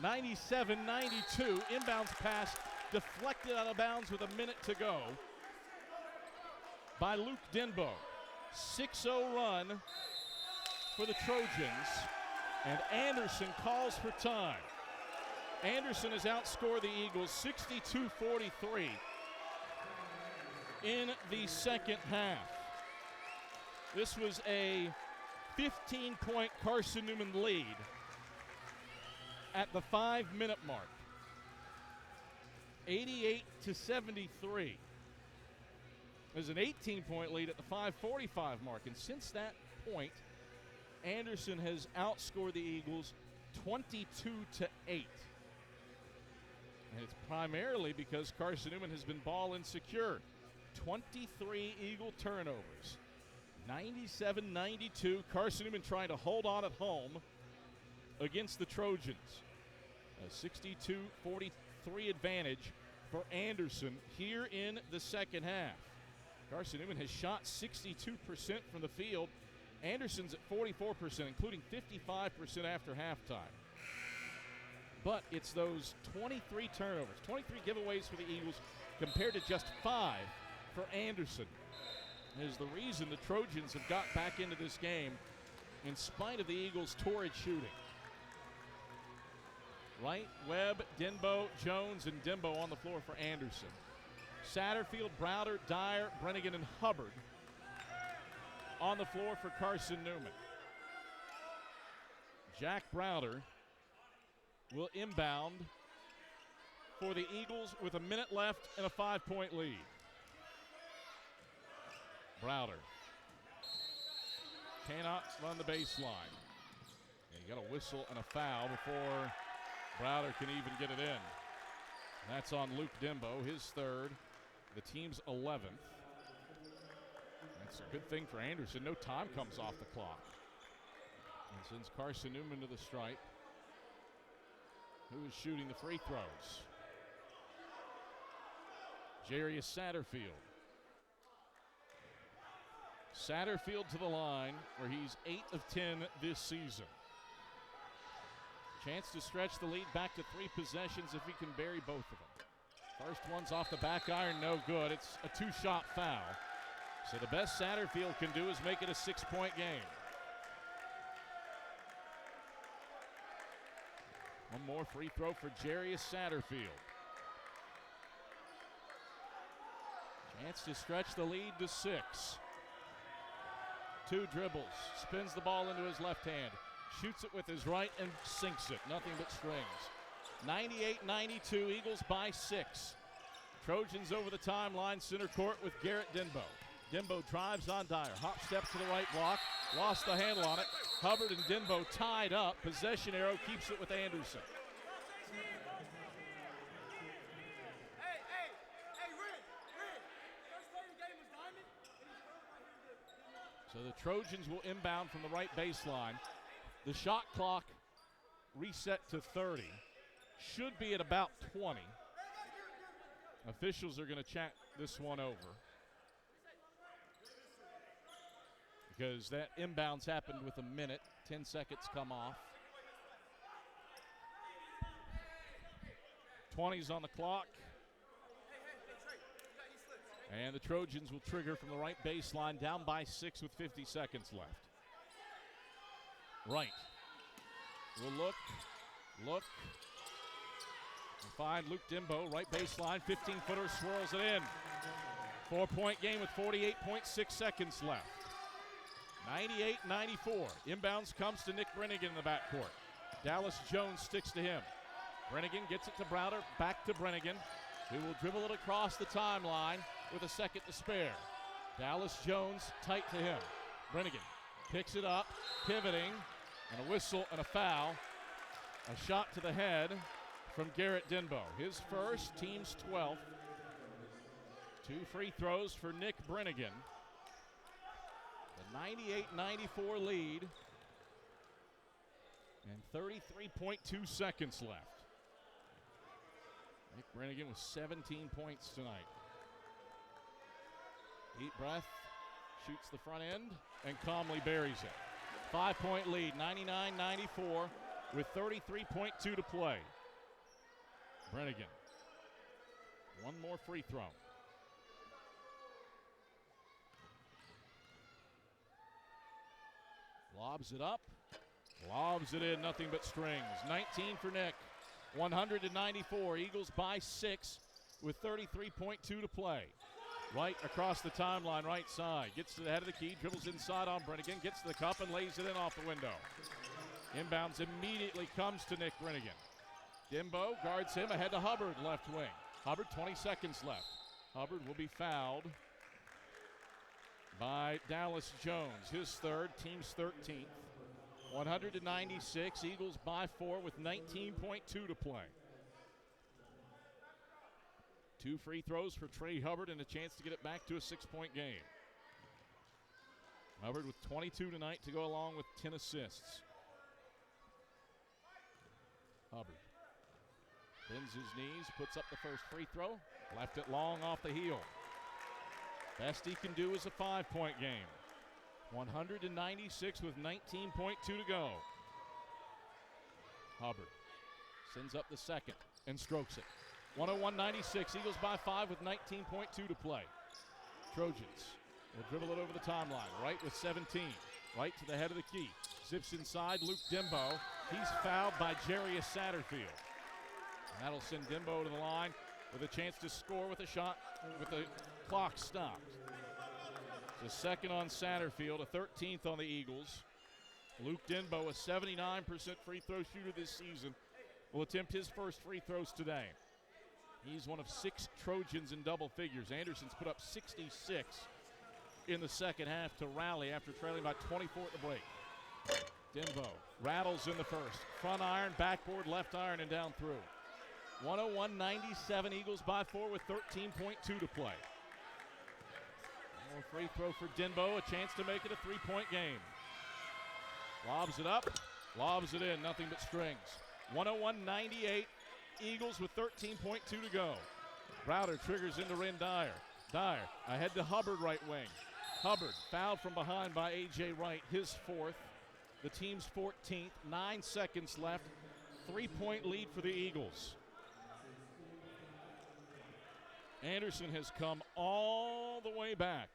97-92, inbounds pass deflected out of bounds with 1 minute to go by Luke Denbo. 6-0 run for the Trojans, and Anderson calls for time. Anderson has outscored the Eagles 62-43. In the second half. This was a 15-point Carson-Newman lead at the 5-minute mark. 88-73. There's an 18-point lead at the 5:45 mark, and since that point, Anderson has outscored the Eagles 22-8. And it's primarily because Carson-Newman has been ball insecure. 23 Eagle turnovers. 97-92. Carson-Newman trying to hold on at home against the Trojans. A 62-43 advantage for Anderson here in the second half. Carson-Newman has shot 62% from the field. Anderson's at 44%, including 55% after halftime. But it's those 23 turnovers, 23 giveaways for the Eagles compared to just 5 for Anderson is the reason the Trojans have got back into this game in spite of the Eagles' torrid shooting. Wright, Webb, Denbo, Jones, and Denbo on the floor for Anderson. Satterfield, Browder, Dyer, Brennigan, and Hubbard on the floor for Carson-Newman. Jack Browder will inbound for the Eagles with 1 minute left and a 5-point lead. Browder cannot run the baseline. And you got a whistle and a foul before Browder can even get it in. That's on Luke Denbo, his third, the team's 11th. That's a good thing for Anderson. No time comes off the clock. And sends Carson-Newman to the stripe, who is shooting the free throws. Jarius Satterfield. Satterfield to the line, where he's 8 of 10 this season. Chance to stretch the lead back to 3 possessions if he can bury both of them. First one's off the back iron, no good. It's a 2-shot foul. So the best Satterfield can do is make it a 6-point game. One more free throw for Jarius Satterfield. Chance to stretch the lead to 6. 2 dribbles, spins the ball into his left hand, shoots it with his right and sinks it. Nothing but strings. 98-92, Eagles by 6. Trojans over the timeline, center court with Garrett Denbo. Denbo drives on Dyer, hop steps to the right block, lost the handle on it. Hubbard and Denbo tied up. Possession arrow keeps it with Anderson. So the Trojans will inbound from the right baseline. The shot clock reset to 30. Should be at about 20. Officials are going to chat this one over, because that inbounds happened with a minute. 10 seconds come off. 20's on the clock. And the Trojans will trigger from the right baseline, down by 6 with 50 seconds left. Right. Will look. And find Luke Denbo, right baseline, 15-footer, swirls it in. 4-point game with 48.6 seconds left. 98-94. Inbounds comes to Nick Brennigan in the backcourt. Dallas Jones sticks to him. Brennigan gets it to Browder, back to Brennigan, who will dribble it across the timeline with a second to spare. Dallas Jones tight to him. Brennigan picks it up, pivoting, and a whistle and a foul. A shot to the head from Garrett Denbo. His first, team's 12th. 2 free throws for Nick Brennigan. The 98-94 lead. And 33.2 seconds left. Nick Brennigan with 17 points tonight. Deep breath, shoots the front end, and calmly buries it. 5-point lead, 99-94, with 33.2 to play. Brennigan, one more free throw. Lobs it up, lobs it in, nothing but strings. 19 for Nick, 100-94. Eagles by 6 with 33.2 to play. Right across the timeline, right side. Gets to the head of the key, dribbles inside on Brennigan, gets to the cup and lays it in off the window. Inbounds immediately comes to Nick Brennigan. Denbo guards him ahead to Hubbard, left wing. Hubbard, 20 seconds left. Hubbard will be fouled by Dallas Jones. His third, team's 13th. 100-96, Eagles by 4 with 19.2 to play. 2 free throws for Trey Hubbard and a chance to get it back to a 6-point game. Hubbard with 22 tonight to go along with 10 assists. Hubbard bends his knees, puts up the first free throw, left it long off the heel. Best he can do is a 5-point game. 196 with 19.2 to go. Hubbard sends up the second and strokes it. 101-96, Eagles by 5 with 19.2 to play. Trojans will dribble it over the timeline, right with 17, right to the head of the key. Zips inside, Luke Denbo. He's fouled by Jarius Satterfield. And that'll send Denbo to the line with a chance to score with a shot with the clock stopped. The second on Satterfield, a 13th on the Eagles. Luke Denbo, a 79% free throw shooter this season, will attempt his first free throws today. He's one of 6 Trojans in double figures. Anderson's put up 66 in the second half to rally after trailing by 24 at the break. Denbo rattles in the first. Front iron, backboard, left iron, and down through. 101-97, Eagles by 4 with 13.2 to play. More free throw for Denbo, a chance to make it a 3-point game. Lobs it up, lobs it in, nothing but strings. 101-98, Eagles with 13.2 to go. Browder triggers into Ren Dyer. Dyer ahead to Hubbard, right wing. Hubbard fouled from behind by A.J. Wright, his 4th. The team's 14th, 9 seconds left. 3-point lead for the Eagles. Anderson has come all the way back.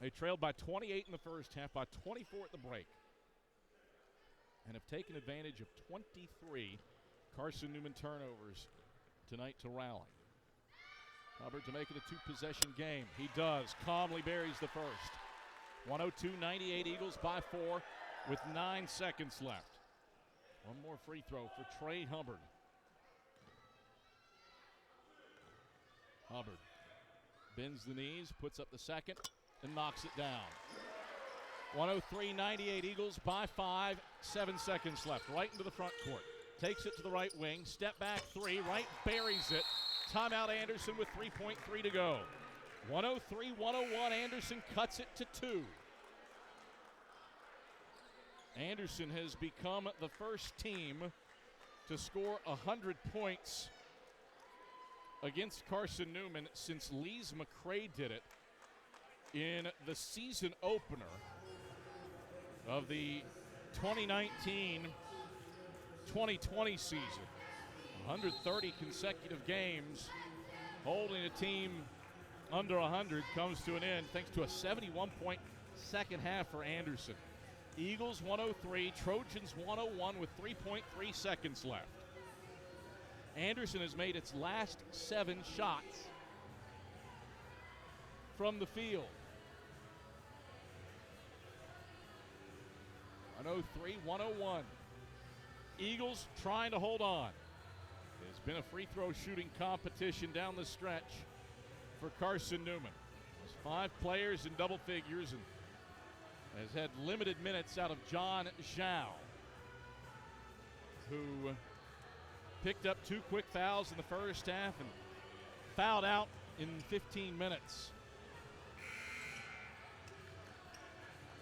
They trailed by 28 in the first half, by 24 at the break, and have taken advantage of 23 Carson-Newman turnovers tonight to rally. Hubbard to make it a two-possession game. He does. Calmly buries the first. 102-98 Eagles by 4 with 9 seconds left. One more free throw for Trey Hubbard. Hubbard bends the knees, puts up the second, and knocks it down. 103-98 Eagles by 5, 7 seconds left. Right into the front court. Takes it to the right wing. Step back three. Right buries it. Timeout Anderson with 3.3 to go. 103-101. Anderson cuts it to 2. Anderson has become the first team to score 100 points against Carson-Newman since Lees McCray did it in the season opener of the 2019-2020 season. 130 consecutive games holding a team under 100 comes to an end thanks to a 71-point second half for Anderson. Eagles 103, Trojans 101 with 3.3 seconds left. Anderson has made its last 7 shots from the field. 103-101. Eagles trying to hold on. It's been a free throw shooting competition down the stretch for Carson-Newman. There's 5 players in double figures and has had limited minutes out of John Zhao, who picked up 2 quick fouls in the first half and fouled out in 15 minutes.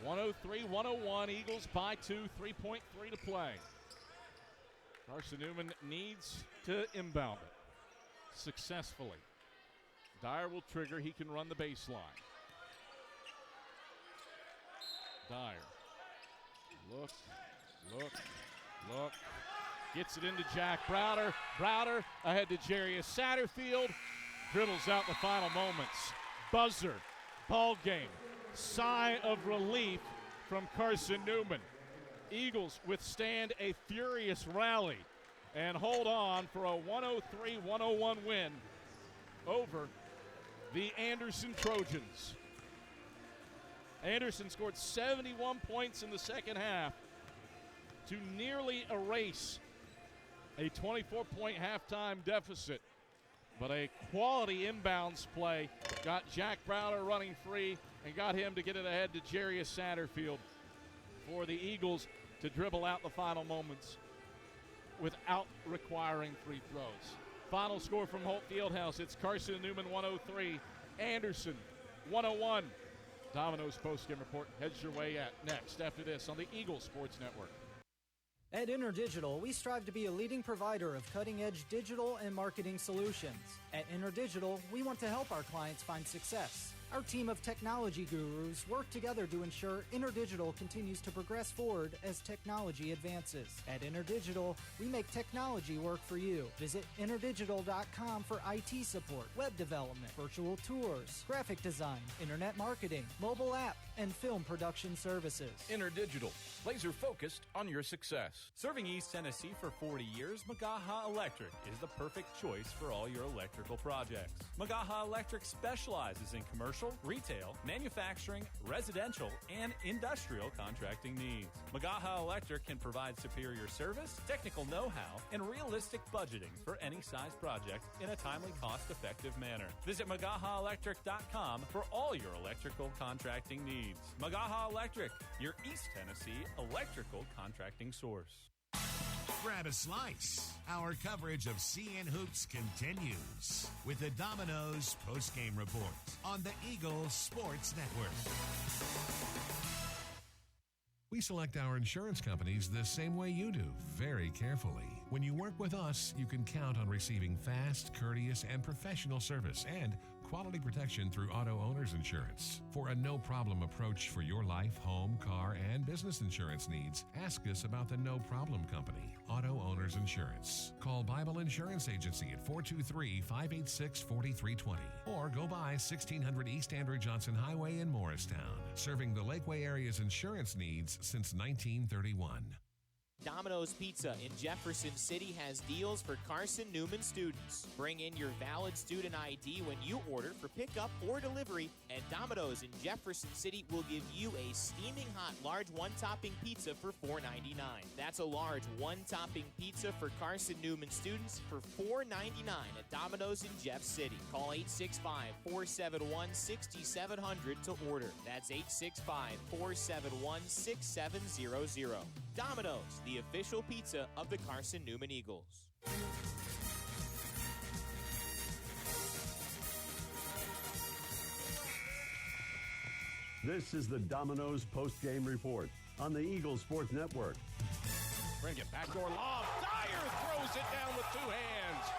103-101, Eagles by 2, 3.3 to play. Carson-Newman needs to inbound it successfully. Dyer will trigger. He can run the baseline. Dyer. Look. Gets it into Jack Browder. Browder ahead to Jarius Satterfield. Dribbles out the final moments. Buzzer. Ball game. Sigh of relief from Carson-Newman. Eagles withstand a furious rally and hold on for a 103-101 win over the Anderson Trojans. Anderson scored 71 points in the second half to nearly erase a 24-point halftime deficit. But a quality inbounds play got Jack Browder running free and got him to get it ahead to Jarius Satterfield for the Eagles to dribble out the final moments without requiring free throws. Final score from Holt Fieldhouse, it's Carson-Newman 103, Anderson 101. Domino's postgame report heads your way at next after this on the Eagle Sports Network. At InterDigital, we strive to be a leading provider of cutting-edge digital and marketing solutions. At InterDigital, we want to help our clients find success. Our team of technology gurus work together to ensure InterDigital continues to progress forward as technology advances. At InterDigital, we make technology work for you. Visit interdigital.com for IT support, web development, virtual tours, graphic design, internet marketing, mobile app, and film production services. InterDigital, laser focused on your success. Serving East Tennessee for 40 years, Magaha Electric is the perfect choice for all your electrical projects. Magaha Electric specializes in commercial, retail, manufacturing, residential, and industrial contracting needs. Magaha Electric can provide superior service, technical know-how, and realistic budgeting for any size project in a timely, cost-effective manner. Visit MagahaElectric.com for all your electrical contracting needs. Magaha Electric, your East Tennessee electrical contracting source. Grab a slice. Our coverage of CN Hoops continues with the Domino's postgame report on the Eagle Sports Network. We select our insurance companies the same way you do, very carefully. When you work with us, you can count on receiving fast, courteous, and professional service and quality protection through Auto Owners Insurance. For a no-problem approach for your life, home, car, and business insurance needs, ask us about the No Problem Company, Auto Owners Insurance. Call Bible Insurance Agency at 423-586-4320 or go by 1600 East Andrew Johnson Highway in Morristown, serving the Lakeway area's insurance needs since 1931. Domino's Pizza in Jefferson City has deals for Carson-Newman students. Bring in your valid student ID when you order for pickup or delivery, and Domino's in Jefferson City will give you a steaming hot large one-topping pizza for $4.99. That's a large one-topping pizza for Carson-Newman students for $4.99 at Domino's in Jeff City. Call 865-471-6700 to order. That's 865-471-6700. Domino's, the official pizza of the Carson-Newman Eagles. This is the Domino's post-game report on the Eagles Sports Network. Bring it backdoor lob. Dyer throws it down with two hands.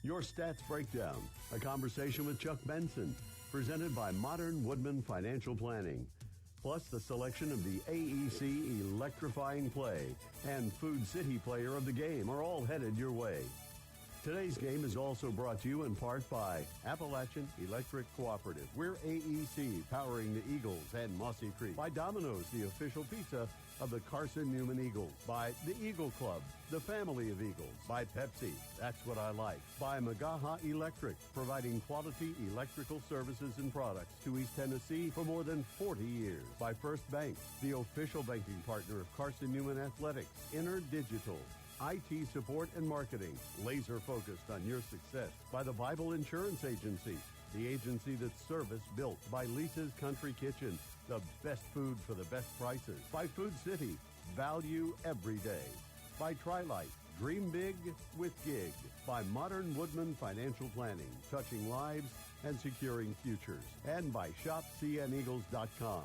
Your stats breakdown, a conversation with Chuck Benson, presented by Modern Woodman Financial Planning. Plus the selection of the AEC Electrifying Play and Food City Player of the Game are all headed your way. Today's game is also brought to you in part by Appalachian Electric Cooperative. We're AEC, powering the Eagles and Mossy Creek. By Domino's, the official pizza of the Carson-Newman Eagles. By the Eagle Club, the family of Eagles. By Pepsi, that's what I like. By Magaha Electric, providing quality electrical services and products to East Tennessee for more than 40 years. By First Bank, the official banking partner of Carson-Newman Athletics. InterDigital, IT support and marketing, laser focused on your success. By the Bible Insurance Agency, the agency that's service built. By Lisa's Country Kitchen, the best food for the best prices. By Food City, value every day. By Trilight, dream big with gig. By Modern Woodman Financial Planning, touching lives and securing futures. And by ShopCNEagles.com,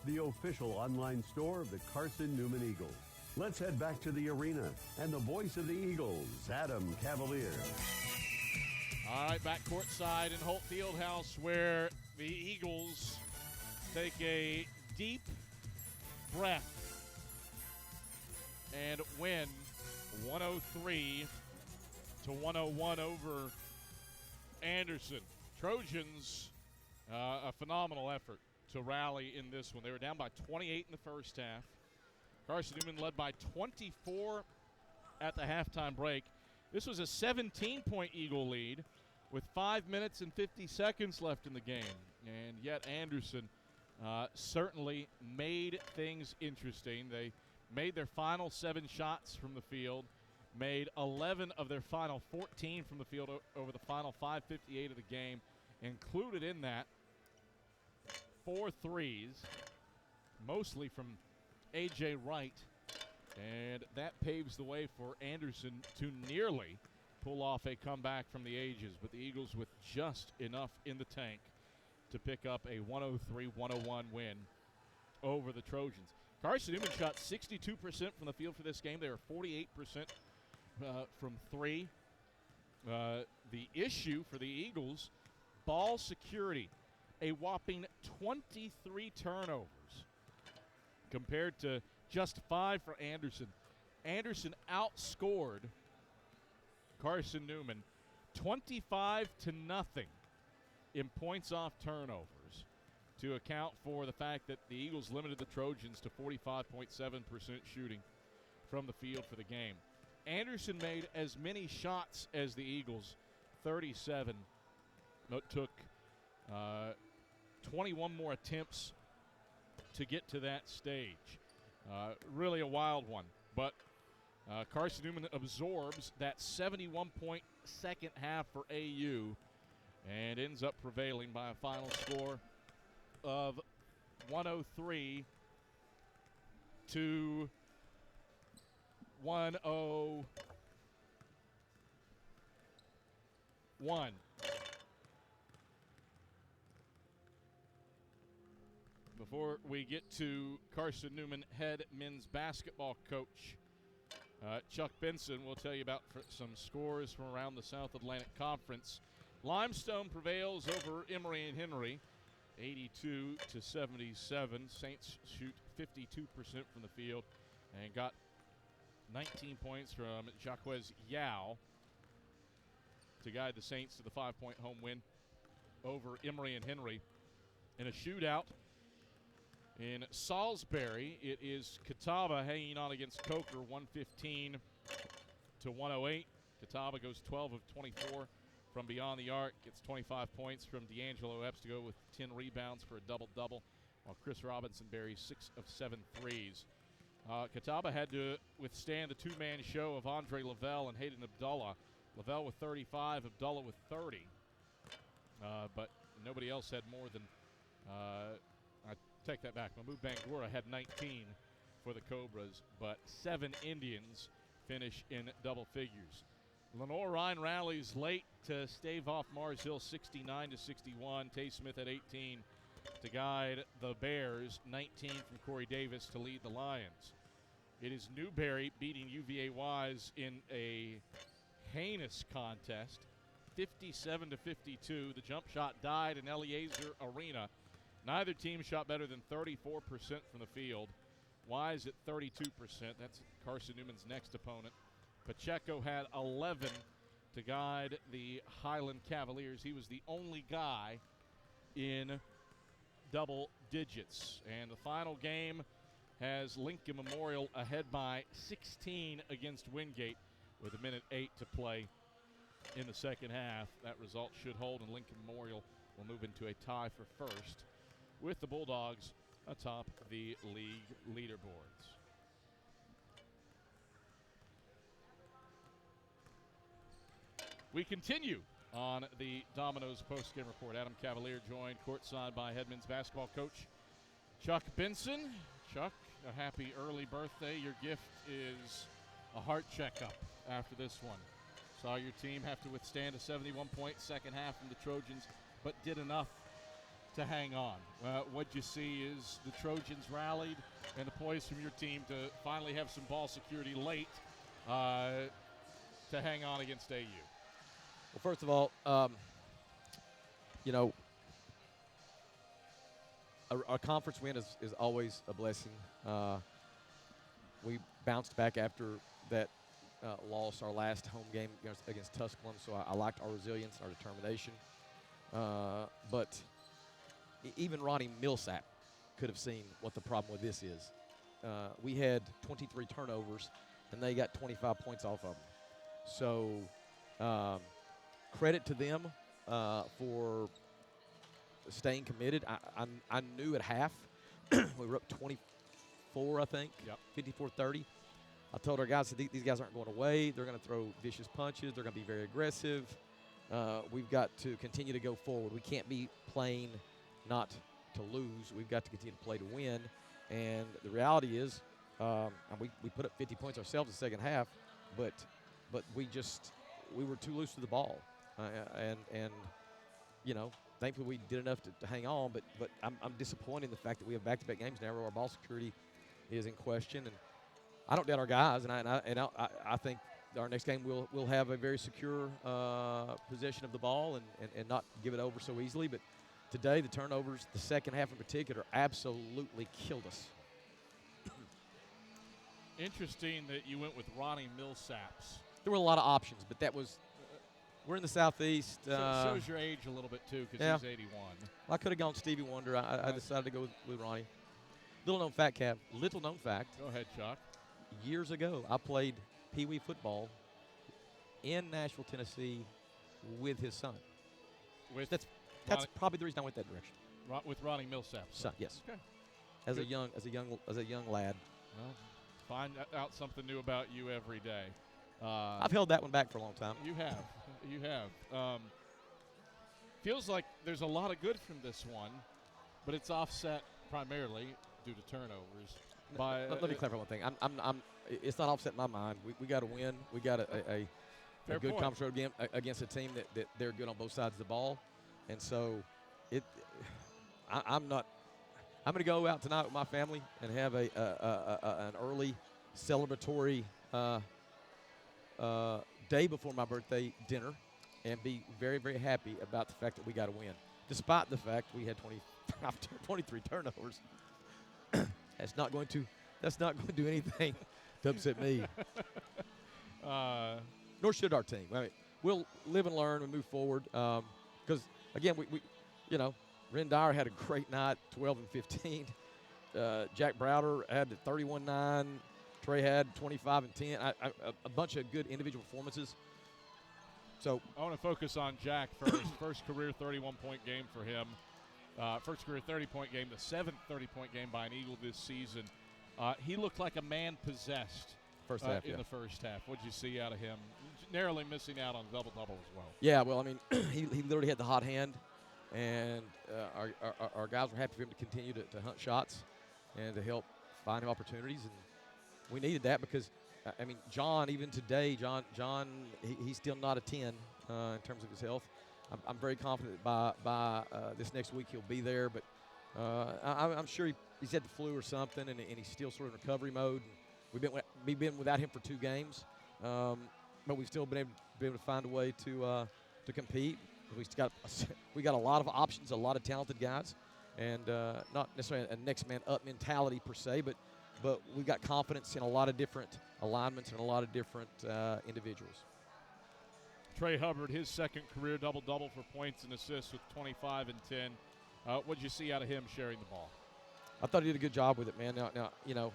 the official online store of the Carson-Newman Eagles. Let's head back to the arena and the voice of the Eagles, Adam Cavalier. All right, back courtside in Holt Fieldhouse, where the Eagles take a deep breath and win 103-101 over Anderson. Trojans, a phenomenal effort to rally in this one. They were down by 28 in the first half. Carson-Newman led by 24 at the halftime break. This was a 17-point Eagle lead with 5 minutes and 50 seconds left in the game. And yet Anderson certainly made things interesting. They made their final 7 shots from the field, made 11 of their final 14 from the field over the final 5:58 of the game, included in that 4 threes, mostly from A.J. Wright, and that paves the way for Anderson to nearly pull off a comeback from the ages, but the Eagles with just enough in the tank to pick up a 103-101 win over the Trojans. Carson-Newman shot 62% from the field for this game. They were 48% from 3. The issue for the Eagles, ball security, a whopping 23 turnovers compared to just 5 for Anderson. Anderson outscored Carson-Newman 25-0 in points off turnovers to account for the fact that the Eagles limited the Trojans to 45.7% shooting from the field for the game. Anderson made as many shots as the Eagles, 37. It took 21 more attempts to get to that stage. Really a wild one. But Carson-Newman absorbs that 71-point second half for AU and ends up prevailing by a final score of 103-101. Before we get to Carson-Newman head men's basketball coach Chuck Benson will tell you about some scores from around the South Atlantic Conference. Limestone prevails over Emory and Henry, 82-77. Saints shoot 52% from the field and got 19 points from Jacquez Yao to guide the Saints to the 5-point home win over Emory and Henry. In a shootout in Salisbury, it is Catawba hanging on against Coker, 115-108. Catawba goes 12 of 24 from beyond the arc, gets 25 points from D'Angelo Epps to go with 10 rebounds for a double-double, while Chris Robinson buries 6 of 7 threes. Catawba had to withstand the two-man show of Andre Lavelle and Hayden Abdullah. Lavelle with 35, Abdullah with 30. But nobody else had more than, I take that back. Mahmoud Bangura had 19 for the Cobras, but 7 Indians finish in double figures. Lenore Ryan rallies late to stave off Mars Hill 69-61. Tay Smith at 18 to guide the Bears, 19 from Corey Davis to lead the Lions. It is Newberry beating UVA Wise in a heinous contest, 57-52. The jump shot died in Eliezer Arena. Neither team shot better than 34% from the field. Wise at 32%. That's Carson-Newman's next opponent. Pacheco had 11 to guide the Highland Cavaliers. He was the only guy in double digits. And the final game has Lincoln Memorial ahead by 16 against Wingate with 1:08 to play in the second half. That result should hold, and Lincoln Memorial will move into a tie for first with the Bulldogs atop the league leaderboards. We continue on the Domino's postgame report. Adam Cavalier joined courtside by head men's basketball coach Chuck Benson. Chuck, a happy early birthday. Your gift is a heart checkup after this one. Saw your team have to withstand a 71-point second half from the Trojans, but did enough to hang on. What you see is the Trojans rallied and the poise from your team to finally have some ball security late to hang on against AU. Well, first of all, a conference win is always a blessing. We bounced back after that loss, our last home game against Tusculum, so I liked our resilience and our determination. But even Ronnie Millsap could have seen what the problem with this is. We had 23 turnovers, and they got 25 points off of them. So credit to them for staying committed. I knew at half we were up 24, I think, 54-30. I told our guys, these guys aren't going away. They're going to throw vicious punches. They're going to be very aggressive. We've got to continue to go forward. We can't be playing not to lose. We've got to continue to play to win. And the reality is we put up 50 points ourselves in the second half, but we were too loose to the ball. And thankfully we did enough to hang on, but I'm disappointed in the fact that we have back-to-back games now where our ball security is in question. And I don't doubt our guys, and I think our next game we'll have a very secure possession of the ball and not give it over so easily. But today the turnovers, the second half in particular, absolutely killed us. Interesting that you went with Ronnie Millsaps. There were a lot of options, but that was we're in the Southeast. Shows your age a little bit, too, because he's 81. Well, I could have gone Stevie Wonder. I decided to go with Ronnie. Little-known fact, Cav. Little-known fact. Go ahead, Chuck. Years ago, I played Pee Wee football in Nashville, Tennessee, with his son. That's probably the reason I went that direction. With Ronnie Millsap. Son, yes. Okay. As a young lad. Well, find out something new about you every day. I've held that one back for a long time. You have. You have. Feels like there's a lot of good from this one, but it's offset primarily due to turnovers. Let me clarify one thing. It's not offset in my mind. We got to win. We got a good conference road game against a team that they're good on both sides of the ball, and so I'm going to go out tonight with my family and have an early celebratory day before my birthday dinner and be very, very happy about the fact that we got a win, despite the fact we had 23 turnovers. That's not going to do anything to upset me. Nor should our team. I mean, we'll live and learn and move forward. Because again, we Ren Dyer had a great night, 12 and 15. Jack Browder had 31-9. Trey had 25 and 10. A bunch of good individual performances. So I want to focus on Jack first. First career 31-point game for him. First career 30-point game, the seventh 30-point game by an Eagle this season. He looked like a man possessed first half, in the first half. What did you see out of him? Narrowly missing out on a double-double as well. Yeah, well, I mean, he literally had the hot hand, and our guys were happy for him to continue to hunt shots and to help find him opportunities. And we needed that because, I mean, John, even today, John, he's still not a 10 in terms of his health. I'm very confident by this next week he'll be there, but I'm sure he's had the flu or something, and he's still sort of in recovery mode. And we've been without him for 2 games, but we've still been able to find a way to compete. We got a lot of options, a lot of talented guys, and not necessarily a next man up mentality per se, but we've got confidence in a lot of different alignments and a lot of different individuals. Trey Hubbard, his second career double-double for points and assists with 25 and 10. What did you see out of him sharing the ball? I thought he did a good job with it, man. Now you know,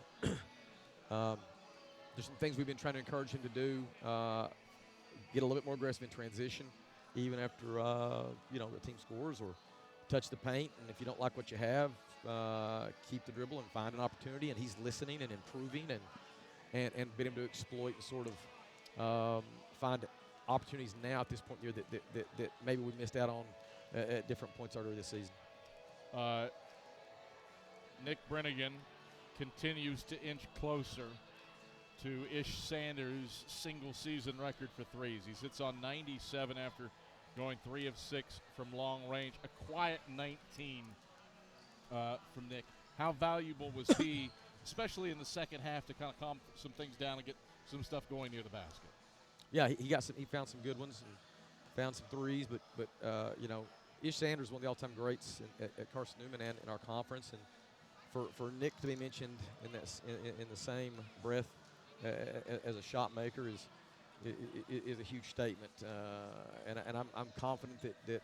there's some things we've been trying to encourage him to do. Get a little bit more aggressive in transition, even after the team scores, or touch the paint. And if you don't like what you have, keep the dribble and find an opportunity. And he's listening and improving and been able to exploit and sort of find opportunities now at this point in the year that maybe we missed out on at different points earlier this season. Nick Brennigan continues to inch closer to Ish Sanders' single-season record for threes. He sits on 97 after going 3 of 6 from long range. A quiet 19 from Nick. How valuable was he, especially in the second half, to kind of calm some things down and get some stuff going near the basket? Yeah, he found some good ones and found some threes, but Ish Sanders, one of the all-time greats at Carson-Newman and in our conference, and for Nick to be mentioned in the same breath as a shot maker is a huge statement, and I'm confident that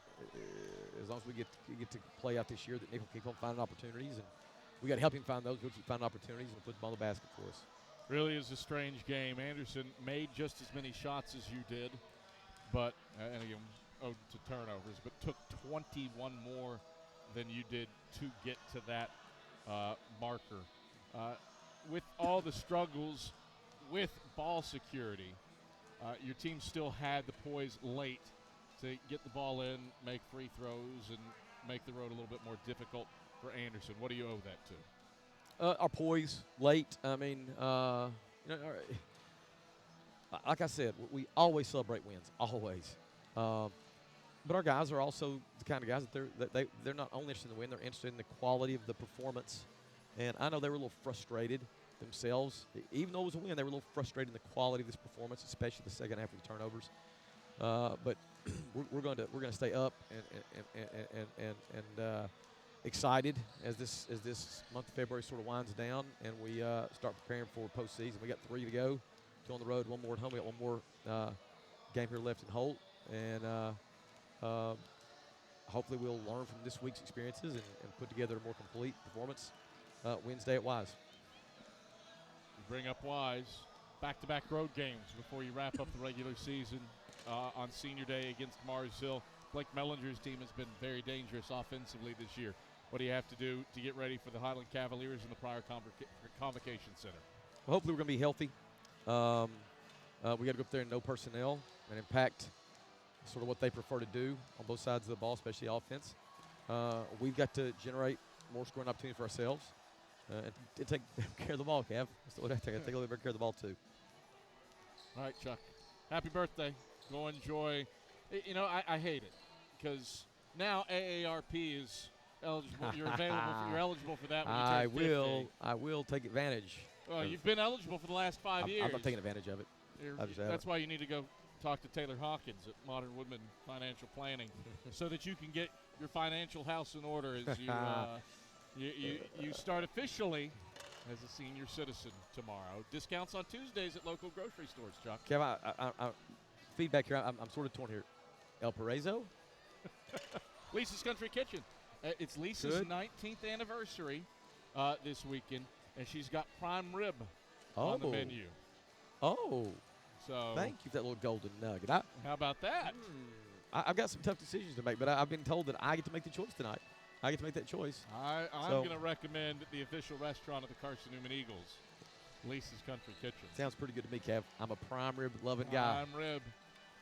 as long as we get to play out this year, that Nick will keep on finding opportunities, and we got to help him find those. We'll keep finding opportunities and put the ball in the basket for us. Really is a strange game. Anderson made just as many shots as you did, but and again owed to turnovers, but took 21 more than you did to get to that marker. With all the struggles with ball security, your team still had the poise late to get the ball in, make free throws, and make the road a little bit more difficult for Anderson. What do you owe that to? Our poise late. I mean, like I said, we always celebrate wins, always. But our guys are also the kind of guys that they're not only interested in the win, they're interested in the quality of the performance. And I know they were a little frustrated themselves. Even though it was a win, they were a little frustrated in the quality of this performance, especially the second half of the turnovers. But we're going to stay up and excited as this month of February sort of winds down and we start preparing for postseason. We got 3 to go, 2 on the road, 1 more at home. We got 1 more game here left in Holt, and hopefully we'll learn from this week's experiences and put together a more complete performance Wednesday at Wise. You bring up Wise, back-to-back road games before you wrap up the regular season on Senior Day against Mars Hill. Blake Mellinger's team has been very dangerous offensively this year. What do you have to do to get ready for the Highland Cavaliers in the Prior Convocation Center? Well, hopefully we're going to be healthy. We got to go up there and know personnel and impact sort of what they prefer to do on both sides of the ball, especially offense. We've got to generate more scoring opportunities for ourselves and take care of the ball, Cav. So we have to take a little bit care of the ball, too. All right, Chuck. Happy birthday. Go enjoy. You know, I hate it because now AARP is eligible. You're eligible for that when you turn 50. I will take advantage. Well, you've been eligible for the last 5 years. I'm not taking advantage of it. That's why you need to go talk to Taylor Hawkins at Modern Woodman Financial Planning so that you can get your financial house in order as you start officially as a senior citizen tomorrow. Discounts on Tuesdays at local grocery stores, Chuck. Kev, I feedback here. I'm sort of torn here. El Paraiso? Lisa's Country Kitchen. It's Lisa's 19th anniversary this weekend, and she's got prime rib on the menu. Oh. So thank you for that little golden nugget. How about that? I've got some tough decisions to make, but I've been told that I get to make the choice tonight. I get to make that choice. I'm going to recommend the official restaurant of the Carson-Newman Eagles, Lisa's Country Kitchen. Sounds pretty good to me, Kev. I'm a prime rib loving guy.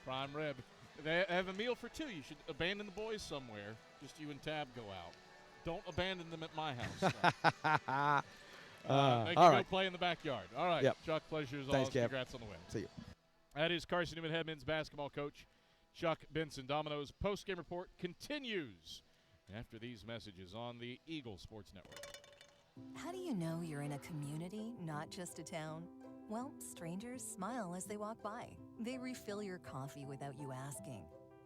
Prime rib. They have a meal for two. You should abandon the boys somewhere. Just you and Tab go out. Don't abandon them at my house. They can go play in the backyard. All right, Chuck, pleasure as always. Congrats on the win. See you. That is Carson-Newman head men's basketball coach Chuck Benson. Domino's post-game report continues after these messages on the Eagle Sports Network. How do you know you're in a community, not just a town? Well, strangers smile as they walk by. They refill your coffee without you asking.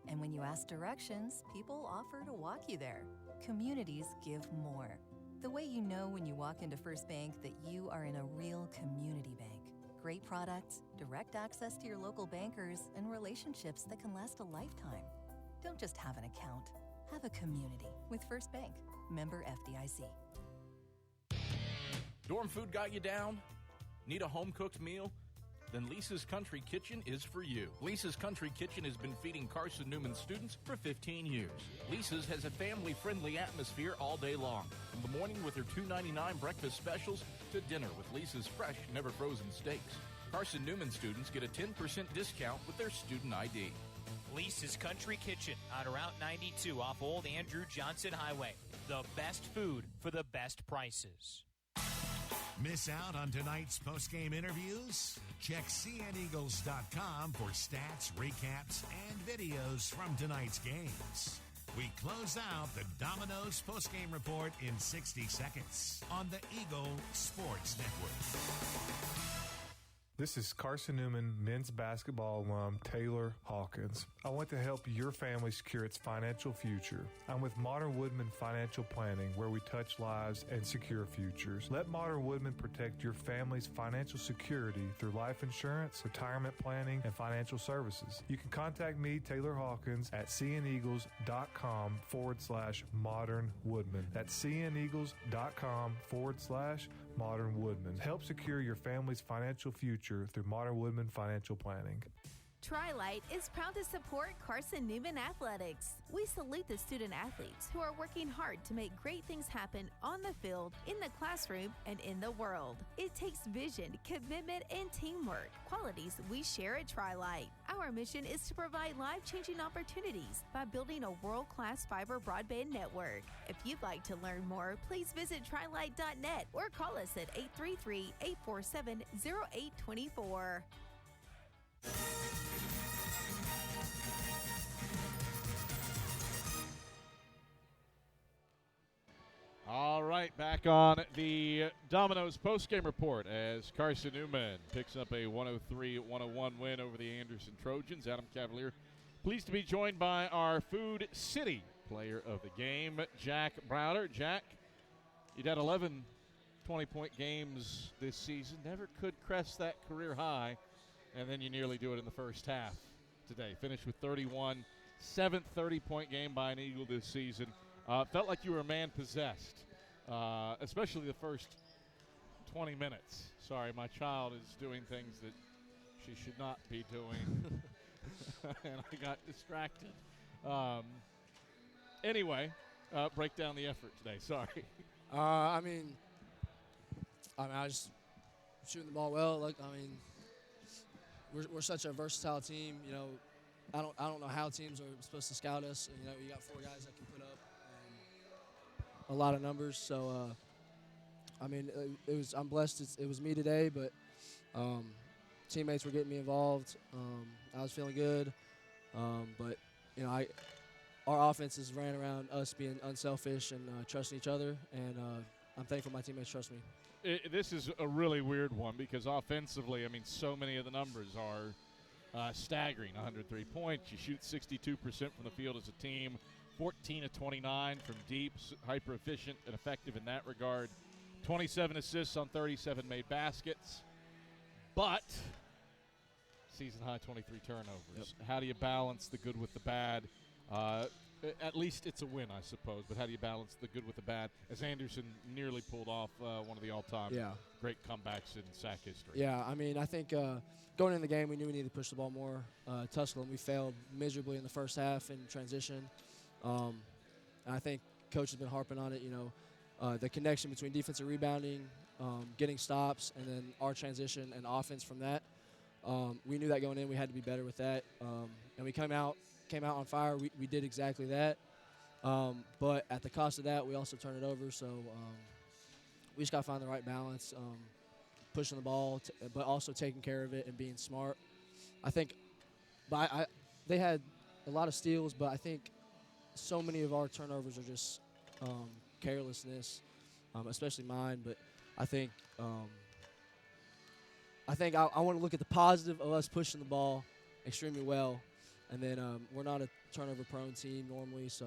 And when you ask directions, people offer to walk you there. Communities give more. The way you know when you walk into First Bank that you are in a real community bank. Great products, direct access to your local bankers, and relationships that can last a lifetime. Don't just have an account. Have a community with First Bank. Member FDIC. Dorm food got you down? Need a home-cooked meal? Then Lisa's Country Kitchen is for you. Lisa's Country Kitchen has been feeding Carson-Newman students for 15 years. Lisa's has a family-friendly atmosphere all day long. From the morning with their $2.99 breakfast specials to dinner with Lisa's fresh, never-frozen steaks. Carson-Newman students get a 10% discount with their student ID. Lisa's Country Kitchen on Route 92 off Old Andrew Johnson Highway. The best food for the best prices. Miss out on tonight's post-game interviews? Check cneagles.com for stats, recaps, and videos from tonight's games. We close out the Domino's post-game report in 60 seconds on the Eagle Sports Network. This is Carson-Newman men's basketball alum Taylor Hawkins. I want to help your family secure its financial future. I'm with Modern Woodman Financial Planning, where we touch lives and secure futures. Let Modern Woodman protect your family's financial security through life insurance, retirement planning, and financial services. You can contact me, Taylor Hawkins, at cneagles.com/Modern Woodman. That's cneagles.com/Modern Woodman. Help secure your family's financial future through Modern Woodman Financial Planning. Tri-Light is proud to support Carson-Newman Athletics. We salute the student athletes who are working hard to make great things happen on the field, in the classroom, and in the world. It takes vision, commitment, and teamwork, qualities we share at Tri-Light. Our mission is to provide life-changing opportunities by building a world-class fiber broadband network. If you'd like to learn more, please visit trilight.net or call us at 833-847-0824. All right, back on the Domino's postgame report as Carson-Newman picks up a 103-101 win over the Anderson Trojans. Adam Cavalier pleased to be joined by our Food City player of the game, Jack Browder. Jack, you'd had 11 20-point games this season, never could crest that career high, and then you nearly do it in the first half today. Finished with 31, seventh 30-point game by an Eagle this season. Felt like you were a man possessed, especially the first 20 minutes. Sorry, my child is doing things that she should not be doing, and I got distracted. Anyway, break down the effort today. Sorry. I was shooting the ball well. We're such a versatile team. You know, I don't know how teams are supposed to scout us. You know, you got 4 guys that can put up a lot of numbers. So, I'm blessed. It was me today, but teammates were getting me involved. I was feeling good, but you know, our offenses ran around us being unselfish and trusting each other, and I'm thankful my teammates trust me. This is a really weird one because offensively, so many of the numbers staggering 103 points. You shoot 62% from the field as a team, 14 of 29 from deep, hyper efficient and effective in that regard. 27 assists on 37 made baskets, but season high 23 turnovers. Yep. How do you balance the good with the bad? At least it's a win, I suppose, but how do you balance the good with the bad? As Anderson nearly pulled off one of the all-time great comebacks in SAC history. Yeah, I mean, I think going into the game, we knew we needed to push the ball more. Tusculum, we failed miserably in the first half in transition. And I think Coach has been harping on it, the connection between defensive rebounding, getting stops, and then our transition and offense from that. We knew that going in. We had to be better with that. And we came out on fire. We did exactly that. But at the cost of that, we also turned it over. So we just got to find the right balance, pushing the ball, but also taking care of it and being smart. I think they had a lot of steals, but I think so many of our turnovers are just carelessness, especially mine. But I think I want to look at the positive of us pushing the ball extremely well, and then we're not a turnover-prone team normally, so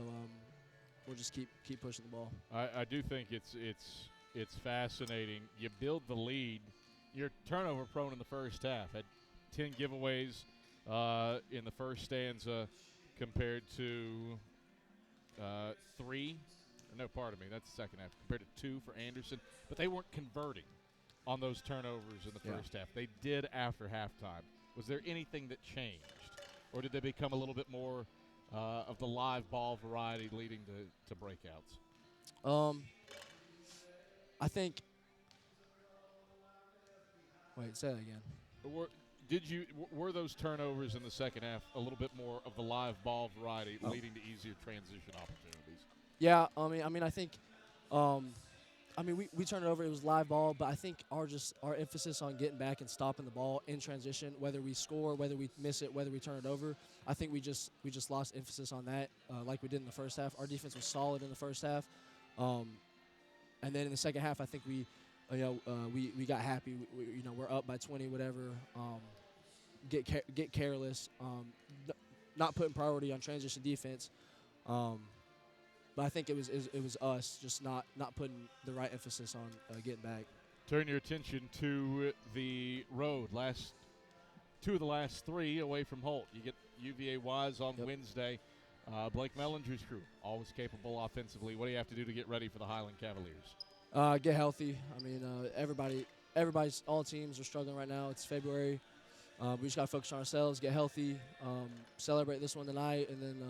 we'll just keep pushing the ball. I do think it's fascinating. You build the lead. You're turnover-prone in the first half. Had 10 giveaways in the first stanza compared to 3. No, pardon me, that's the second half. Compared to 2 for Anderson. But they weren't converting on those turnovers in the first half. They did after halftime. Was there anything that changed? Or did they become a little bit more of the live ball variety leading to breakouts? I think – wait, say that again. Were those turnovers in the second half a little bit more of the live ball variety leading to easier transition opportunities? Yeah, I mean, I think we turned it over. It was live ball, but I think our emphasis on getting back and stopping the ball in transition, whether we score, whether we miss it, whether we turn it over, I think we just lost emphasis on that, like we did in the first half. Our defense was solid in the first half, and then in the second half, I think we got happy. We're up by 20, whatever. Get careless, not putting priority on transition defense. But I think it was us just not putting the right emphasis on getting back. Turn your attention to the road. Two of the last 3 away from Holt. You get UVA-Wise on Wednesday. Blake Mellinger's crew, always capable offensively. What do you have to do to get ready for the Highland Cavaliers? Get healthy. I mean, all teams are struggling right now. It's February. We just got to focus on ourselves, get healthy, celebrate this one tonight, and then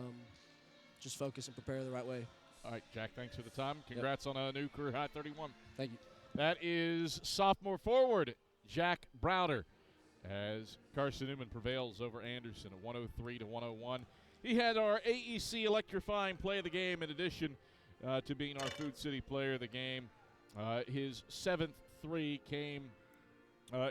just focus and prepare the right way. All right, Jack, thanks for the time. Congrats on a new career high 31. Thank you. That is sophomore forward Jack Browder as Carson-Newman prevails over Anderson at 103-101. He had our AEC electrifying play of the game in addition to being our Food City player of the game. His 7th 3 came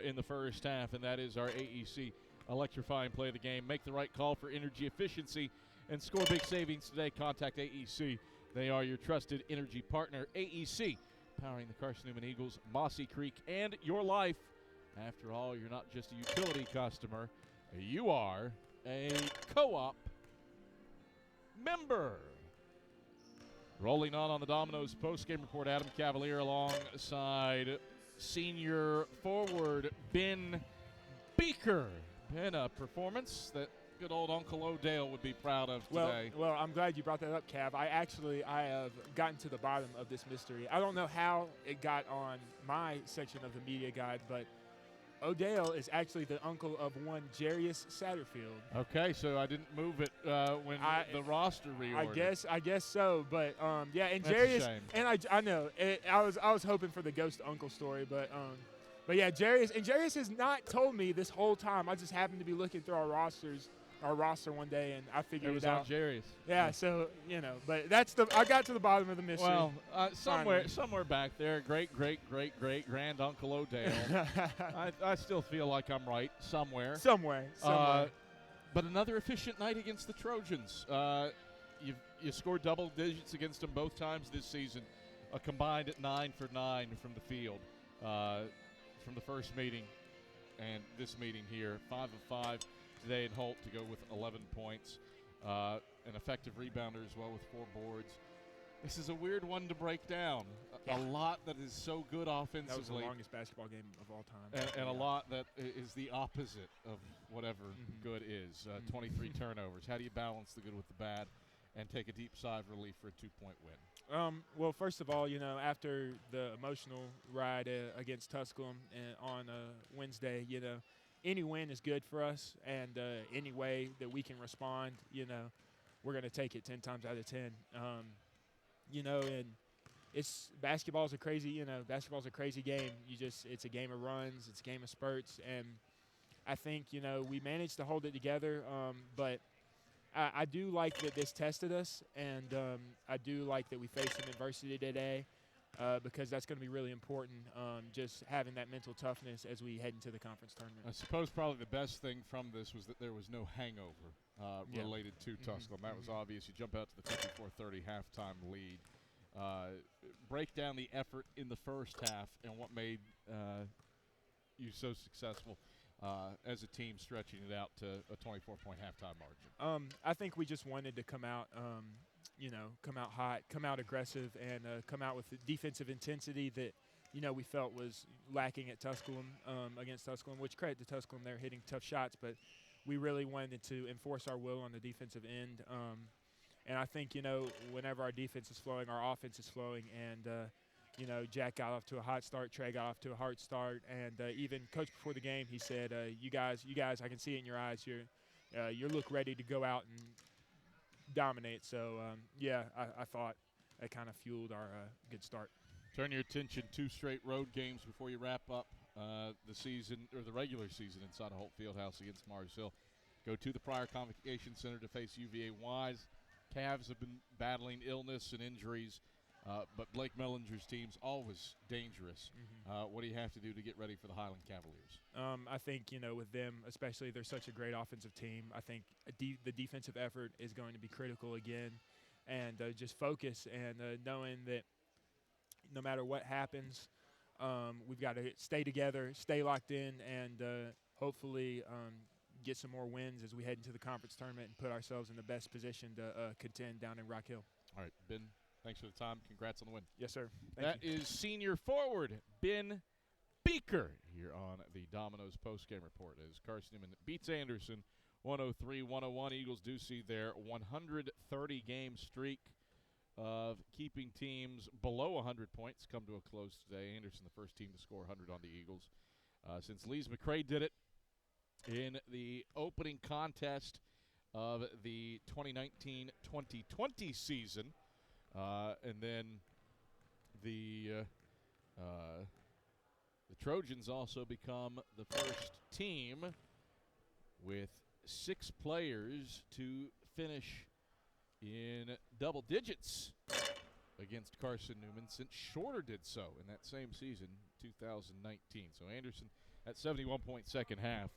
in the first half, and that is our AEC electrifying play of the game. Make the right call for energy efficiency and score big savings today. Contact AEC. They are your trusted energy partner. AEC, powering the Carson-Newman Eagles, Mossy Creek, and your life. After all, you're not just a utility customer. You are a co-op member. Rolling on the Domino's postgame report, Adam Cavalier alongside senior forward Ben Beaker. Been a performance that good old Uncle Odale would be proud of today. Well, I'm glad you brought that up, Cav. I have gotten to the bottom of this mystery. I don't know how it got on my section of the media guide, but Odale is actually the uncle of one Jarius Satterfield. Okay, so I didn't move it when the roster reordered. I guess so, but yeah, and That's Jarius, a shame. and I know I was hoping for the ghost uncle story, but yeah, Jarius has not told me this whole time. I just happened to be looking through our roster one day, and I figured it out. on Jarius. Yeah, so but I got to the bottom of the mystery. Well, somewhere back there, great grand Uncle Odale. I still feel like I'm right somewhere. Somewhere. But another efficient night against the Trojans. You scored double digits against them both times this season. A combined 9 for 9 from the field from the first meeting and this meeting here. 5 of 5 today in Holt to go with 11 points. An effective rebounder as well with 4 boards. This is a weird one to break down. A lot that is so good offensively. That was the longest basketball game of all time. And a lot that is the opposite of whatever good is. 23 turnovers. How do you balance the good with the bad and take a deep sigh of relief for a 2-point win? Well, first of all, after the emotional ride against Tusculum on Wednesday, any win is good for us, and any way that we can respond, we're going to take it 10 times out of 10. And basketball's a crazy game. It's a game of runs, it's a game of spurts, and I think we managed to hold it together. But I do like that this tested us, and I do like that we faced some adversity today, because that's going to be really important. Just having that mental toughness as we head into the conference tournament. I suppose probably the best thing from this was that there was no hangover related to Tusculum. That was obvious. You jump out to the 54-30 halftime lead. Break down the effort in the first half and what made you so successful as a team, stretching it out to a 24-point halftime margin. I think we just wanted to come out, come out hot, come out aggressive, and come out with the defensive intensity that we felt was lacking at Tusculum against Tusculum. Which credit to Tusculum, they're hitting tough shots, but we really wanted to enforce our will on the defensive end. And I think, whenever our defense is flowing, our offense is flowing. And, Jack got off to a hot start. Trey got off to a hard start. And even Coach before the game, he said, you guys, I can see it in your eyes. You look ready to go out and dominate. So, I thought that kind of fueled our good start. Turn your attention 2 straight road games before you wrap up the season, or the regular season inside of Holt Fieldhouse against Mars Hill. Go to the Pryor Convocation Center to face UVA Wise. Cavs have been battling illness and injuries, but Blake Mellinger's team's always dangerous. What do you have to do to get ready for the Highland Cavaliers? I think, with them, especially, they're such a great offensive team. I think the defensive effort is going to be critical again, and just focus and knowing that no matter what happens, we've got to stay together, stay locked in, and hopefully get some more wins as we head into the conference tournament and put ourselves in the best position to contend down in Rock Hill. All right, Ben, thanks for the time. Congrats on the win. Yes, sir. That is senior forward Ben Beaker here on the Domino's postgame report as Carson-Newman beats Anderson 103-101. Eagles do see their 130-game streak of keeping teams below 100 points come to a close today. Anderson, the first team to score 100 on the Eagles since Lees McCray did it in the opening contest of the 2019-2020 season. And then the Trojans also become the first team with 6 players to finish in double digits against Carson-Newman since Shorter did so in that same season, 2019. So Anderson at 71-point second half.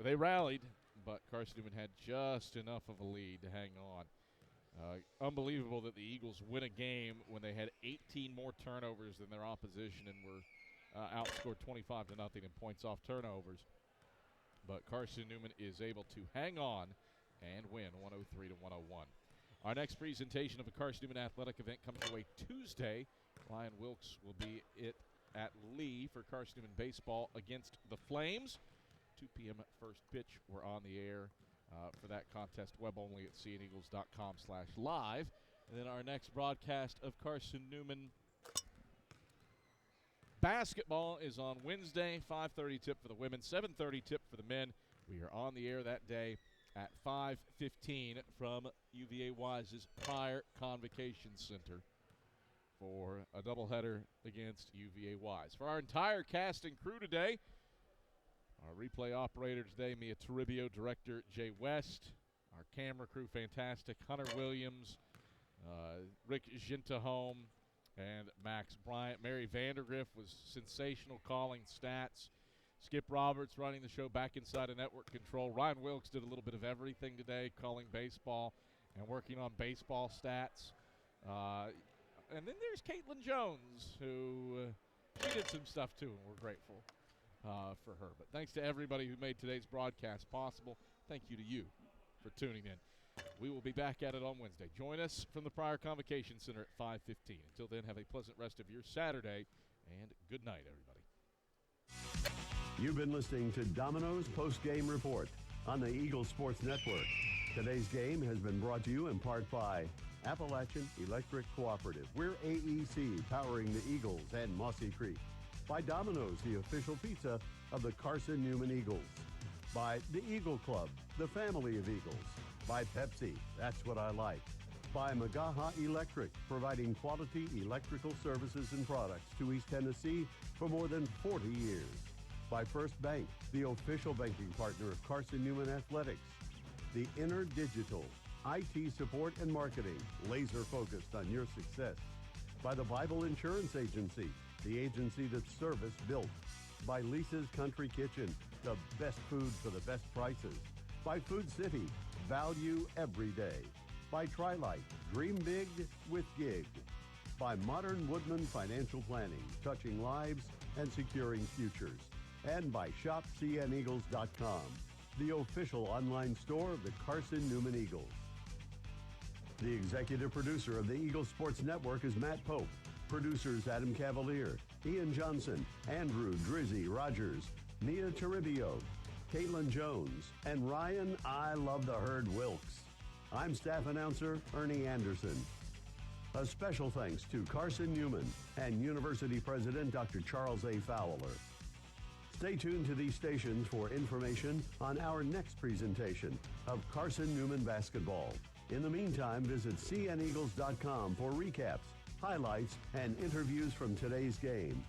They rallied, but Carson-Newman had just enough of a lead to hang on. Unbelievable that the Eagles win a game when they had 18 more turnovers than their opposition and were outscored 25-0 in points off turnovers. But Carson-Newman is able to hang on and win 103-101. Our next presentation of a Carson-Newman athletic event comes away Tuesday. Ryan Wilkes will be at Lee for Carson-Newman baseball against the Flames. 2 p.m. first pitch. We're on the air for that contest, web only at cneagles.com/live. And then our next broadcast of Carson-Newman basketball is on Wednesday, 5:30 tip for the women, 7:30 tip for the men. We are on the air that day at 5:15 from UVA Wise's Pryor Convocation Center for a doubleheader against UVA Wise. For our entire cast and crew today, our replay operator today, Mia Toribio, director Jay West, our camera crew, fantastic, Hunter Williams, Rick Gintahome, and Max Bryant. Mary Vandergriff was sensational calling stats. Skip Roberts running the show back inside of network control. Ryan Wilkes did a little bit of everything today, calling baseball and working on baseball stats. And then there's Caitlin Jones, who she did some stuff too, and we're grateful. for her. But thanks to everybody who made today's broadcast possible. Thank you to you for tuning in. We will be back at it on Wednesday. Join us from the Pryor Convocation Center at 5:15. Until then, have a pleasant rest of your Saturday, and good night, everybody. You've been listening to Domino's Post-Game Report on the Eagle Sports Network. Today's game has been brought to you in part by Appalachian Electric Cooperative. We're AEC, powering the Eagles and Mossy Creek. By Domino's, the official pizza of the Carson-Newman Eagles. By the Eagle Club, the family of Eagles. By Pepsi, that's what I like. By Magaha Electric, providing quality electrical services and products to East Tennessee for more than 40 years. By First Bank, the official banking partner of Carson-Newman Athletics. The Inner Digital, IT support and marketing, laser focused on your success. By the Bible Insurance Agency, the agency that's service built. By Lisa's Country Kitchen, the best food for the best prices. By Food City, value every day. By Trilite, dream big with gig. By Modern Woodman Financial Planning, touching lives and securing futures. And by ShopCNEagles.com, the official online store of the Carson-Newman Eagles. The executive producer of the Eagle Sports Network is Matt Pope. Producers Adam Cavalier, Ian Johnson, Andrew Drizzy Rogers, Mia Toribio, Caitlin Jones, and Ryan I Love the Herd Wilkes. I'm staff announcer Ernie Anderson. A special thanks to Carson-Newman and University President Dr. Charles A. Fowler. Stay tuned to these stations for information on our next presentation of Carson-Newman basketball. In the meantime, visit cneagles.com for recaps, highlights, and interviews from today's game.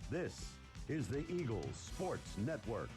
This is the Eagles Sports Network.